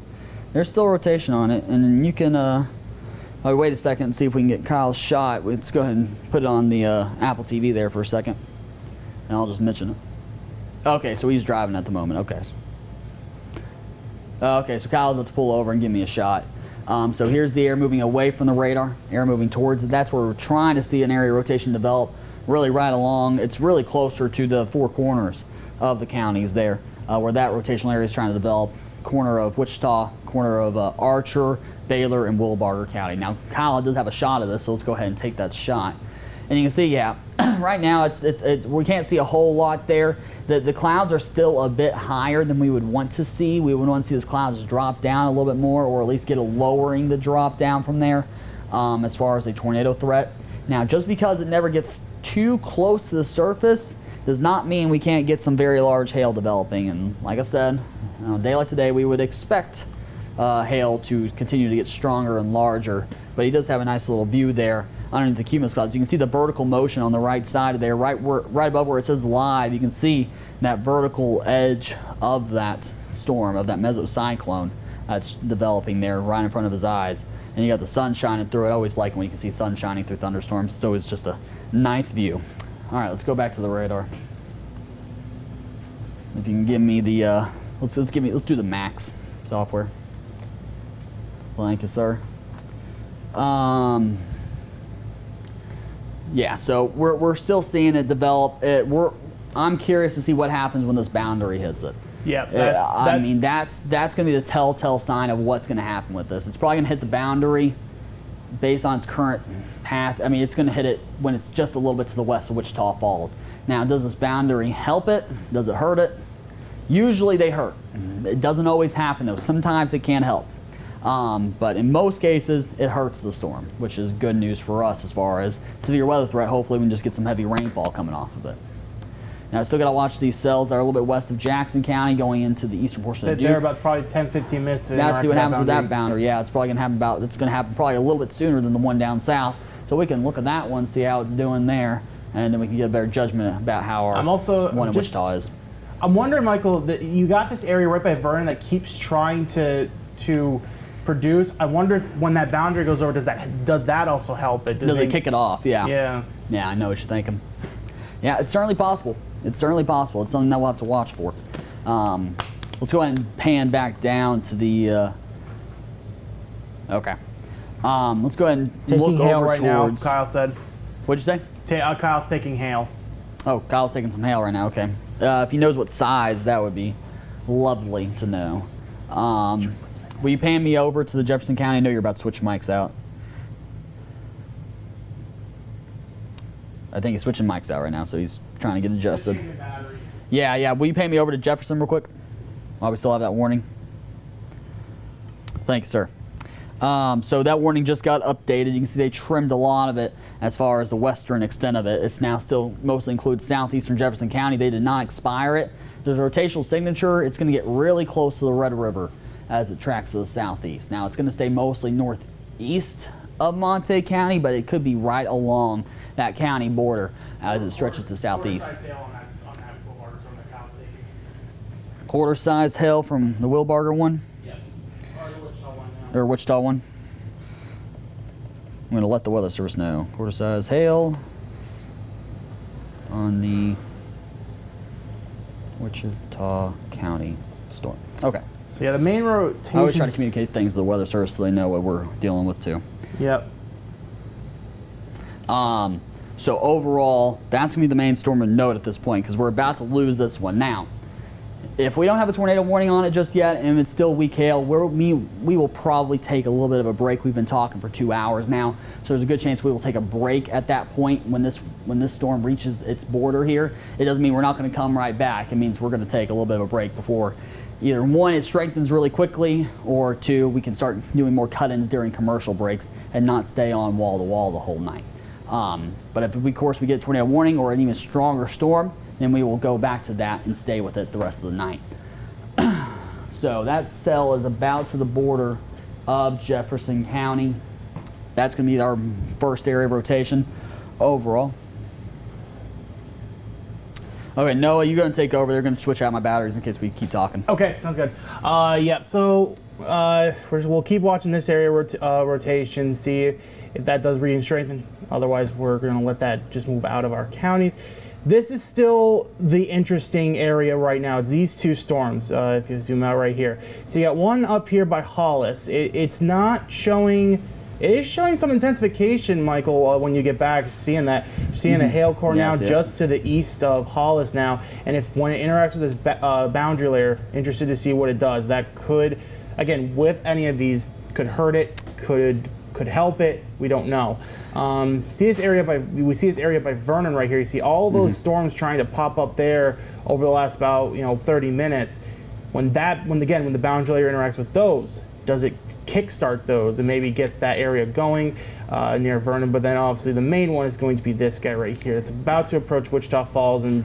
S1: rotation on it, and you can wait a second and see if we can get Kyle's shot. Let's go ahead and put it on the Apple TV there for a second, and I'll just mention it. Okay, so he's driving at the moment. Okay. Okay, so Kyle's about to pull over and give me a shot. So here's the air moving away from the radar, air moving towards it. That's where we're trying to see an area rotation develop really right along. It's really closer to the four corners of the counties there, where that rotational area is trying to develop. Corner of Wichita, corner of Archer, Baylor, and Wilbarger County. Now, Kyle does have a shot of this, so let's go ahead and take that shot. And you can see, yeah, right now we can't see a whole lot there. The clouds are still a bit higher than we would want to see. We would want to see those clouds drop down a little bit more, or at least get a lowering the drop down from there as far as a tornado threat. Now, just because it never gets too close to the surface does not mean we can't get some very large hail developing. And like I said, on a day like today, we would expect hail to continue to get stronger and larger. But he does have a nice little view there underneath the cumulus clouds. You can see the vertical motion on the right side of there, right above where it says live. You can see that vertical edge of that storm, of that mesocyclone that's developing there right in front of his eyes. And you got the sun shining through it. I always like when you can see sun shining through thunderstorms. It's always just a nice view. All right, let's go back to the radar. If you can give me the let's do the max software. Thank you, sir. Yeah, so we're still seeing it develop. I'm curious to see what happens when this boundary hits it.
S2: Yeah,
S1: I mean that's going to be the telltale sign of what's going to happen with this. It's probably going to hit the boundary based on its current path. I mean, it's going to hit it when it's just a little bit to the west of Wichita Falls. Now, does this boundary help it? Does it hurt it? Usually they hurt. It doesn't always happen though. Sometimes it can help. But in most cases, it hurts the storm, which is good news for us as far as severe weather threat. Hopefully we can just get some heavy rainfall coming off of it. Now, I still got to watch these cells that are a little bit west of Jackson County going into the eastern portion of the Duke.
S2: They're about probably 10-15 minutes.
S1: Let's see what happens with that boundary. Yeah, it's probably going to happen probably a little bit sooner than the one down south. So we can look at that one, see how it's doing there, and then we can get a better judgment about how our one in Wichita is.
S2: I'm wondering, Michael, that you got this area right by Vernon that keeps trying to produce. I wonder if when that boundary goes over, does that also help it?
S1: Does it kick it off? Yeah.
S2: Yeah.
S1: Yeah, I know what you're thinking. Yeah, it's certainly possible. It's certainly possible. It's something that we'll have to watch for. Let's go ahead and pan back down to the. Okay. Let's go ahaid and
S2: taking
S1: look
S2: hail
S1: over
S2: right
S1: towards.
S2: Now, Kyle said.
S1: What'd you say?
S2: Kyle's taking hail.
S1: Oh, Kyle's taking some hail right now. Okay. If he knows what size, that would be lovely to know. Will you pan me over to the Jefferson County? I know you're about to switch mics out. I think he's switching mics out right now, so he's trying to get adjusted. Yeah. Will you pan me over to Jefferson real quick? While we still have that warning. Thanks, sir. So that warning just got updated. You can see they trimmed a lot of it as far as the western extent of it. It's now still mostly includes southeastern Jefferson County. They did not expire it. There's a rotational signature. It's going to get really close to the Red River as it tracks to the southeast. Now it's going to stay mostly northeast of Monte County, but it could be right along that county border as it stretches to southeast. Quarter-sized hail from the Wilbarger one?
S2: Yep. Or the Wichita one now.
S1: Or Wichita one? I'm going to let the Weather Service know. Quarter-sized hail on the Wichita County storm. Okay.
S2: So yeah, the main rotation.
S1: I always try to communicate things to the Weather Service so they know what we're dealing with too.
S2: Yep.
S1: So overall, that's going to be the main storm of note at this point because we're about to lose this one. Now, if we don't have a tornado warning on it just yet and it's still weak hail, we will probably take a little bit of a break. We've been talking for 2 hours now, so there's a good chance we will take a break at that point when this storm reaches its border here. It doesn't mean we're not going to come right back. It means we're going to take a little bit of a break before either one, it strengthens really quickly, or two, we can start doing more cut-ins during commercial breaks and not stay on wall-to-wall the whole night. But if, of course, we get a tornado warning or an even stronger storm, then we will go back to that and stay with it the rest of the night. So that cell is about to the border of Jefferson County. That's going to be our first area of rotation overall. Okay, Noah, you're going to take over. They're going to switch out my batteries in case we keep talking.
S2: Okay, sounds good. Yep, so we'll keep watching this area rotation, see if that does re-strengthen. Otherwise, we're going to let that just move out of our counties. This is still the interesting area right now. It's these two storms, if you zoom out right here. So you got one up here by Hollis. It's not showing... It is showing some intensification, Michael, when you get back. Seeing that, seeing a hail core now just to the east of Hollis now, and when it interacts with this boundary layer, interested to see what it does. That could, again, with any of these, could hurt it, could help it. We don't know. We see this area by Vernon right here. You see all those storms trying to pop up there over the last about 30 minutes. When the boundary layer interacts with those, does it kickstart those and maybe gets that area going near Vernon? But then obviously the main one is going to be this guy right here. It's about to approach Wichita Falls, or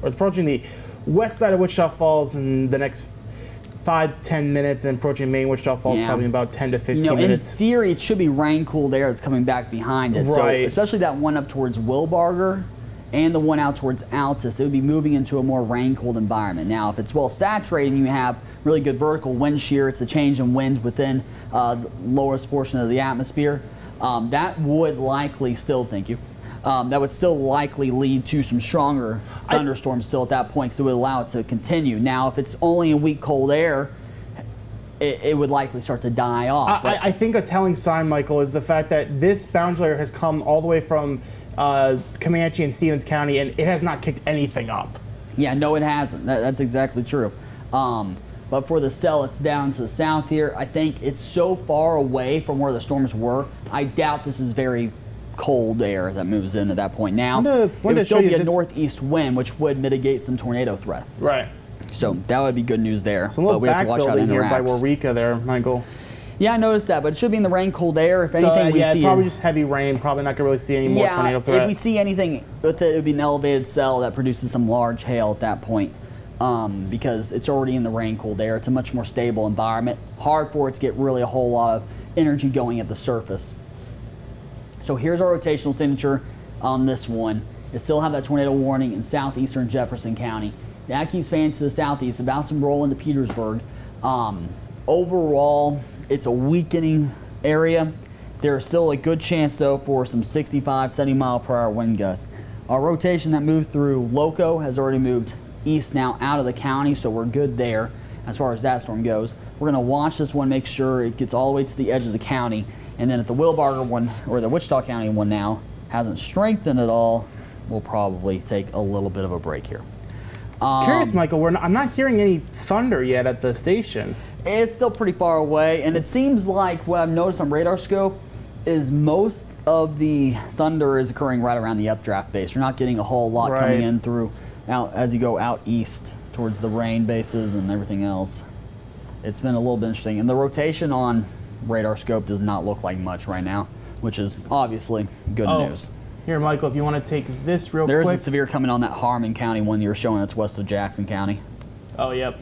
S2: it's approaching the west side of Wichita Falls in the next 5-10 minutes, and approaching main Wichita Falls probably in about 10 to 15 minutes.
S1: In theory, it should be rain-cooled air that's coming back behind it.
S2: Right.
S1: So especially that one up towards Wilbarger and the one out towards Altus, it would be moving into a more rain-cooled environment. Now, if it's well saturated and you have really good vertical wind shear, it's a change in winds within the lowest portion of the atmosphere, that would likely still, that would still likely lead to some stronger thunderstorms still at that point, because it would allow it to continue. Now, if it's only in weak cold air, it would likely start to die off.
S2: I think a telling sign, Michael, is the fact that this boundary layer has come all the way from Comanche and Stevens County, and it has not kicked anything up.
S1: Yeah, no, it hasn't. That's exactly true. But for the cell, it's down to the south here. I think it's so far away from where the storms were, I doubt this is very cold air that moves in at that point. Now, it would still be a northeast wind, which would mitigate some tornado threat.
S2: Right.
S1: So that would be good news there.
S2: So but
S1: we have to watch out in
S2: here by Waurika there, Michael.
S1: Yeah, I noticed that, but it should be in the rain, cold air. If anything, we'd see
S2: probably just heavy rain. Probably not gonna really see any more tornado threat.
S1: If we see anything with it, it would be an elevated cell that produces some large hail at that point, because it's already in the rain, cold air. It's a much more stable environment. Hard for it to get really a whole lot of energy going at the surface. So here's our rotational signature on this one. It still have that tornado warning in southeastern Jefferson County. That keeps fanning to the southeast, about to roll into Petersburg. Overall, it's a weakening area. There's still a good chance, though, for some 65, 70 mile per hour wind gusts. Our rotation that moved through Loco has already moved east now out of the county, so we're good there as far as that storm goes. We're going to watch this one, make sure it gets all the way to the edge of the county, and then if the Wilbarger one, or the Wichita County one now, hasn't strengthened at all, we'll probably take a little bit of a break here.
S2: Curious, Michael. I'm not hearing any thunder yet at the station.
S1: It's still pretty far away, and it seems like what I've noticed on radar scope is most of the thunder is occurring right around the updraft base. You're not getting a whole lot coming in through out as you go out east towards the rain bases and everything else. It's been a little bit interesting, and the rotation on radar scope does not look like much right now, which is obviously good news.
S2: Here, Michael, if you want to take this real quick.
S1: There's a severe coming on that Harmon County one you're showing that's west of Jackson County.
S2: Oh, yep.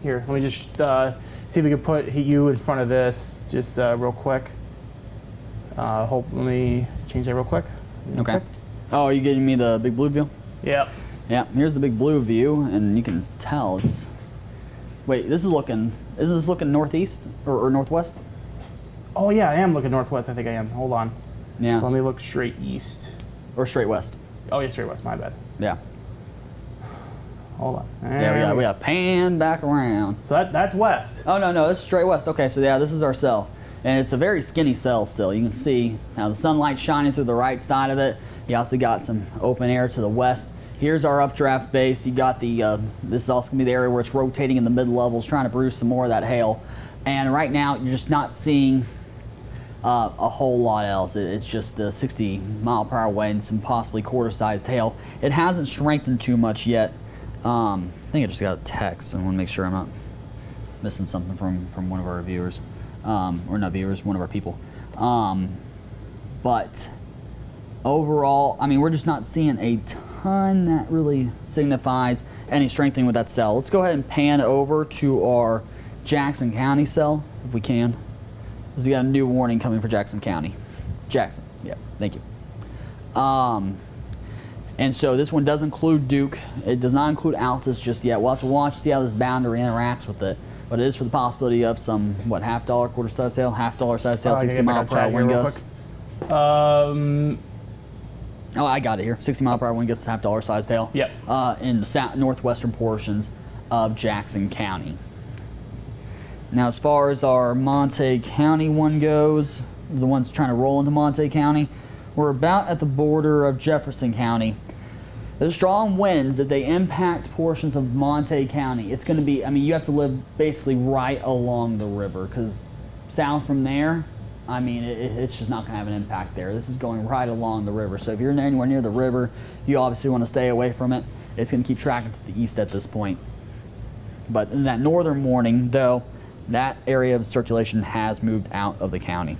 S2: Here, let me just see if we can put you in front of this just real quick. Let me change that real quick.
S1: Okay. Oh, are you getting me the big blue view?
S2: Yep.
S1: Yeah, here's the big blue view, and you can tell it's... Wait, is this looking northeast or northwest?
S2: Oh, yeah, I am looking northwest. I think I am. Hold on.
S1: Yeah.
S2: So let me look straight east.
S1: Or straight west.
S2: Oh, yeah, straight west. My bad.
S1: Yeah.
S2: Hold on.
S1: Yeah, we got pan back around.
S2: So that's west.
S1: Oh, no, this is straight west. Okay, so yeah, this is our cell. And it's a very skinny cell still. You can see how the sunlight's shining through the right side of it. You also got some open air to the west. Here's our updraft base. You got the, this is also gonna be the area where it's rotating in the mid-levels, trying to produce some more of that hail. And right now, you're just not seeing a whole lot else. It's just the 60-mile-per-hour wind, some possibly quarter-sized hail. It hasn't strengthened too much yet. I think I just got a text. I want to make sure I'm not missing something from one of our viewers, or not viewers, one of our people. But overall, I mean, we're just not seeing a ton that really signifies any strengthening with that cell. Let's go ahead and pan over to our Jackson County cell if we can. Because we got a new warning coming for Jackson County. Jackson, yeah, thank you. And so this one does include Duke. It does not include Altus just yet. We'll have to watch, see how this boundary interacts with it. But it is for the possibility of some, what, $50, quarter-size hail? $50 hail, 60-mile-per-hour wind gusts. Oh, I got it here. 60-mile-per-hour wind gusts, $50 sized hail.
S2: Yep.
S1: In the northwestern portions of Jackson County. Now, as far as our Monte County one goes, the ones trying to roll into Monte County, we're about at the border of Jefferson County. The strong winds, that they impact portions of Monte County, it's going to be, I mean, you have to live basically right along the river, because south from there, I mean, it's just not going to have an impact there. This is going right along the river. So if you're anywhere near the river, you obviously want to stay away from it. It's going to keep tracking to the east at this point. But in that northern morning, though, that area of circulation has moved out of the county.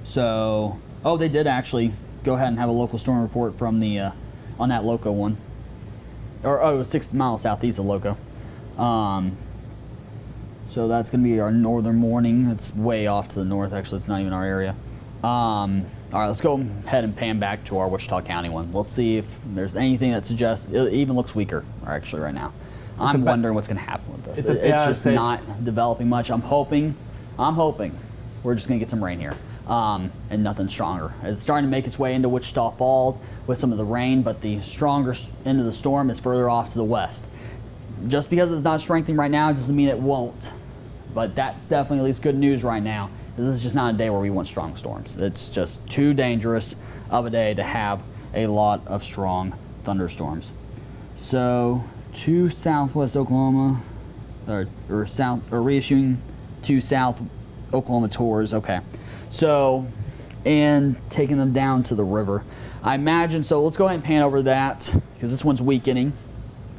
S1: So, oh, they did actually go ahead and have a local storm report from the, on that Loco one. Or, oh, it was 6 miles southeast of Loco. So that's going to be our northern morning. It's way off to the north, actually. It's not even our area. All right, let's go ahead and pan back to our Wichita County one. Let's see if there's anything that suggests, it even looks weaker, actually, right now. I'm wondering what's going to happen with this. It's just not developing much. I'm hoping we're just going to get some rain here. And nothing stronger. It's starting to make its way into Wichita Falls with some of the rain, but the stronger end of the storm is further off to the west. Just because it's not strengthening right now doesn't mean it won't. But that's definitely at least good news right now. This is just not a day where we want strong storms. It's just too dangerous of a day to have a lot of strong thunderstorms. So to southwest Oklahoma, or reissuing to south Oklahoma tours. Okay. So, and taking them down to the river. I imagine, so let's go ahead and pan over that, because this one's weakening.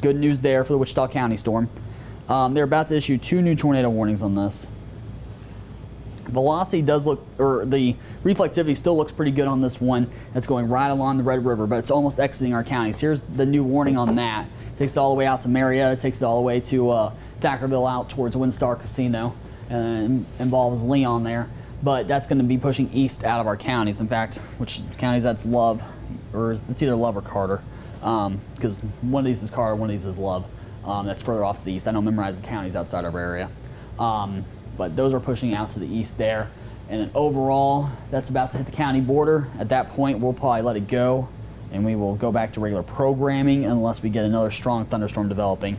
S1: Good news there for the Wichita County storm. They're about to issue 2 new tornado warnings on this. Velocity does look, or the reflectivity still looks pretty good on this one. That's going right along the Red River, but it's almost exiting our counties. Here's the new warning on that. Takes it all the way out to Marietta, takes it all the way to Thackerville out towards Windstar Casino, and involves Leon there. But that's going to be pushing east out of our counties. In fact, which counties that's Love, or it's either Love or Carter, because one of these is Carter, one of these is Love. That's further off to the east. I don't memorize the counties outside of our area. But those are pushing out to the east there. And then overall, that's about to hit the county border. At that point, we'll probably let it go, and we will go back to regular programming unless we get another strong thunderstorm developing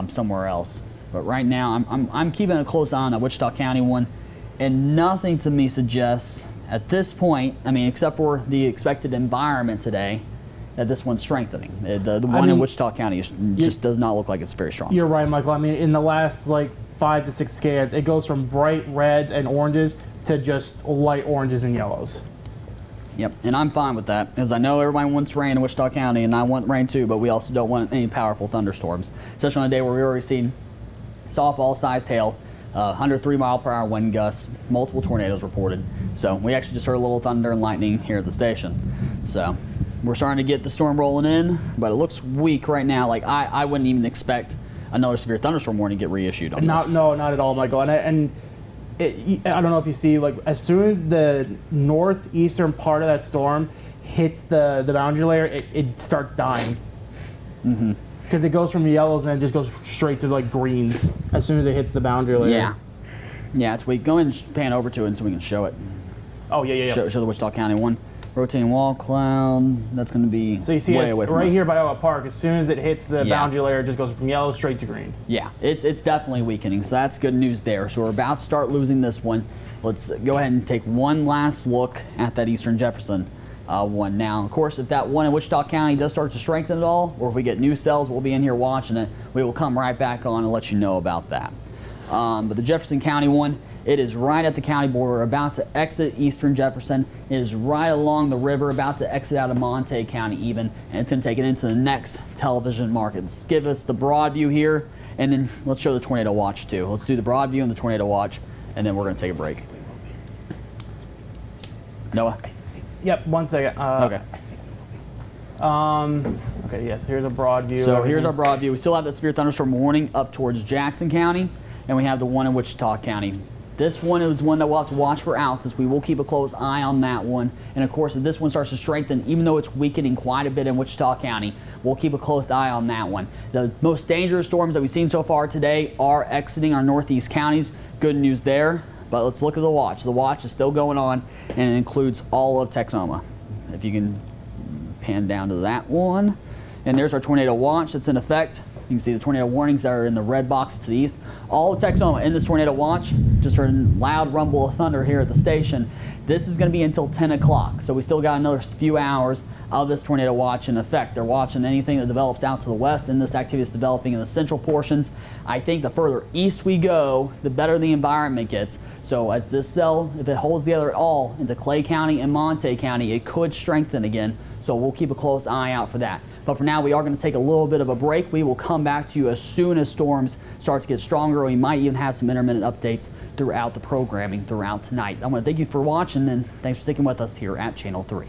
S1: somewhere else. But right now, I'm keeping a close eye on that Wichita County one. And nothing to me suggests at this point, I mean, except for the expected environment today, that this one's strengthening. The one in Wichita County just does not look like it's very strong.
S2: You're right, Michael. I mean, in the last like 5 to 6 scans, it goes from bright reds and oranges to just light oranges and yellows.
S1: Yep, and I'm fine with that, because I know everybody wants rain in Wichita County, and I want rain too, but we also don't want any powerful thunderstorms, especially on a day where we've already seen softball-sized hail, 103-mile-per-hour wind gusts, multiple tornadoes reported. So we actually just heard a little thunder and lightning here at the station. So we're starting to get the storm rolling in, but it looks weak right now. Like I wouldn't even expect another severe thunderstorm warning to get reissued on this.
S2: No, not at all, Michael. And I don't know if you see, like, as soon as the northeastern part of that storm hits the boundary layer, it starts dying. Because it goes from yellows and it just goes straight to like greens as soon as it hits the boundary layer.
S1: Yeah, it's weak. Go ahead and pan over to it so we can show it.
S2: Oh, yeah.
S1: Show the Wichita County one. Rotating wall cloud, that's going to be
S2: so you see
S1: way away from
S2: right
S1: us.
S2: here by Iowa Park, as soon as it hits the boundary layer, it just goes from yellow straight to green.
S1: Yeah, it's definitely weakening, so that's good news there. So we're about to start losing this one. Let's go ahead and take one last look at that Eastern Jefferson one. Now, of course, if that one in Wichita County does start to strengthen at all, or if we get new cells, we'll be in here watching it. We will come right back on and let you know about that. But the Jefferson County one, it is right at the county border, about to exit Eastern Jefferson. It is right along the river, about to exit out of Montague County even, and it's going to take it into the next television market. Let's give us the broad view here, and then let's show the tornado watch too. Let's do the broad view and the tornado watch, and then we're going to take a break. Noah?
S2: Yep, 1 second.
S1: Okay.
S2: Okay, yes, here's a broad view.
S1: So here's our broad view. We still have that severe thunderstorm warning up towards Jackson County, and we have the one in Wichita County. This one is one that we'll have to watch for Altus. We will keep a close eye on that one. And of course, if this one starts to strengthen, even though it's weakening quite a bit in Wichita County, we'll keep a close eye on that one. The most dangerous storms that we've seen so far today are exiting our northeast counties. Good news there. But let's look at the watch. The watch is still going on, and it includes all of Texoma. If you can pan down to that one. And there's our tornado watch that's in effect. You can see the tornado warnings that are in the red boxes to the east. All of Texoma in this tornado watch. Just heard a loud rumble of thunder here at the station. This is going to be until 10 o'clock. So we still got another few hours of this tornado watch in effect. They're watching anything that develops out to the west, and this activity is developing in the central portions. I think the further east we go, the better the environment gets. So as this cell, if it holds together at all into Clay County and Montague County, it could strengthen again. So we'll keep a close eye out for that. But for now, we are going to take a little bit of a break. We will come back to you as soon as storms start to get stronger. We might even have some intermittent updates throughout the programming throughout tonight. I want to thank you for watching, and thanks for sticking with us here at Channel 3.